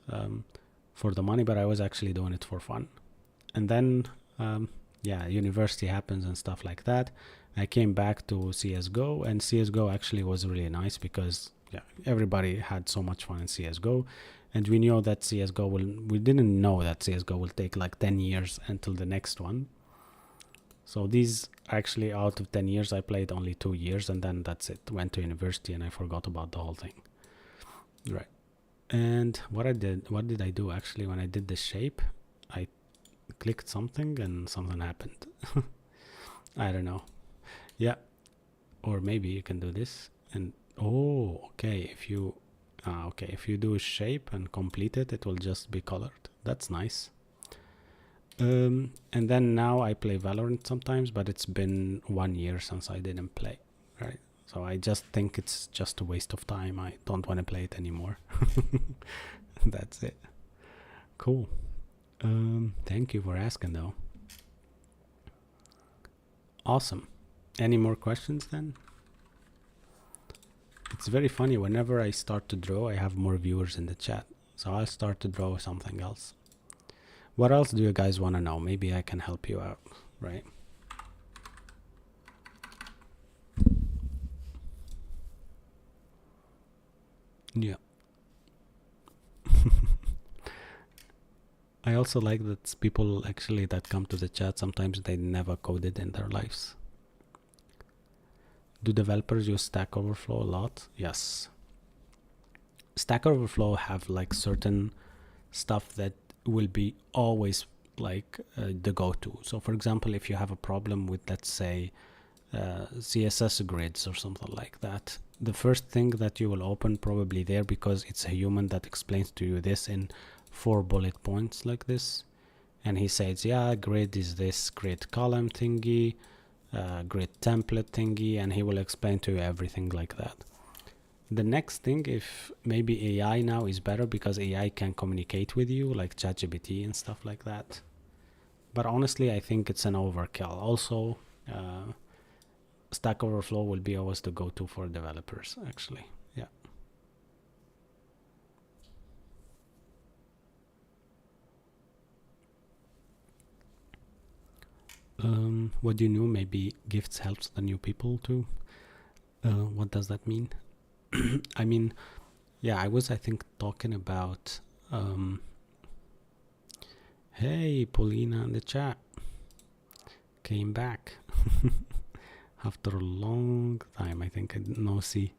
for the money, but I was actually doing it for fun. And then, yeah, university happens and stuff like that. I came back to CSGO, and CSGO actually was really nice because yeah, everybody had so much fun in CSGO, and we knew that CSGO we didn't know that CSGO will take like 10 years until the next one. So these actually, out of 10 years, I played only 2 years, and then that's it. Went to university and I forgot about the whole thing. Right. And what did I do actually when I did the shape? I clicked something and something happened. I don't know. Yeah. Or maybe you can do this and oh, okay. If you do a shape and complete it, it will just be colored. That's nice. And then now I play Valorant sometimes, but it's been 1 year since I didn't play, right? So I just think it's just a waste of time. I don't want to play it anymore. That's it. Cool. Thank you for asking though. Awesome. Any more questions then? It's very funny, whenever I start to draw, I have more viewers in the chat. So I'll start to draw something else. What else do you guys want to know? Maybe I can help you out, right? Yeah. I also like that people actually that come to the chat, sometimes they never coded in their lives. Do developers use Stack Overflow a lot? Yes. Stack Overflow have like certain stuff that will be always like the go-to. So for example, if you have a problem with, let's say, CSS grids or something like that, the first thing that you will open probably there, because it's a human that explains to you this in 4 bullet points like this, and he says, yeah, grid is this grid column thingy, grid template thingy, and he will explain to you everything like that. The next thing, if maybe AI now is better because AI can communicate with you like ChatGPT and stuff like that, but honestly I think it's an overkill. Also Stack Overflow will be always the go-to for developers, actually. Yeah. What do you know? Maybe gifts helps the new people too. What does that mean? I mean, yeah, I think talking about hey, Paulina in the chat came back after a long time. I think no see,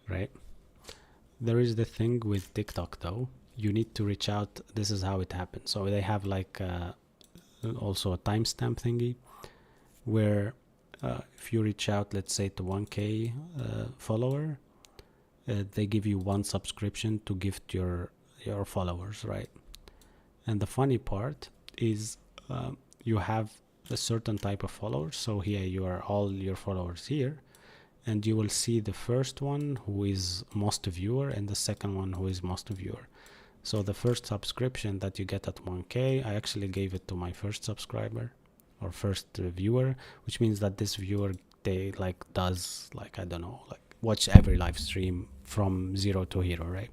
right? There is the thing with TikTok though. You need to reach out. This is how it happens. So they have like also a timestamp thingy where if you reach out, let's say to 1K follower, they give you 1 subscription to gift your followers, right? And the funny part is you have a certain type of followers. So here you are all your followers here, and you will see the first one who is most viewer and the second one who is most viewer. So the first subscription that you get at 1K, I actually gave it to my first subscriber or first viewer, which means that this viewer, they like does like, I don't know, like watch every live stream from 0 to hero, right?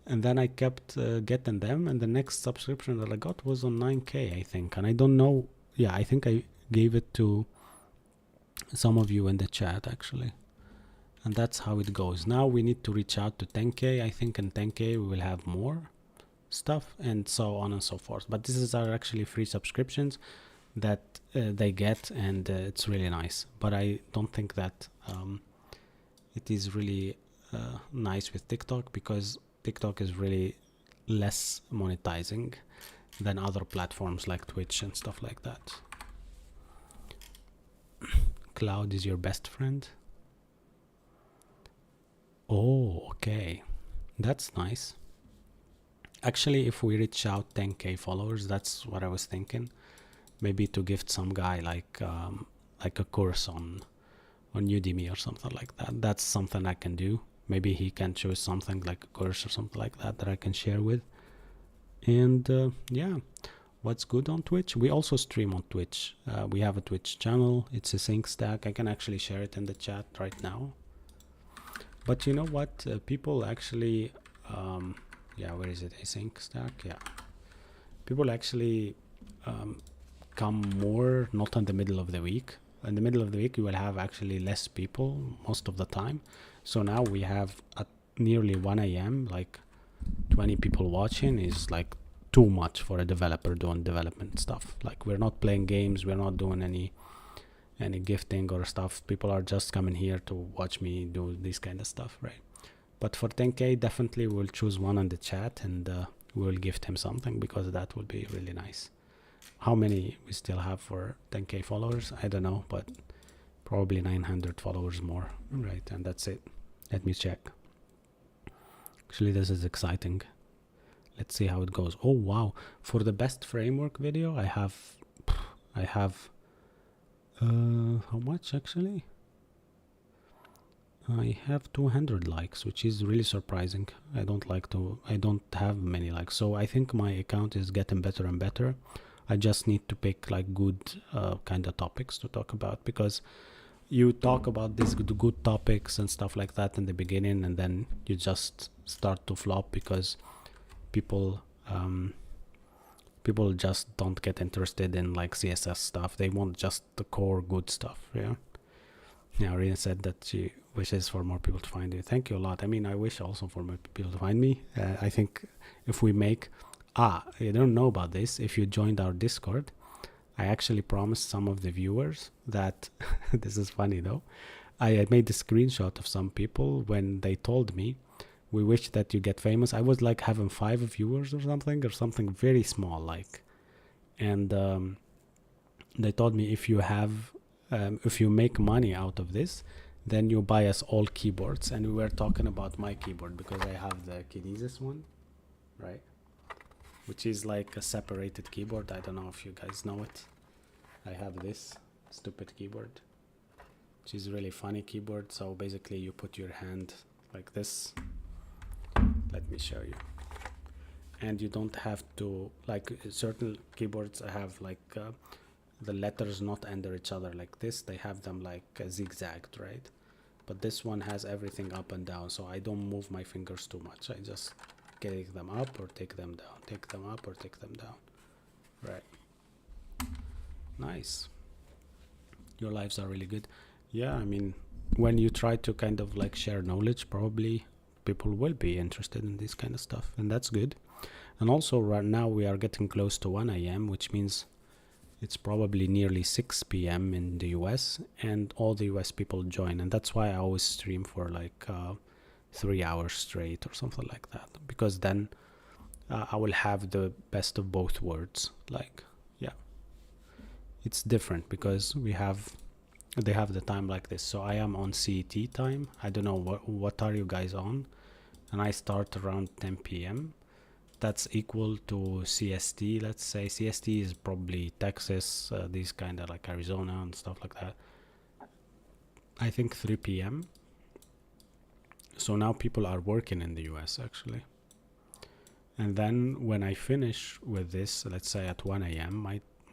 And then I kept getting them, and the next subscription that I got was on 9K, I think. And I don't know, yeah, I think I gave it to some of you in the chat actually. And that's how it goes. Now we need to reach out to 10K. I think in 10K we will have more stuff and so on and so forth. But this is our actually free subscriptions that they get, and it's really nice. But I don't think that it is really nice with TikTok, because TikTok is really less monetizing than other platforms like Twitch and stuff like that. Cloud is your best friend? Oh, okay. That's nice. Actually, if we reach out 10K followers, that's what I was thinking. Maybe to gift some guy like a course on Udemy or something like that. That's something I can do. Maybe he can choose something like a course or something like that that I can share with. And yeah, what's good on Twitch? We also stream on Twitch. We have a Twitch channel. It's a sync stack. I can actually share it in the chat right now. But you know what? People actually, yeah, where is it? Async stack? Yeah. People actually come more not in the middle of the week. In the middle of the week, you will have actually less people most of the time. So now we have at nearly 1 a.m. like 20 people watching is like too much for a developer doing development stuff. Like we're not playing games, we're not doing any gifting or stuff. People are just coming here to watch me do this kind of stuff, right? But for 10K, definitely we'll choose one on the chat, and we'll gift him something, because that would be really nice. How many we still have for 10K followers? I don't know, but probably 900 followers more, right? And that's it. Let me check. Actually, this is exciting. Let's see how it goes. Oh wow, for the best framework video, I have how much actually? I have 200 likes, which is really surprising. I don't have many likes, so I think my account is getting better and better. I just need to pick like good kind of topics to talk about, because you talk about these good topics and stuff like that in the beginning, and then you just start to flop because people just don't get interested in like CSS stuff. They want just the core good stuff. Yeah, Rina said that she wishes for more people to find you. Thank you a lot. I mean, I wish also for more people to find me. I think if we make you don't know about this. If you joined our Discord, I actually promised some of the viewers that this is funny though. I made a screenshot of some people when they told me, we wish that you get famous. I was like having 5 viewers or something very small, like, and they told me, if you have if you make money out of this, then you buy us all keyboards. And we were talking about my keyboard, because I have the Kinesis one, right, which is like a separated keyboard. I don't know if you guys know it. I have this stupid keyboard, which is really funny keyboard. So basically you put your hand like this. Let me show you. And you don't have to, like, certain keyboards have like the letters not under each other like this. They have them like zigzagged, right? But this one has everything up and down, so I don't move my fingers too much. I just take them up or take them down, take them up or take them down. Right. Nice. Your lives are really good. Yeah, I mean, when you try to kind of like share knowledge, probably people will be interested in this kind of stuff, and that's good. And also right now we are getting close to 1 a.m., which means it's probably nearly 6 p.m. in the US, and all the US people join, and that's why I always stream for like 3 hours straight or something like that, because then I will have the best of both worlds. Like, yeah, it's different because they have the time like this. So I am on CET time. I don't know what are you guys on, and I start around 10 p.m. That's equal to CST. Let's say CST is probably Texas, these kind of like Arizona and stuff like that. I think 3 p.m. So now people are working in the US actually. And then when I finish with this, let's say at 1 a.m.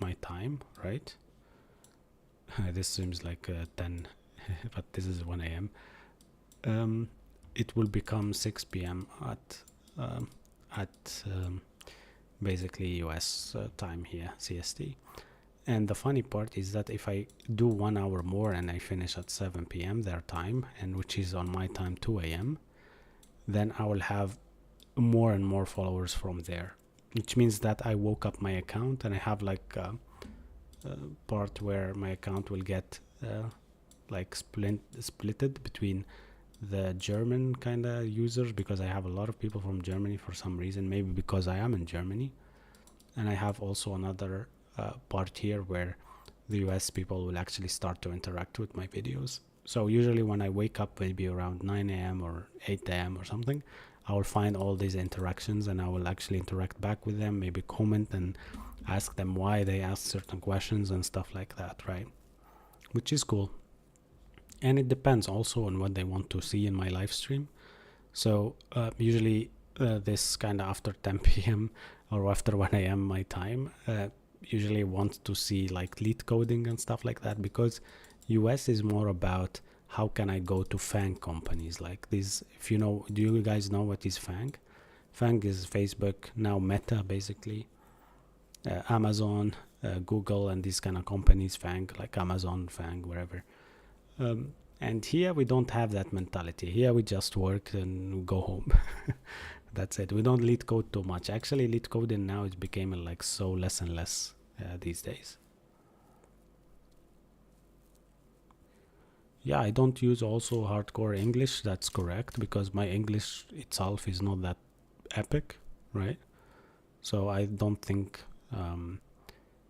my time, right? This seems like 10, but this is 1 a.m. It will become 6 p.m. at basically US time here, CST. And the funny part is that if I do 1 hour more and I finish at 7 p.m. their time, and which is on my time 2 a.m., then I will have more and more followers from there, which means that I woke up my account and I have like a part where my account will get like splitted between the German kind of users, because I have a lot of people from Germany for some reason, maybe because I am in Germany. And I have also another part here where the US people will actually start to interact with my videos. So usually when I wake up maybe around 9 a.m. or 8 a.m. or something, I will find all these interactions and I will actually interact back with them, maybe comment and ask them why they ask certain questions and stuff like that, right? Which is cool. And it depends also on what they want to see in my live stream. So usually this kind of after 10 p.m. or after 1 a.m. my time, usually want to see like lead coding and stuff like that, because US is more about how can I go to FANG companies like these. If you know, do you guys know what is FANG? FANG is Facebook, now Meta basically, Amazon, Google, and these kind of companies, FANG, like Amazon, FANG, wherever. And here we don't have that mentality. Here we just work and go home. That's it. We don't lead code too much. Actually, lead coding now is becoming like so less and less these days. Yeah, I don't use also hardcore English. That's correct, because my English itself is not that epic, right? So I don't think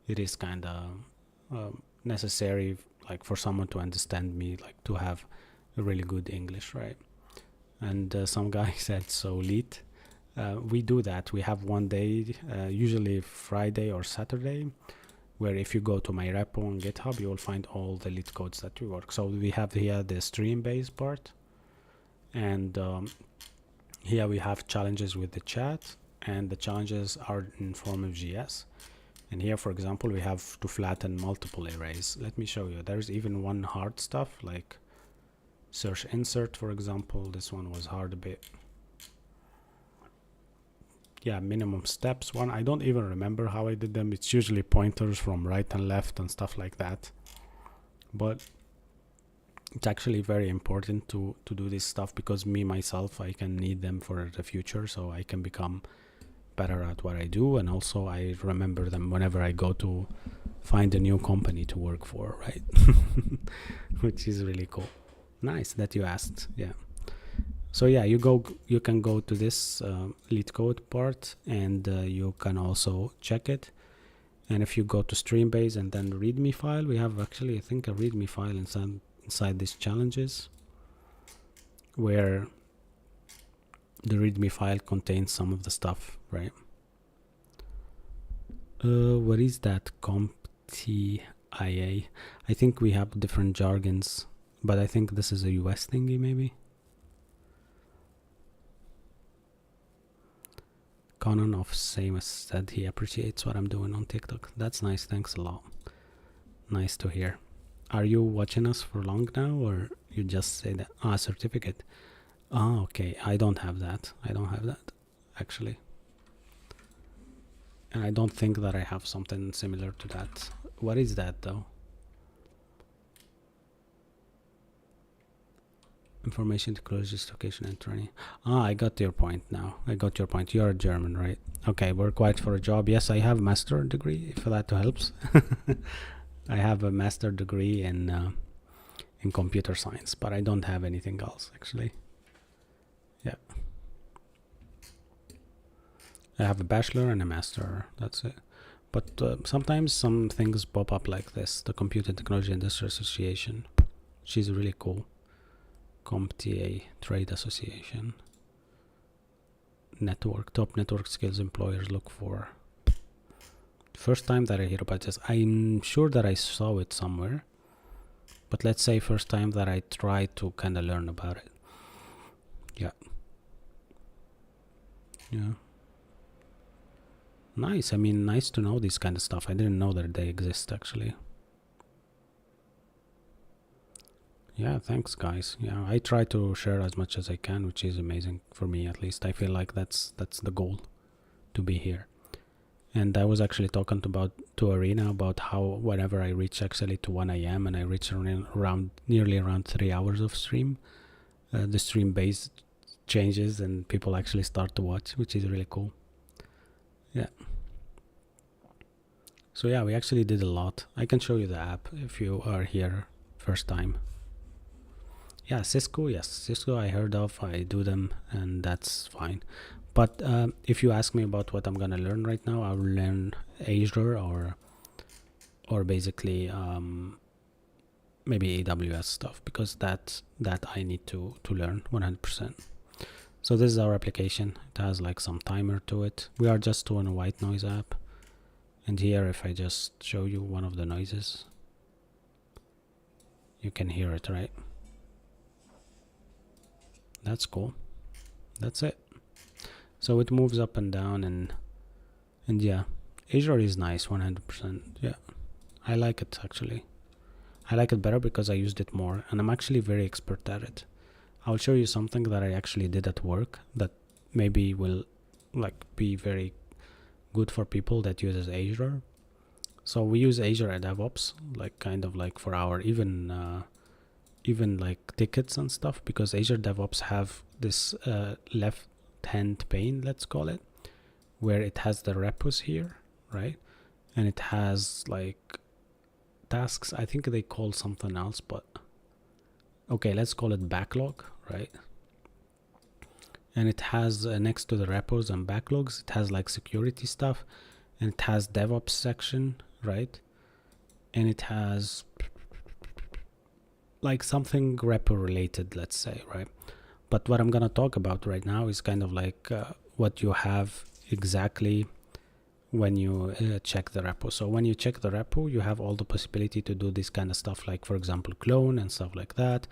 it is kind of necessary like for someone to understand me, like to have a really good English, right? And some guy said, so Leet, we do that. We have one day, usually Friday or Saturday, where if you go to my repo on GitHub, you will find all the lead codes that we work. So we have here the stream-based part, and here we have challenges with the chat, and the challenges are in form of JS. And here, for example, we have to flatten multiple arrays. Let me show you. There's even one hard stuff like search insert, for example. This one was hard a bit. Yeah, minimum steps one. I don't even remember how I did them. It's usually pointers from right and left and stuff like that. But it's actually very important to do this stuff, because me myself, I can need them for the future, so I can become better at what I do, and also I remember them whenever I go to find a new company to work for, right? Which is really cool. Nice that you asked. Yeah. So yeah, you can go to this Leetcode part, and you can also check it. And if you go to Streambase and then README file, we have actually, I think, a README file inside these challenges, where the README file contains some of the stuff, right? What is that? CompTIA. I think we have different jargons, but I think this is a US thingy, maybe. Conan of Samus said he appreciates what I'm doing on TikTok. That's nice. Thanks a lot. nice to hear. Are you watching us for long now, or you just say that? Ah, certificate. Ah, okay. I don't have that. I don't have that, actually. And I don't think that I have something similar to that. What is that, though? Information technology, education and training. Ah, I got your point now. I got your point. You're German, right? Okay, work quite for a job. Yes, I have a master degree, if that helps. I have a master degree in computer science, but I don't have anything else, actually. Yeah. I have a bachelor and a master. That's it. But sometimes some things pop up like this. The Computer Technology Industry Association. She's really cool. CompTIA Trade Association. Network. Top network skills employers look for. First time that I hear about this. I'm sure that I saw it somewhere. But let's say first time that I try to kind of learn about it. Yeah. Yeah. Nice. I mean, nice to know this kind of stuff. I didn't know that they exist, actually. Yeah, thanks, guys. Yeah, I try to share as much as I can, which is amazing for me, at least. I feel like that's the goal, to be here. And I was actually talking to Arena about how whenever I reach actually to 1 a.m. and I reach nearly around 3 hours of stream, the stream base changes and people actually start to watch, which is really cool. Yeah. So yeah, we actually did a lot. I can show you the app if you are here first time. Yeah, Cisco, yes. Cisco I heard of, I do them, and that's fine. But if you ask me about what I'm gonna learn right now, I will learn Azure or basically maybe AWS stuff, because that I need to learn 100%. So this is our application. It has like some timer to it. We are just doing a white noise app. And here, if I just show you one of the noises, you can hear it, right? That's cool. That's it. So it moves up and down, and yeah, Azure is nice, 100%. Yeah, I like it actually. I like it better because I used it more, and I'm actually very expert at it. I'll show you something that I actually did at work that maybe will like be very good for people that uses Azure. So we use Azure at DevOps, like kind of like for our even like tickets and stuff, because Azure DevOps have this left hand pane, let's call it, where it has the repos here, right? And it has like tasks. I think they call something else, but okay, let's call it backlog, right? And it has next to the repos and backlogs, it has like security stuff, and it has DevOps section, right? And it has like something repo related, let's say, right? But what I'm gonna talk about right now is kind of like what you have exactly when you check the repo. So when you check the repo, you have all the possibility to do this kind of stuff, like for example clone and stuff like that,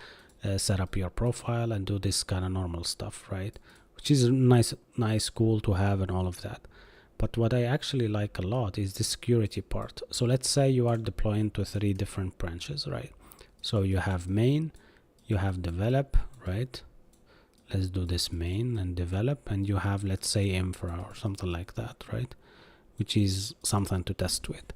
set up your profile and do this kind of normal stuff, right? Which is nice cool to have and all of that. But what I actually like a lot is the security part. So let's say you are deploying to 3 different branches, right? So you have main, you have develop, right? Let's do this main and develop, and you have, let's say, infra or something like that, right? Which is something to test with.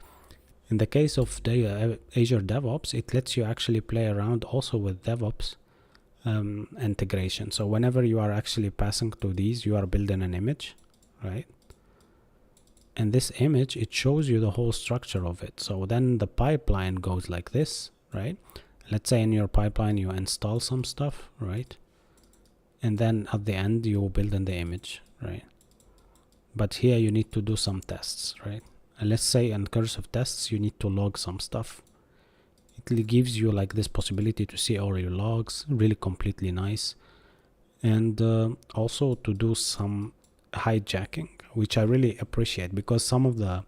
In the case of the Azure DevOps, it lets you actually play around also with DevOps integration. So whenever you are actually passing to these, you are building an image, right? And this image, it shows you the whole structure of it. So then the pipeline goes like this, right? Let's say in your pipeline you install some stuff, right? And then at the end you build in the image, right? But here you need to do some tests, right? And let's say in course of tests you need to log some stuff. It gives you like this possibility to see all your logs, really completely nice. And also to do some hijacking, which I really appreciate, because some of the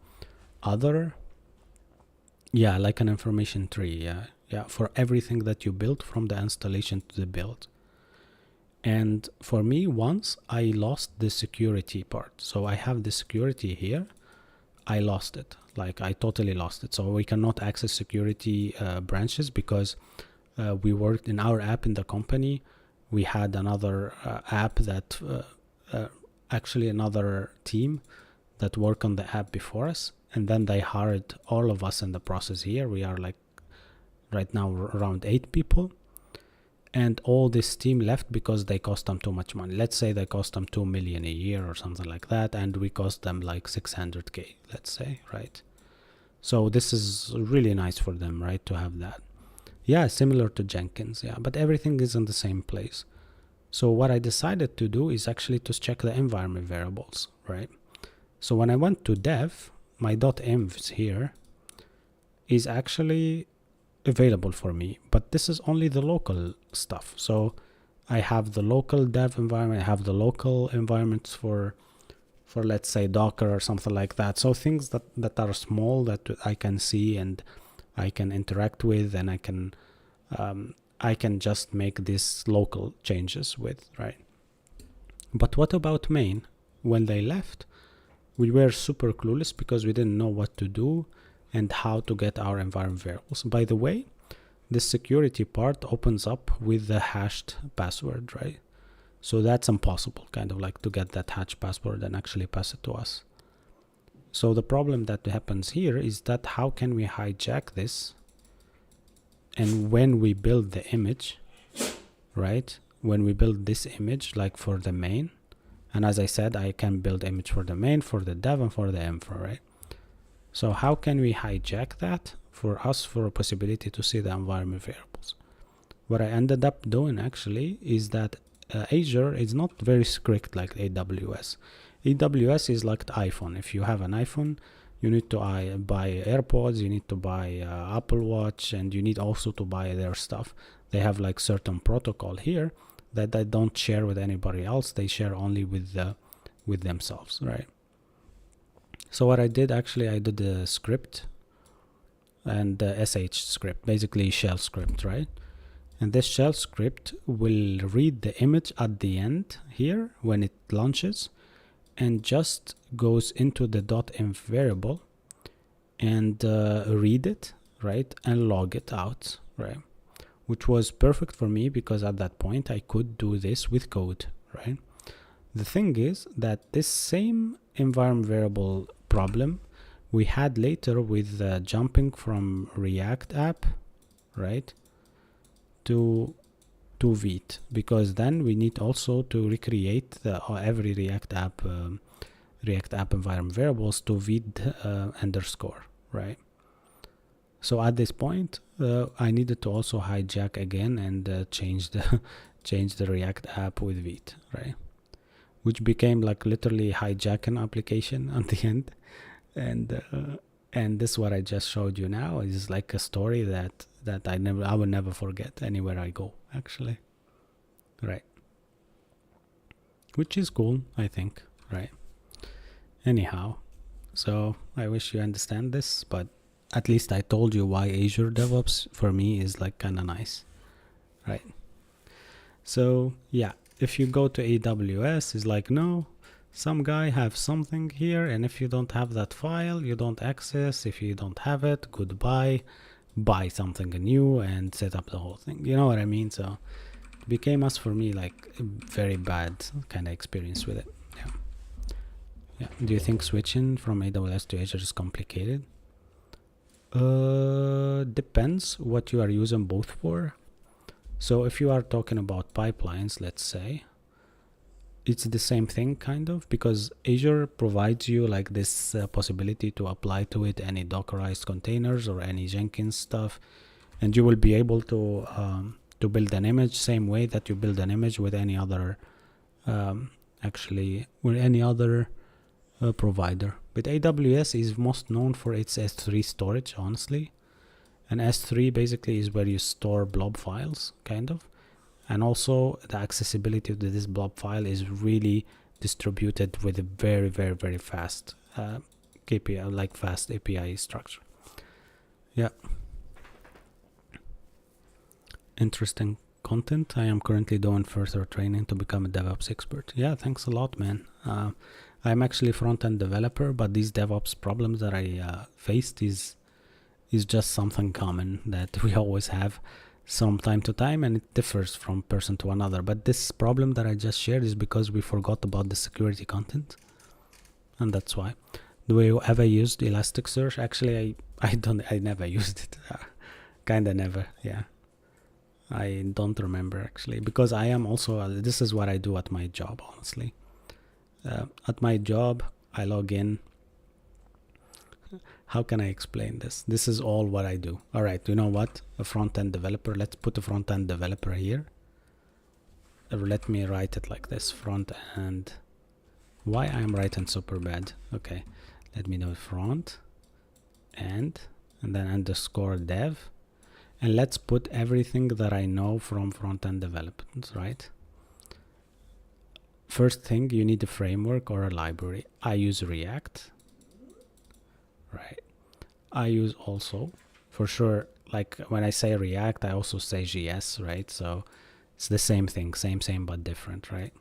other, yeah, like an information tree, yeah, for everything that you built from the installation to the build. And for me, once I lost the security part. So I have the security here. I lost it. Like I totally lost it. So we cannot access security branches because we worked in our app in the company. We had another app that actually another team that worked on the app before us, and then they hired all of us in the process here. We are like right now around 8 people, and all this team left because they cost them too much money. Let's say they cost them 2 million a year or something like that, and we cost them like 600k, let's say, right? So this is really nice for them, right, to have that. Yeah, similar to Jenkins, yeah, but everything is in the same place. So what I decided to do is actually to check the environment variables, right? So when I went to dev, my .env here is actually available for me, but this is only the local stuff. So I have the local dev environment, I have the local environments for let's say Docker or something like that. So things that are small that I can see and I can interact with, and I can just make these local changes with, right? But what about main? When they left, we were super clueless because we didn't know what to do and how to get our environment variables. By the way, this security part opens up with the hashed password, right? So that's impossible, kind of like to get that hashed password and actually pass it to us. So the problem that happens here is that how can we hijack this? And when we build the image, right? When we build this image, like for the main, and as I said, I can build image for the main, for the dev, and for the infra, right? So how can we hijack that for us for a possibility to see the environment variables? What I ended up doing actually is that Azure is not very strict like AWS. AWS is like the iPhone. If you have an iPhone, you need to buy AirPods, you need to buy Apple Watch, and you need also to buy their stuff. They have like certain protocol here that they don't share with anybody else. They share only with themselves, right? So what I did actually, I did a script and the sh script, basically shell script, right? And this shell script will read the image at the end here when it launches, and just goes into the .env variable and read it, right, and log it out, right? Which was perfect for me because at that point I could do this with code, right? The thing is that this same environment variable problem we had later with jumping from React app, right, to Vite, because then we need also to recreate every React app environment variables to Vite underscore, right? So at this point, I needed to also hijack again and change the React app with Vite, right? Which became like literally hijack an application at the end, and this what I just showed you now is like a story that I will never forget anywhere I go, actually, right? Which is cool, I think, right? Anyhow, so I wish you understand this, but at least I told you why Azure DevOps for me is like kind of nice, right? So yeah, if you go to AWS, it's like, no, some guy have something here, and if you don't have that file, you don't access. If you don't have it, goodbye, buy something new and set up the whole thing. You know what I mean? So it became us for me like a very bad kind of experience with it. Yeah. Yeah. Do you think switching from AWS to Azure is complicated? Depends what you are using both for. So if you are talking about pipelines, let's say, it's the same thing kind of, because Azure provides you like this possibility to apply to it any Dockerized containers or any Jenkins stuff, and you will be able to build an image same way that you build an image with any other provider. But AWS is most known for its S3 storage, honestly, and S3 basically is where you store blob files kind of. And also the accessibility to this blob file is really distributed with a very, very, very fast KPI, like fast API structure. Yeah. Interesting content. I am currently doing further training to become a DevOps expert. Yeah, thanks a lot, man. I'm actually front-end developer, but these DevOps problems that I faced is just something common that we always have from time to time, and it differs from person to another. But this problem that I just shared is because we forgot about the security content, and that's why. Do you ever used Elasticsearch? Actually, I never used it. Kinda never, yeah. I don't remember actually, because I am also, this is what I do at my job, honestly. At my job, I log in. How can I explain this? This is all what I do. All right, you know what? A front-end developer. Let's put a front-end developer here. Let me write it like this, front-end. Why I'm writing super bad? Okay, let me know front and then underscore dev. And let's put everything that I know from front-end development, right? First thing, you need a framework or a library. I use React, right? I use also, for sure, like when I say React, I also say JS, right? So it's the same thing, same, but different, right?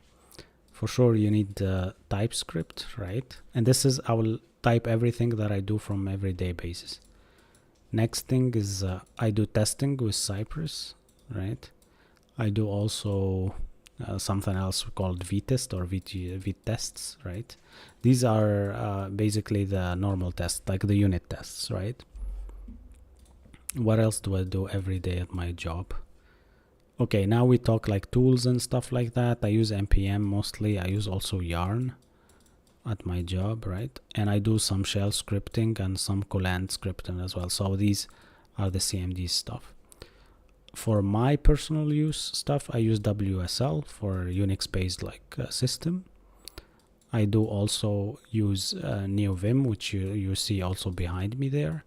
For sure, you need TypeScript, right? And this is, I will type everything that I do from everyday basis. Next thing is I do testing with Cypress, right? I do also something else called vtest or vtests, right? These are basically the normal tests, like the unit tests, right? What else do I do every day at my job? Okay, now we talk like tools and stuff like that. I use npm mostly. I use also yarn at my job, right? And I do some shell scripting and some command scripting as well. So these are the CMD stuff. For my personal use stuff, I use WSL for Unix-based like system. I do also use NeoVim, which you see also behind me there.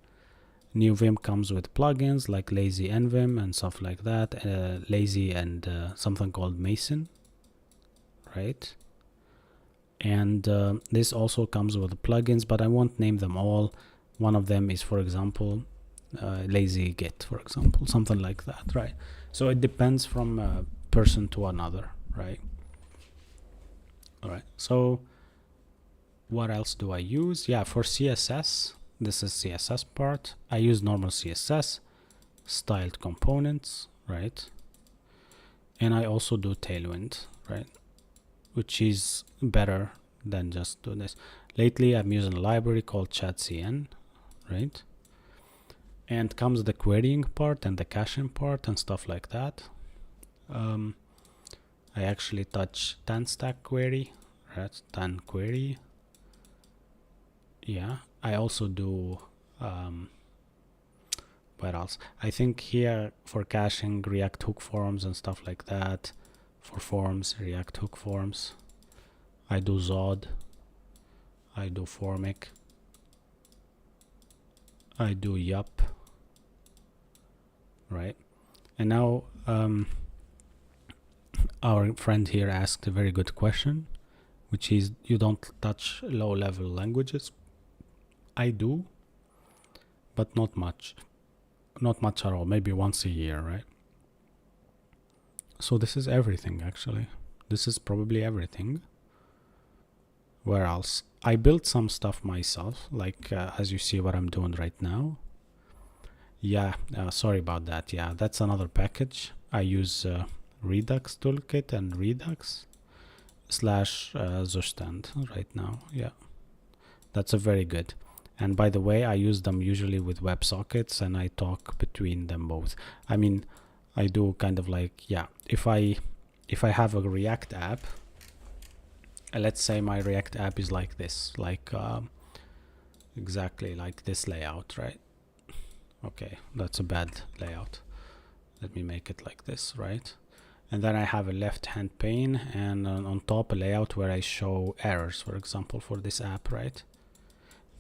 NeoVim comes with plugins like Lazy NVim and stuff like that. Lazy and something called Mason, right? And this also comes with plugins, but I won't name them all. One of them is, for example, Lazy Git, for example, something like that, right? So it depends from person to another, right? All right, so what else do I use? Yeah, for CSS, this is CSS part. I use normal CSS, styled components, right? And I also do Tailwind, right? Which is better than just do this. Lately, I'm using a library called ChatCN, right? And comes the querying part and the caching part and stuff like that. I actually touch 10 stack query, right? 10 query. Yeah, I also do, what else? I think here for caching, React hook forms and stuff like that. For forms, React hook forms. I do Zod. I do Formic. I do Yup. Right? And now our friend here asked a very good question, which is, you don't touch low-level languages. I do, but not much. Not much at all. Maybe once a year, right? So this is everything, actually. This is probably everything. Where else? I built some stuff myself, like as you see what I'm doing right now. Yeah, sorry about that. Yeah, that's another package. I use Redux Toolkit and Redux / Zustand right now. Yeah, that's a very good. And by the way, I use them usually with WebSockets, and I talk between them both. I mean, I do kind of like, yeah, if I have a React app, let's say my React app is like this, like exactly like this layout, right? Okay, that's a bad layout. Let me make it like this, right? And then I have a left-hand pane, and on top a layout where I show errors, for example, for this app, right?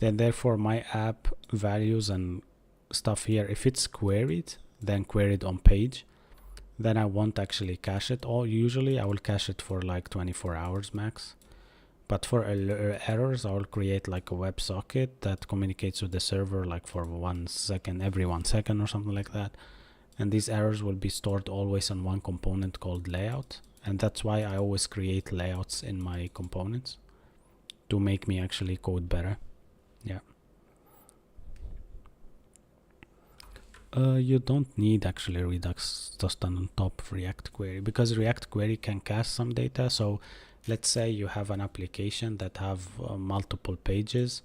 Then therefore my app values and stuff here, if it's queried, then queried on page, then I won't actually cache it. Or usually I will cache it for like 24 hours max. But for errors, I will create like a WebSocket that communicates with the server like for 1 second, every 1 second or something like that. and these errors will be stored always in one component called layout, and that's why I always create layouts in my components to make me actually code better. Yeah. You don't need actually Redux just on top of React Query, because React Query can cache some data. So let's say you have an application that have multiple pages,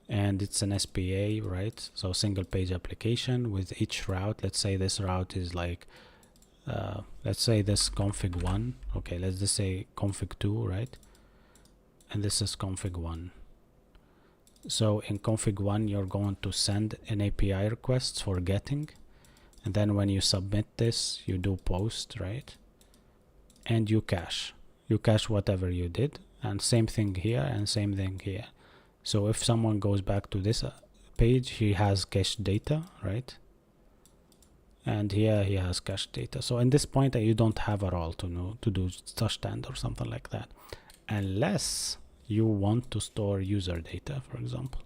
and it's an SPA, right? So single page application with each route. Let's say this route is like, let's say this config 1. Okay, let's just say config 2, right? And this is config 1. So in config 1, you're going to send an API request for getting, and then when you submit this, you do post, right? And you cache whatever you did, and same thing here and same thing here. So if someone goes back to this page, he has cached data, right? And here he has cached data. So in this point, you don't have a role to do such stand or something like that, unless you want to store user data, for example,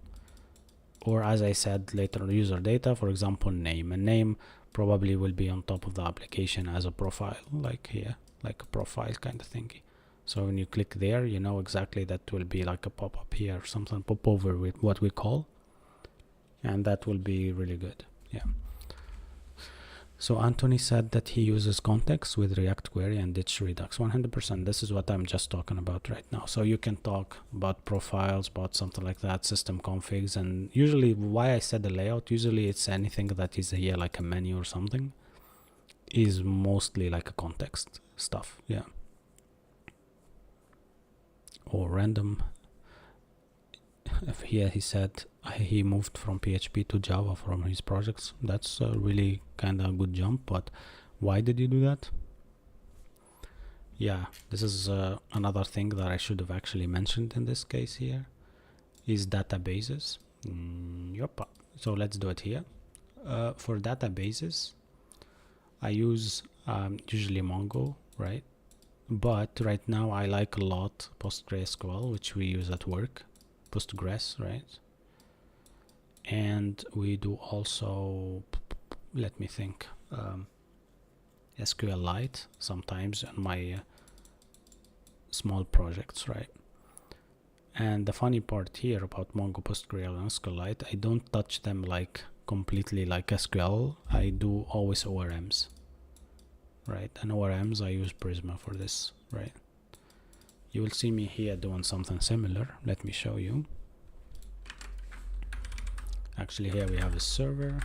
or as I said later, user data, for example, name. And name probably will be on top of the application as a profile, like here, like a profile kind of thingy. So when you click there, you know exactly that will be like a pop-up here or something, pop over with what we call, and that will be really good. Yeah. So Anthony said that he uses context with React Query and ditch Redux. 100%. This is what I'm just talking about right now. So you can talk about profiles, about something like that, system configs, and usually why I said the layout, usually it's anything that is here like a menu or something, is mostly like a context stuff. Yeah. Or random. Here he said he moved from PHP to Java from his projects. That's a really kind of good jump, but why did you do that? Yeah, this is another thing that I should have actually mentioned in this case here, is databases. Yep. So let's do it here. For databases, I use usually Mongo, right? But right now I like a lot PostgreSQL, which we use at work. Postgres, right? And we do also, let me think, SQLite sometimes on my small projects, right? And the funny part here about Mongo, PostgreSQL, and SQLite, I don't touch them like completely like SQL. I do always ORMs, right? And ORMs, I use Prisma for this, right? You will see me here doing something similar. Let me show you. Actually, here we have a server,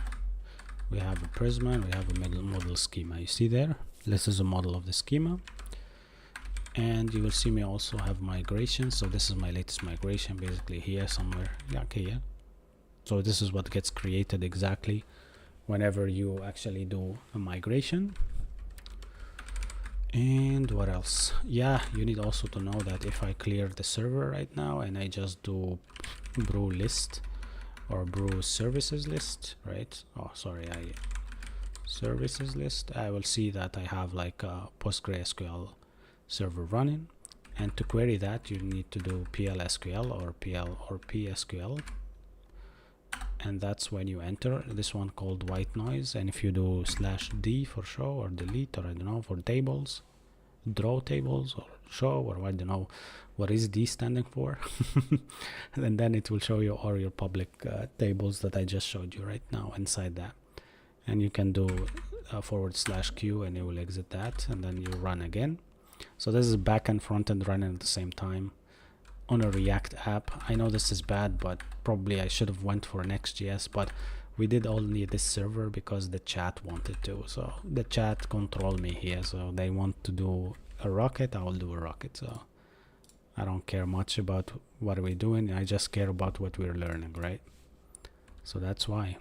we have a Prisma, and we have a model schema. You see there? This is a model of the schema. And you will see me also have migration. So this is my latest migration, basically here somewhere, like here. So this is what gets created exactly whenever you actually do a migration. And what else? Yeah, you need also to know that if I clear the server right now and I just do brew list or brew services list, right? Oh, sorry, services list, I will see that I have like a PostgreSQL server running, and to query that you need to do PL/SQL or PSQL, and that's when you enter this one called white noise. And if you do /d for show or delete, or I don't know, for tables, draw tables or show, or I don't know what is D standing for, and then it will show you all your public tables that I just showed you right now inside that. And you can do /q and it will exit that, and then you run again. So this is back and front end running at the same time on a React app. I know this is bad, but probably I should have went for Next.js, but we did only this server because the chat wanted to. So the chat control me here, so they want to do a rocket, I will do a rocket. So I don't care much about what we're doing, I just care about what we're learning, right? So that's why.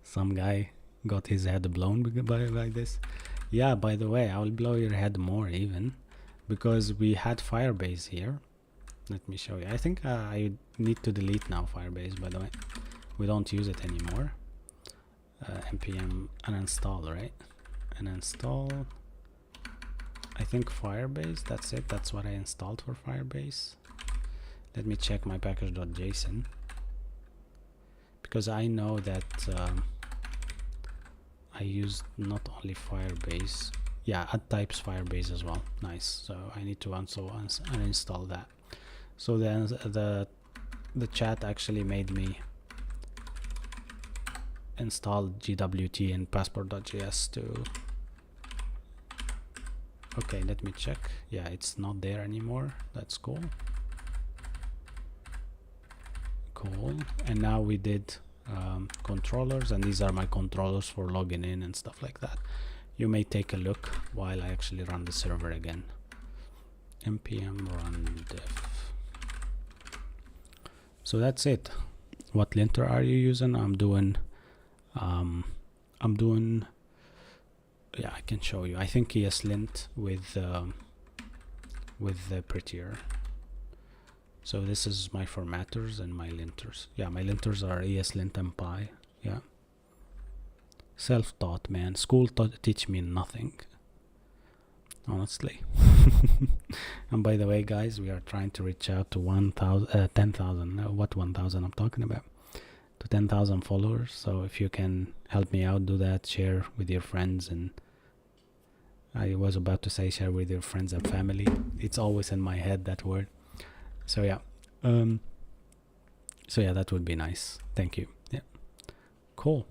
Some guy got his head blown by this. Yeah, by the way, I will blow your head more even, because we had Firebase here. Let me show you. I think I need to delete now Firebase, by the way. We don't use it anymore. npm uninstall, right? Uninstall. I think Firebase, that's it. That's what I installed for Firebase. Let me check my package.json, because I know that I used not only Firebase, yeah, add types Firebase as well. Nice. So I need to also uninstall that. So then the chat actually made me install GWT and passport.js to. Okay, let me check. Yeah, it's not there anymore. That's cool. Cool. And now we did controllers, and these are my controllers for logging in and stuff like that. You may take a look while I actually run the server again. npm run dev. So that's it. What linter are you using? I'm doing yeah, I can show you. I think ESLint with the prettier. So this is my formatters and my linters. Yeah, my linters are ESLint and Py. Yeah. Self-taught, man. School teach me nothing, honestly. And by the way, guys, we are trying to reach out to 10,000. What 1,000 I'm talking about? To 10,000 followers. So if you can help me out, do that. Share with your friends, and I was about to say share with your friends and family. It's always in my head, that word. So yeah, that would be nice. Thank you. Yeah, cool.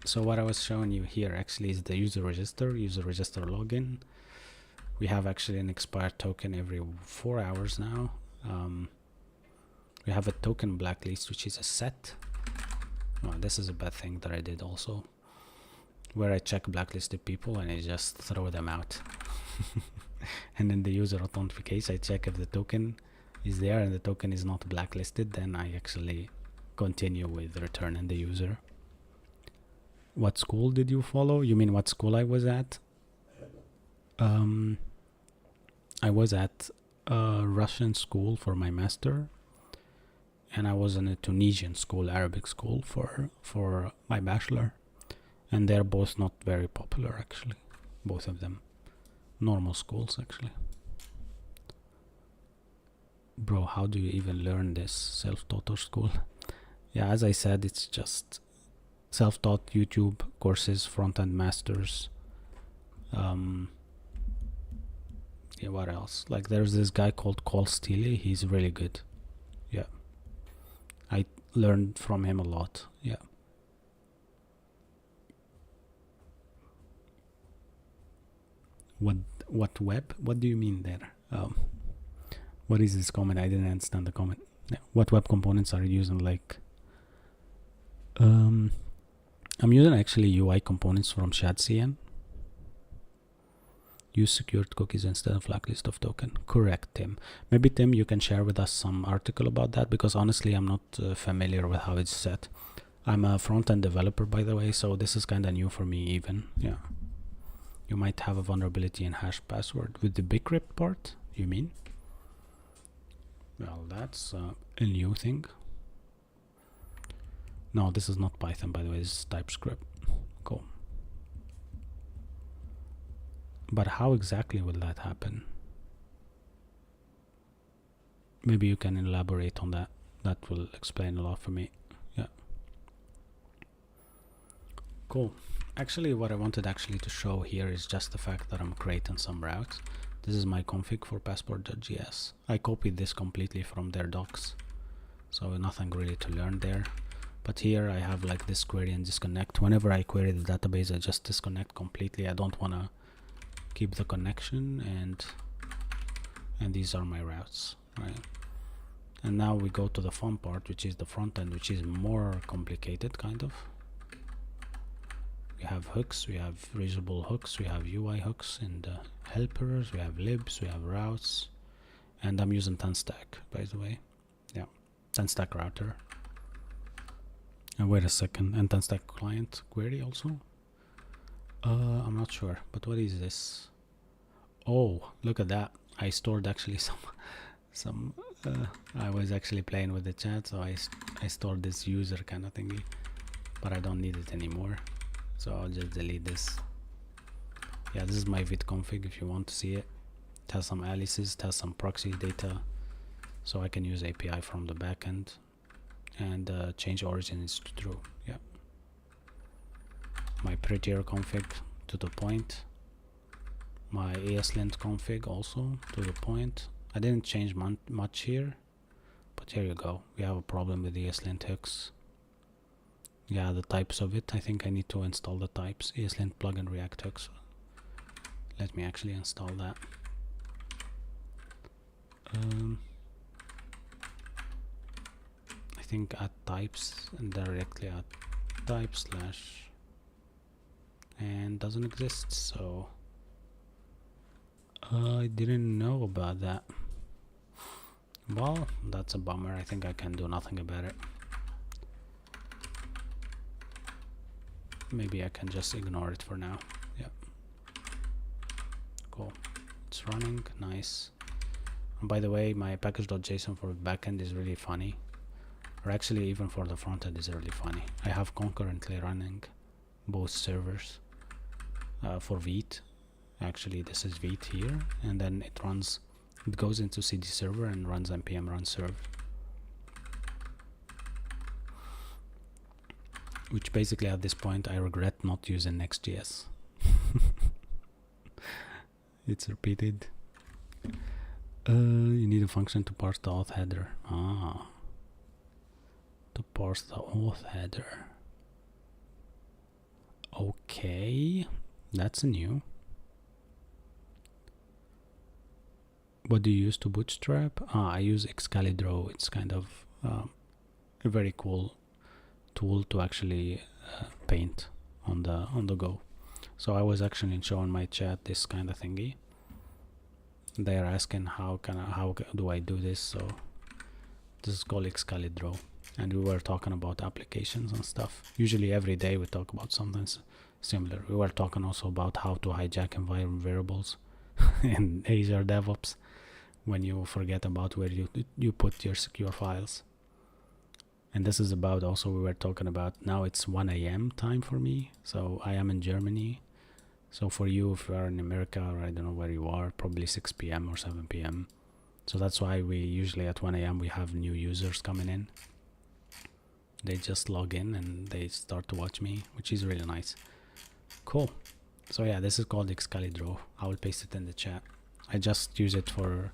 So what I was showing you here actually is the user register login. We have actually an expired token every 4 hours now. We have a token blacklist, which is a set. Oh, this is a bad thing that I did also, where I check blacklisted people and I just throw them out. And then the user authenticates. I check if the token is there and the token is not blacklisted, then I actually continue with returning the user. What school did you follow? You mean what school I was at? I was at a Russian school for my master, and I was in a Tunisian school, Arabic school, for my bachelor, and they're both not very popular actually, both of them. Normal schools actually. Bro, how do you even learn this? Self-taught or school? Yeah, as I said, it's just self-taught YouTube courses, front-end masters. Yeah, what else? Like there's this guy called Cole Steely. He's really good. Yeah, I learned from him a lot. Yeah. What web? What do you mean there? What is this comment? I didn't understand the comment. Yeah. What web components are you using? Like, I'm using actually UI components from ShadCN. Use secured cookies instead of blacklist of token. Correct, Tim. Maybe Tim, you can share with us some article about that, because honestly, I'm not familiar with how it's set. I'm a front-end developer, by the way, so this is kind of new for me even. Yeah. You might have a vulnerability in hash password with the bcrypt part, you mean? Well, that's a new thing. No, this is not Python, by the way. This is TypeScript. Cool. But how exactly will that happen? Maybe you can elaborate on that. That will explain a lot for me. Yeah. Cool. Actually, what I wanted actually to show here is just the fact that I'm creating some routes. This is my config for passport.js. I copied this completely from their docs, so nothing really to learn there. But here I have like this query and disconnect. Whenever I query the database, I just disconnect completely. I don't want to keep the connection, and these are my routes, right? And now we go to the fun part, which is the front end, which is more complicated kind of. We have hooks, we have reusable hooks, we have UI hooks and helpers, we have libs, we have routes, and I'm using 10stack, by the way. Yeah, 10stack router. And wait a second, and 10stack client query also. I'm not sure, but what is this? Oh, look at that! I stored actually some. I was actually playing with the chat, so I stored this user kind of thingy, but I don't need it anymore. So I'll just delete this. Yeah, this is my vidconfig if you want to see it. It has some aliases, it has some proxy data, so I can use API from the backend. and change origin is to true. Yeah, my prettier config to the point, my ESLint config also to the point. I didn't change much here, but here you go. We have a problem with ESLint hooks. Yeah, the types of it. I think I need to install the types. ESLint plugin React hooks. Let me actually install that. I think add types and directly add type slash, and doesn't exist, so I didn't know about that. Well, that's a bummer. I think I can do nothing about it. Maybe I can just ignore it for now. Yep. Cool. It's running. Nice. And by the way, my package.json for backend is really funny. Or actually, even for the frontend is really funny. I have concurrently running both servers for Vite. Actually, this is Vite here, and then it runs. It goes into CD server and runs npm run serve, which basically at this point I regret not using Next.js. It's repeated. You need a function to parse the auth header. To parse the auth header. Okay, that's new. What do you use to bootstrap? I use Excalibur. It's kind of a very cool tool to actually paint on the go. So I was actually showing my chat this kind of thingy. They are asking how do I do this? So this is called Excalibur, and we were talking about applications and stuff. Usually every day we talk about something similar. We were talking also about how to hijack environment variables in Azure DevOps when you forget about where you put your secure files. And this is about also, we were talking about, now it's 1 a.m. time for me, so I am in Germany. So for you, if you are in America, or I don't know where you are, probably 6 p.m. or 7 p.m. So that's why we usually at 1 a.m. we have new users coming in. They just log in and they start to watch me, which is really nice. Cool. So yeah, this is called Excalibur. I will paste it in the chat. I just use it for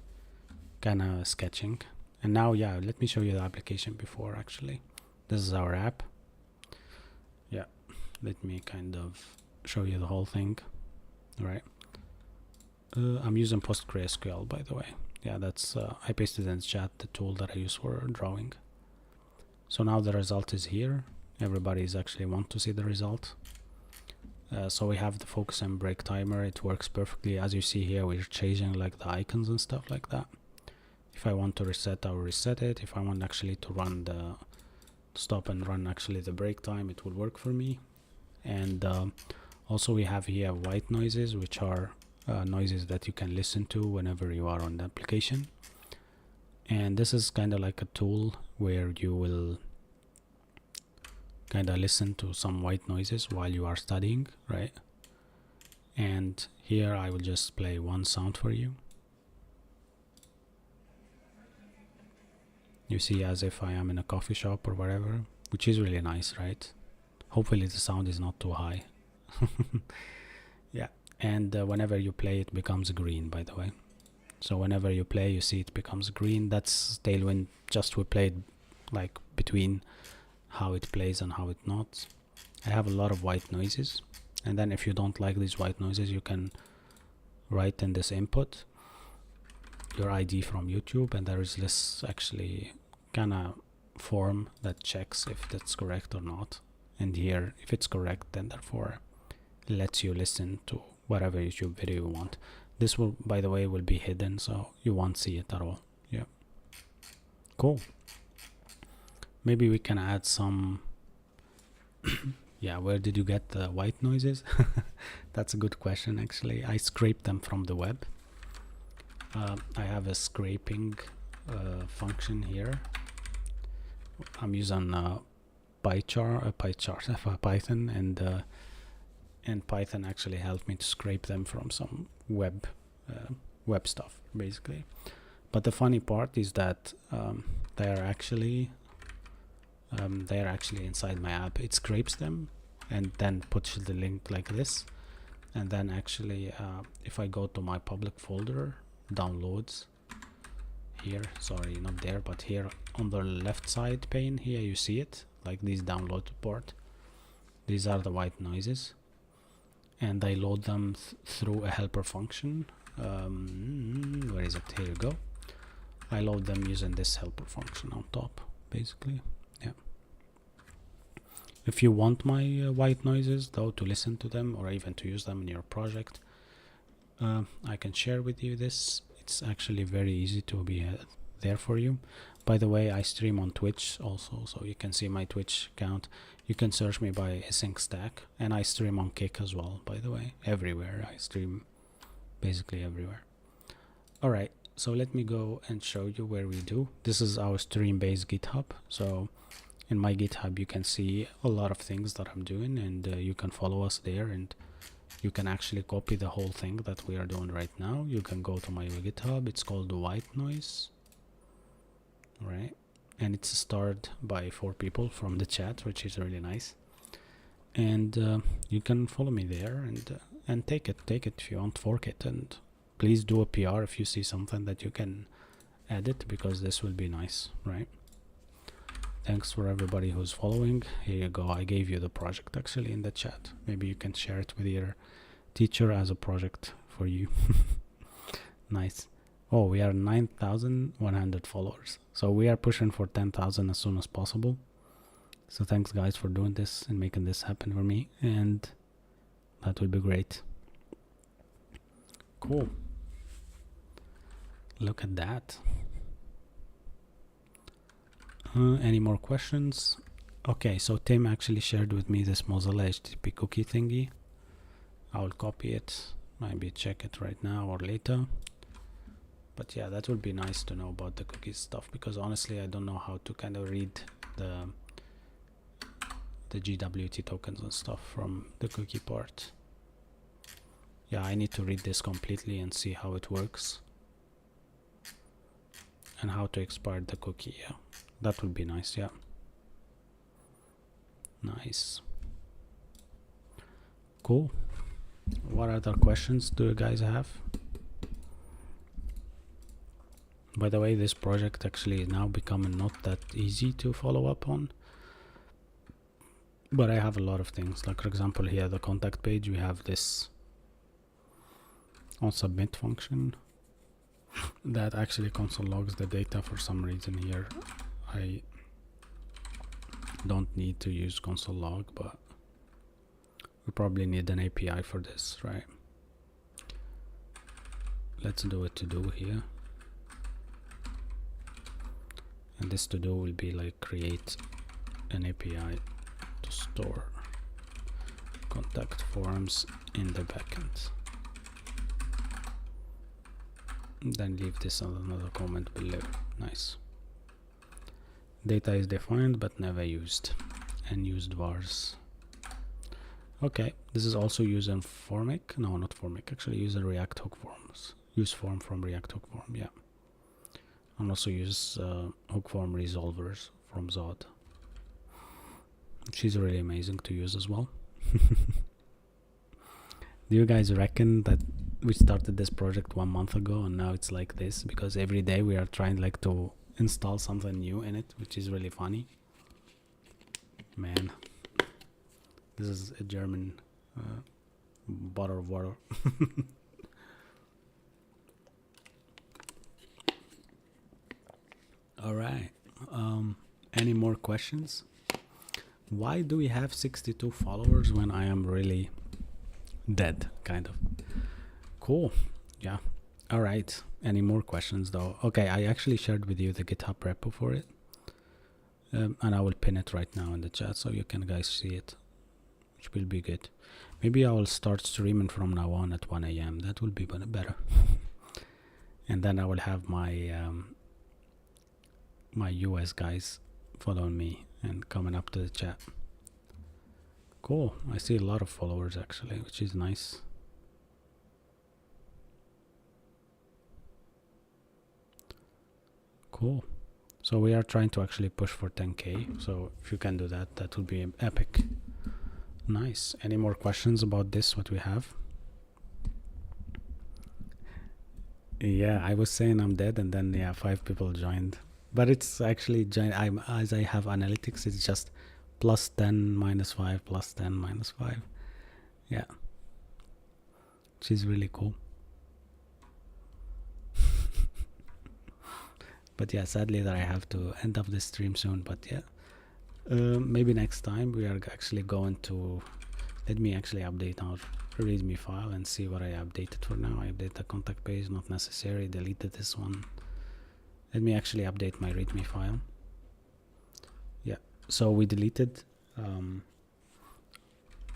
kind of sketching. And now, yeah, let me show you the application before actually. This is our app. Yeah, let me kind of show you the whole thing. All right. I'm using PostgreSQL, by the way. Yeah, that's I pasted in the chat the tool that I use for drawing. So now the result is here. Everybody is actually want to see the result. So we have the focus and break timer. It works perfectly. As you see here, we're changing like the icons and stuff like that. If I want to reset, I will reset it. If I want actually to run the stop and run actually the break time, it will work for me. And also we have here white noises, which are noises that you can listen to whenever you are on the application. And this is kind of like a tool where you will kind of listen to some white noises while you are studying, right? And here I will just play one sound for you. You see, as if I am in a coffee shop or whatever, which is really nice, right? Hopefully the sound is not too high. Yeah, and whenever you play, it becomes green, by the way. So whenever you play, you see it becomes green. That's Tailwind, just we played like between how it plays and how it not. I have a lot of white noises, and then if you don't like these white noises, you can write in this input your ID from YouTube, and there is this actually kind of form that checks if that's correct or not. And here, if it's correct, then therefore lets you listen to whatever YouTube video you want. This will, by the way, will be hidden, so you won't see it at all. Yeah, cool. Maybe we can add some yeah, where did you get the white noises? That's a good question. Actually, I scraped them from the web. I have a scraping function here. I'm using Python, and Python actually helped me to scrape them from some web stuff, basically. But the funny part is that they are actually they're actually inside my app. It scrapes them and then puts the link like this, and then actually if I go to my public folder, downloads here, sorry, not there, but here on the left side pane here, you see it like these download port. These are the white noises, and I load them through a helper function. Where is it? Here you go. I load them using this helper function on top, basically. Yeah. If you want my white noises though to listen to them or even to use them in your project, I can share with you this. It's actually very easy to be there for you. By the way, I stream on Twitch also, so you can see my Twitch account. You can search me by Async Stack, and I stream on Kick as well, by the way. Everywhere I stream, basically everywhere. Alright, so let me go and show you where we do. This is our stream based GitHub. So in my GitHub you can see a lot of things that I'm doing, and you can follow us there, and you can actually copy the whole thing that we are doing right now. You can go to my GitHub. It's called White Noise, right? And it's started by 4 people from the chat, which is really nice. And you can follow me there and take it if you want, fork it, and please do a PR if you see something that you can edit, because this will be nice, right? Thanks for everybody who's following. Here you go. I gave you the project actually in the chat. Maybe you can share it with your teacher as a project for you. Nice. Oh, we are 9,100 followers. So we are pushing for 10,000 as soon as possible. So thanks guys for doing this and making this happen for me. And that would be great. Cool. Look at that. Any more questions? Okay, so Tim actually shared with me this Mozilla HTTP cookie thingy. I will copy it, maybe check it right now or later. But yeah, that would be nice to know about the cookie stuff, because honestly I don't know how to kind of read the GWT tokens and stuff from the cookie part. Yeah, I need to read this completely and see how it works and how to expire the cookie. Yeah, that would be nice. Yeah, nice. Cool. What other questions do you guys have? By the way, this project actually is now becoming not that easy to follow up on, but I have a lot of things. Like for example, here the contact page, we have this on submit function that actually console logs the data. For some reason here I don't need to use console log, but we probably need an API for this, right? Let's do a to do here, and this to do will be like create an API to store contact forms in the backend. Then leave this on another comment below. Nice. Data is defined but never used, and used vars. Okay, this is also used in Formic. No, not Formic, actually use in React hook forms. Use form from React hook form, yeah. And also use hook form resolvers from Zod. She's really amazing to use as well. Do you guys reckon that we started this project 1 month ago and now it's like this? Because every day we are trying like to install something new in it, which is really funny. Man, this is a German bottle of water. All right. Any more questions? Why do we have 62 followers when I am really dead, kind of? Cool. Yeah. All right. Any more questions though? Okay, I actually shared with you the GitHub repo for it, and I will pin it right now in the chat so you can guys see it, which will be good. Maybe I will start streaming from now on at 1 AM. That will be better. And then I will have my my US guys following me and coming up to the chat. Cool. I see a lot of followers actually, which is nice. Cool. So we are trying to actually push for 10k. So if you can do that, that would be epic. Nice. Any more questions about this, what we have? Yeah, I was saying I'm dead, and then yeah, 5 people joined. But it's actually as I have analytics, it's just +10 -5 +10 -5. Yeah, which is really cool. But yeah, sadly that I have to end up this stream soon. But yeah, maybe next time we are actually going to, let me actually update our readme file and see what I updated for now. I update the contact page, not necessary, deleted this one. Let me actually update my readme file. Yeah, so we deleted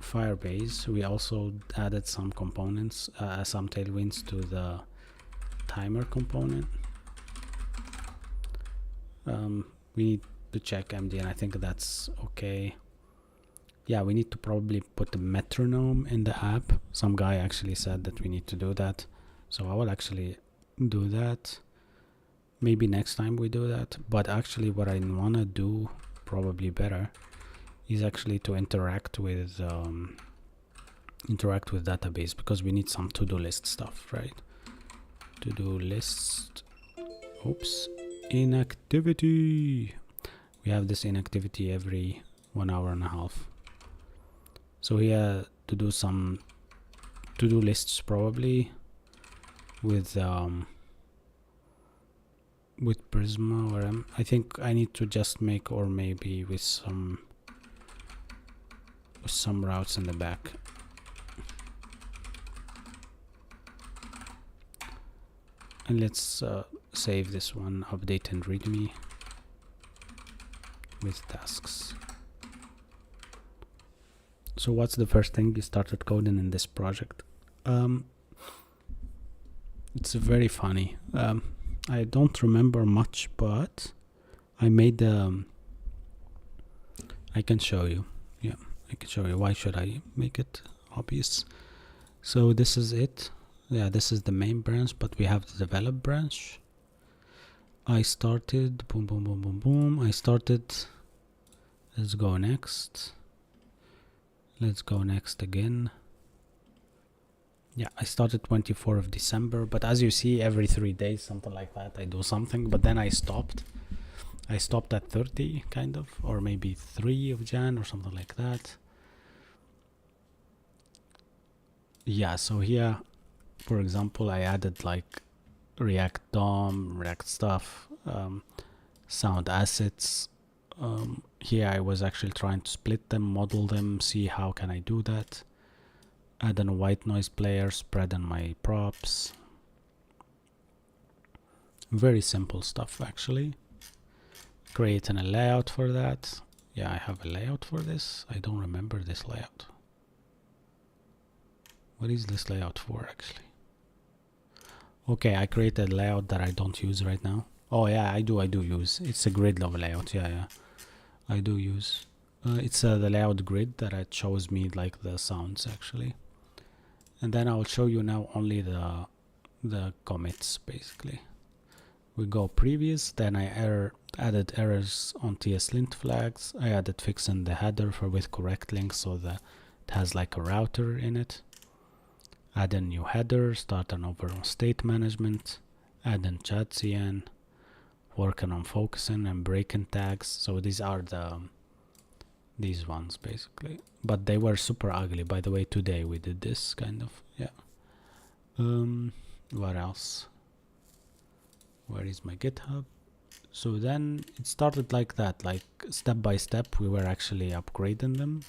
Firebase. We also added some components, some tailwinds to the timer component. We need to check MD, and I think that's okay. Yeah, we need to probably put the metronome in the app. Some guy actually said that we need to do that, so I will actually do that. Maybe next time we do that. But actually what I want to do probably better is actually to interact with database, because we need some to-do list stuff, right? To-do list, oops, inactivity. We have this inactivity every 1.5 hours. So here to do some to-do lists probably with Prisma, or I think I need to just make, or maybe with some routes in the back. And let's save this one, update and readme with tasks. So what's the first thing you started coding in this project? It's very funny. I don't remember much, but I made I can show you. Yeah, I can show you. Why should I make it obvious? So this is it. Yeah, this is the main branch, but we have the develop branch. I started boom boom boom boom boom. I started, let's go next. Let's go next again. Yeah, I started 24th of December, but as you see, every 3 days, something like that, I do something, but then I stopped. I stopped at 30, kind of, or maybe 3 of Jan or something like that. Yeah, so here, for example, I added like React DOM, React stuff, sound assets. Here I was actually trying to split them, model them, see how can I do that. Add a white noise player, spread on my props. Very simple stuff actually. Creating a layout for that. Yeah, I have a layout for this. I don't remember this layout. What is this layout for actually? Okay, I created a layout that I don't use right now. Oh yeah, I do use. It's a grid level layout. Yeah, I do use. It's the layout grid that it shows me like the sounds actually. And then I'll show you now only the commits basically. We go previous, then I added errors on TS-lint flags. I added fixing the header with correct links so that it has like a router in it. Add a new header, start an overall state management, add in chat CN, working on focusing and breaking tags. So these are these ones basically, but they were super ugly. By the way, today we did this kind of, yeah. What else? Where is my GitHub? So then it started like that, like step by step we were actually upgrading them.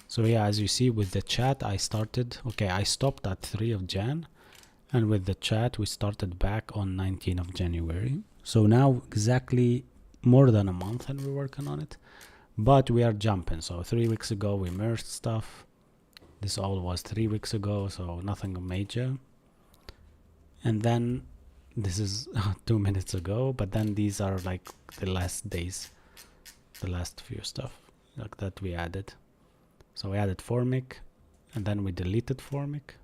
So yeah, as you see with the chat, I stopped at 3 of Jan, and with the chat we started back on 19 of January. So now exactly more than a month and we're working on it. But we are jumping. So 3 weeks ago we merged stuff. This all was 3 weeks ago, so nothing major. And then this is 2 minutes ago, but then these are like the last days, the last few stuff like that we added. So we added Formic, and then we deleted Formic.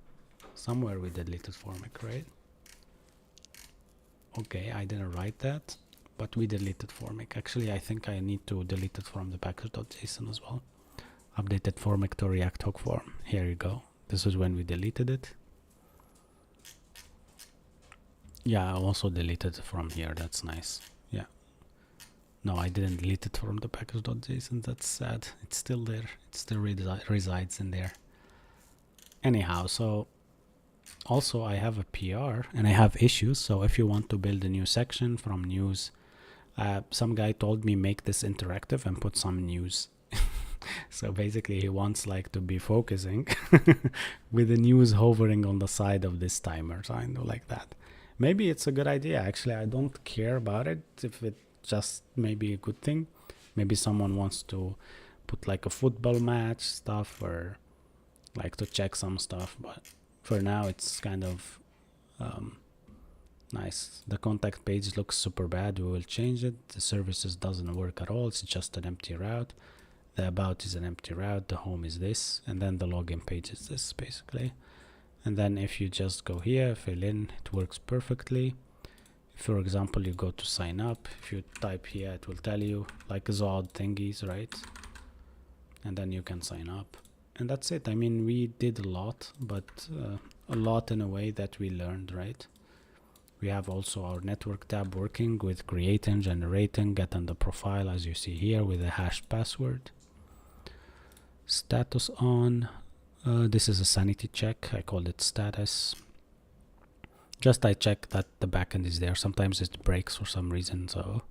Somewhere we deleted Formic, right? Okay, I didn't write that. but we deleted formic. Actually, I think I need to delete it from the package.json as well. Updated formic to React hook form. Here you go. This is when we deleted it. Yeah, I also deleted it from here. That's nice. Yeah. No, I didn't delete it from the package.json. That's sad. It's still there. It still resides in there. Anyhow, so also I have a PR and I have issues. So if you want to build a new section from news, some guy told me make this interactive and put some news. So basically he wants like to be focusing with the news hovering on the side of this timer, kind of like that. Maybe it's a good idea. Actually, I don't care about it if it just maybe a good thing. Maybe someone wants to put like a football match stuff or like to check some stuff, but for now it's kind of nice. The contact page looks super bad. We will change it. The services doesn't work at all. It's just an empty route. The about is an empty route. The home is this, and then the login page is this basically. And then if you just go here, fill in, it works perfectly. If, for example, you go to sign up, if you type here, it will tell you like Zod thingies, right? And then you can sign up. And that's it. I mean, we did a lot, but a lot in a way that we learned, right? We have also our network tab working with creating, generating, getting the profile, as you see here, with a hashed password. Status on. This is a sanity check. I called it status. Just I check that the backend is there. Sometimes it breaks for some reason, so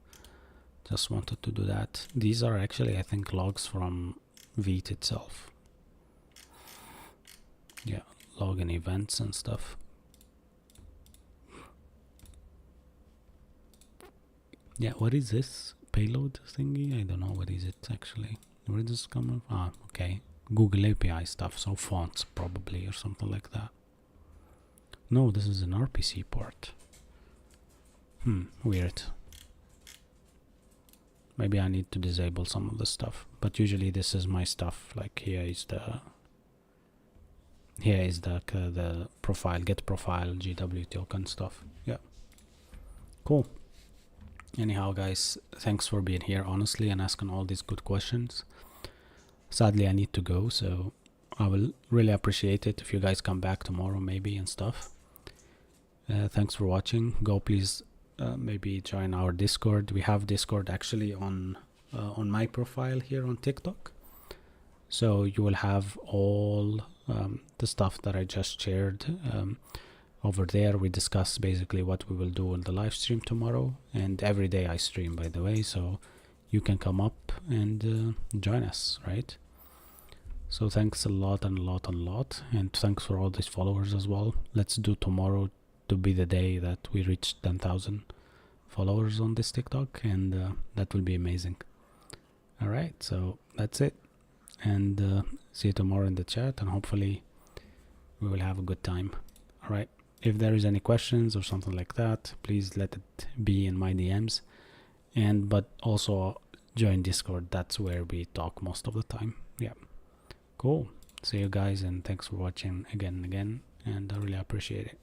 just wanted to do that. These are actually, I think, logs from Vite itself. Yeah, login events and stuff. Yeah, what is this payload thingy? I don't know what is it actually. Where is this coming from? Ah, okay. Google API stuff, so fonts probably or something like that. No, this is an RPC port. Weird. Maybe I need to disable some of the stuff, but usually this is my stuff. Like here is the profile, get profile, GW token stuff. Yeah, cool. Anyhow, guys, thanks for being here honestly and asking all these good questions. Sadly, I need to go, so I will really appreciate it if you guys come back tomorrow maybe and stuff. Thanks for watching. Go please maybe join our Discord. We have Discord actually on my profile here on TikTok, so you will have all the stuff that I just shared over there. We discuss basically what we will do in the live stream tomorrow, and every day I stream, by the way, so you can come up and join us, right? So thanks a lot and a lot and a lot, and thanks for all these followers as well. Let's do tomorrow to be the day that we reach 10,000 followers on this TikTok, and that will be amazing. All right, so that's it, and see you tomorrow in the chat, and hopefully we will have a good time. All right, if there is any questions or something like that, please let it be in my DMs, but also join Discord. That's where we talk most of the time. Yeah, cool. See you guys, and thanks for watching again and again, and I really appreciate it.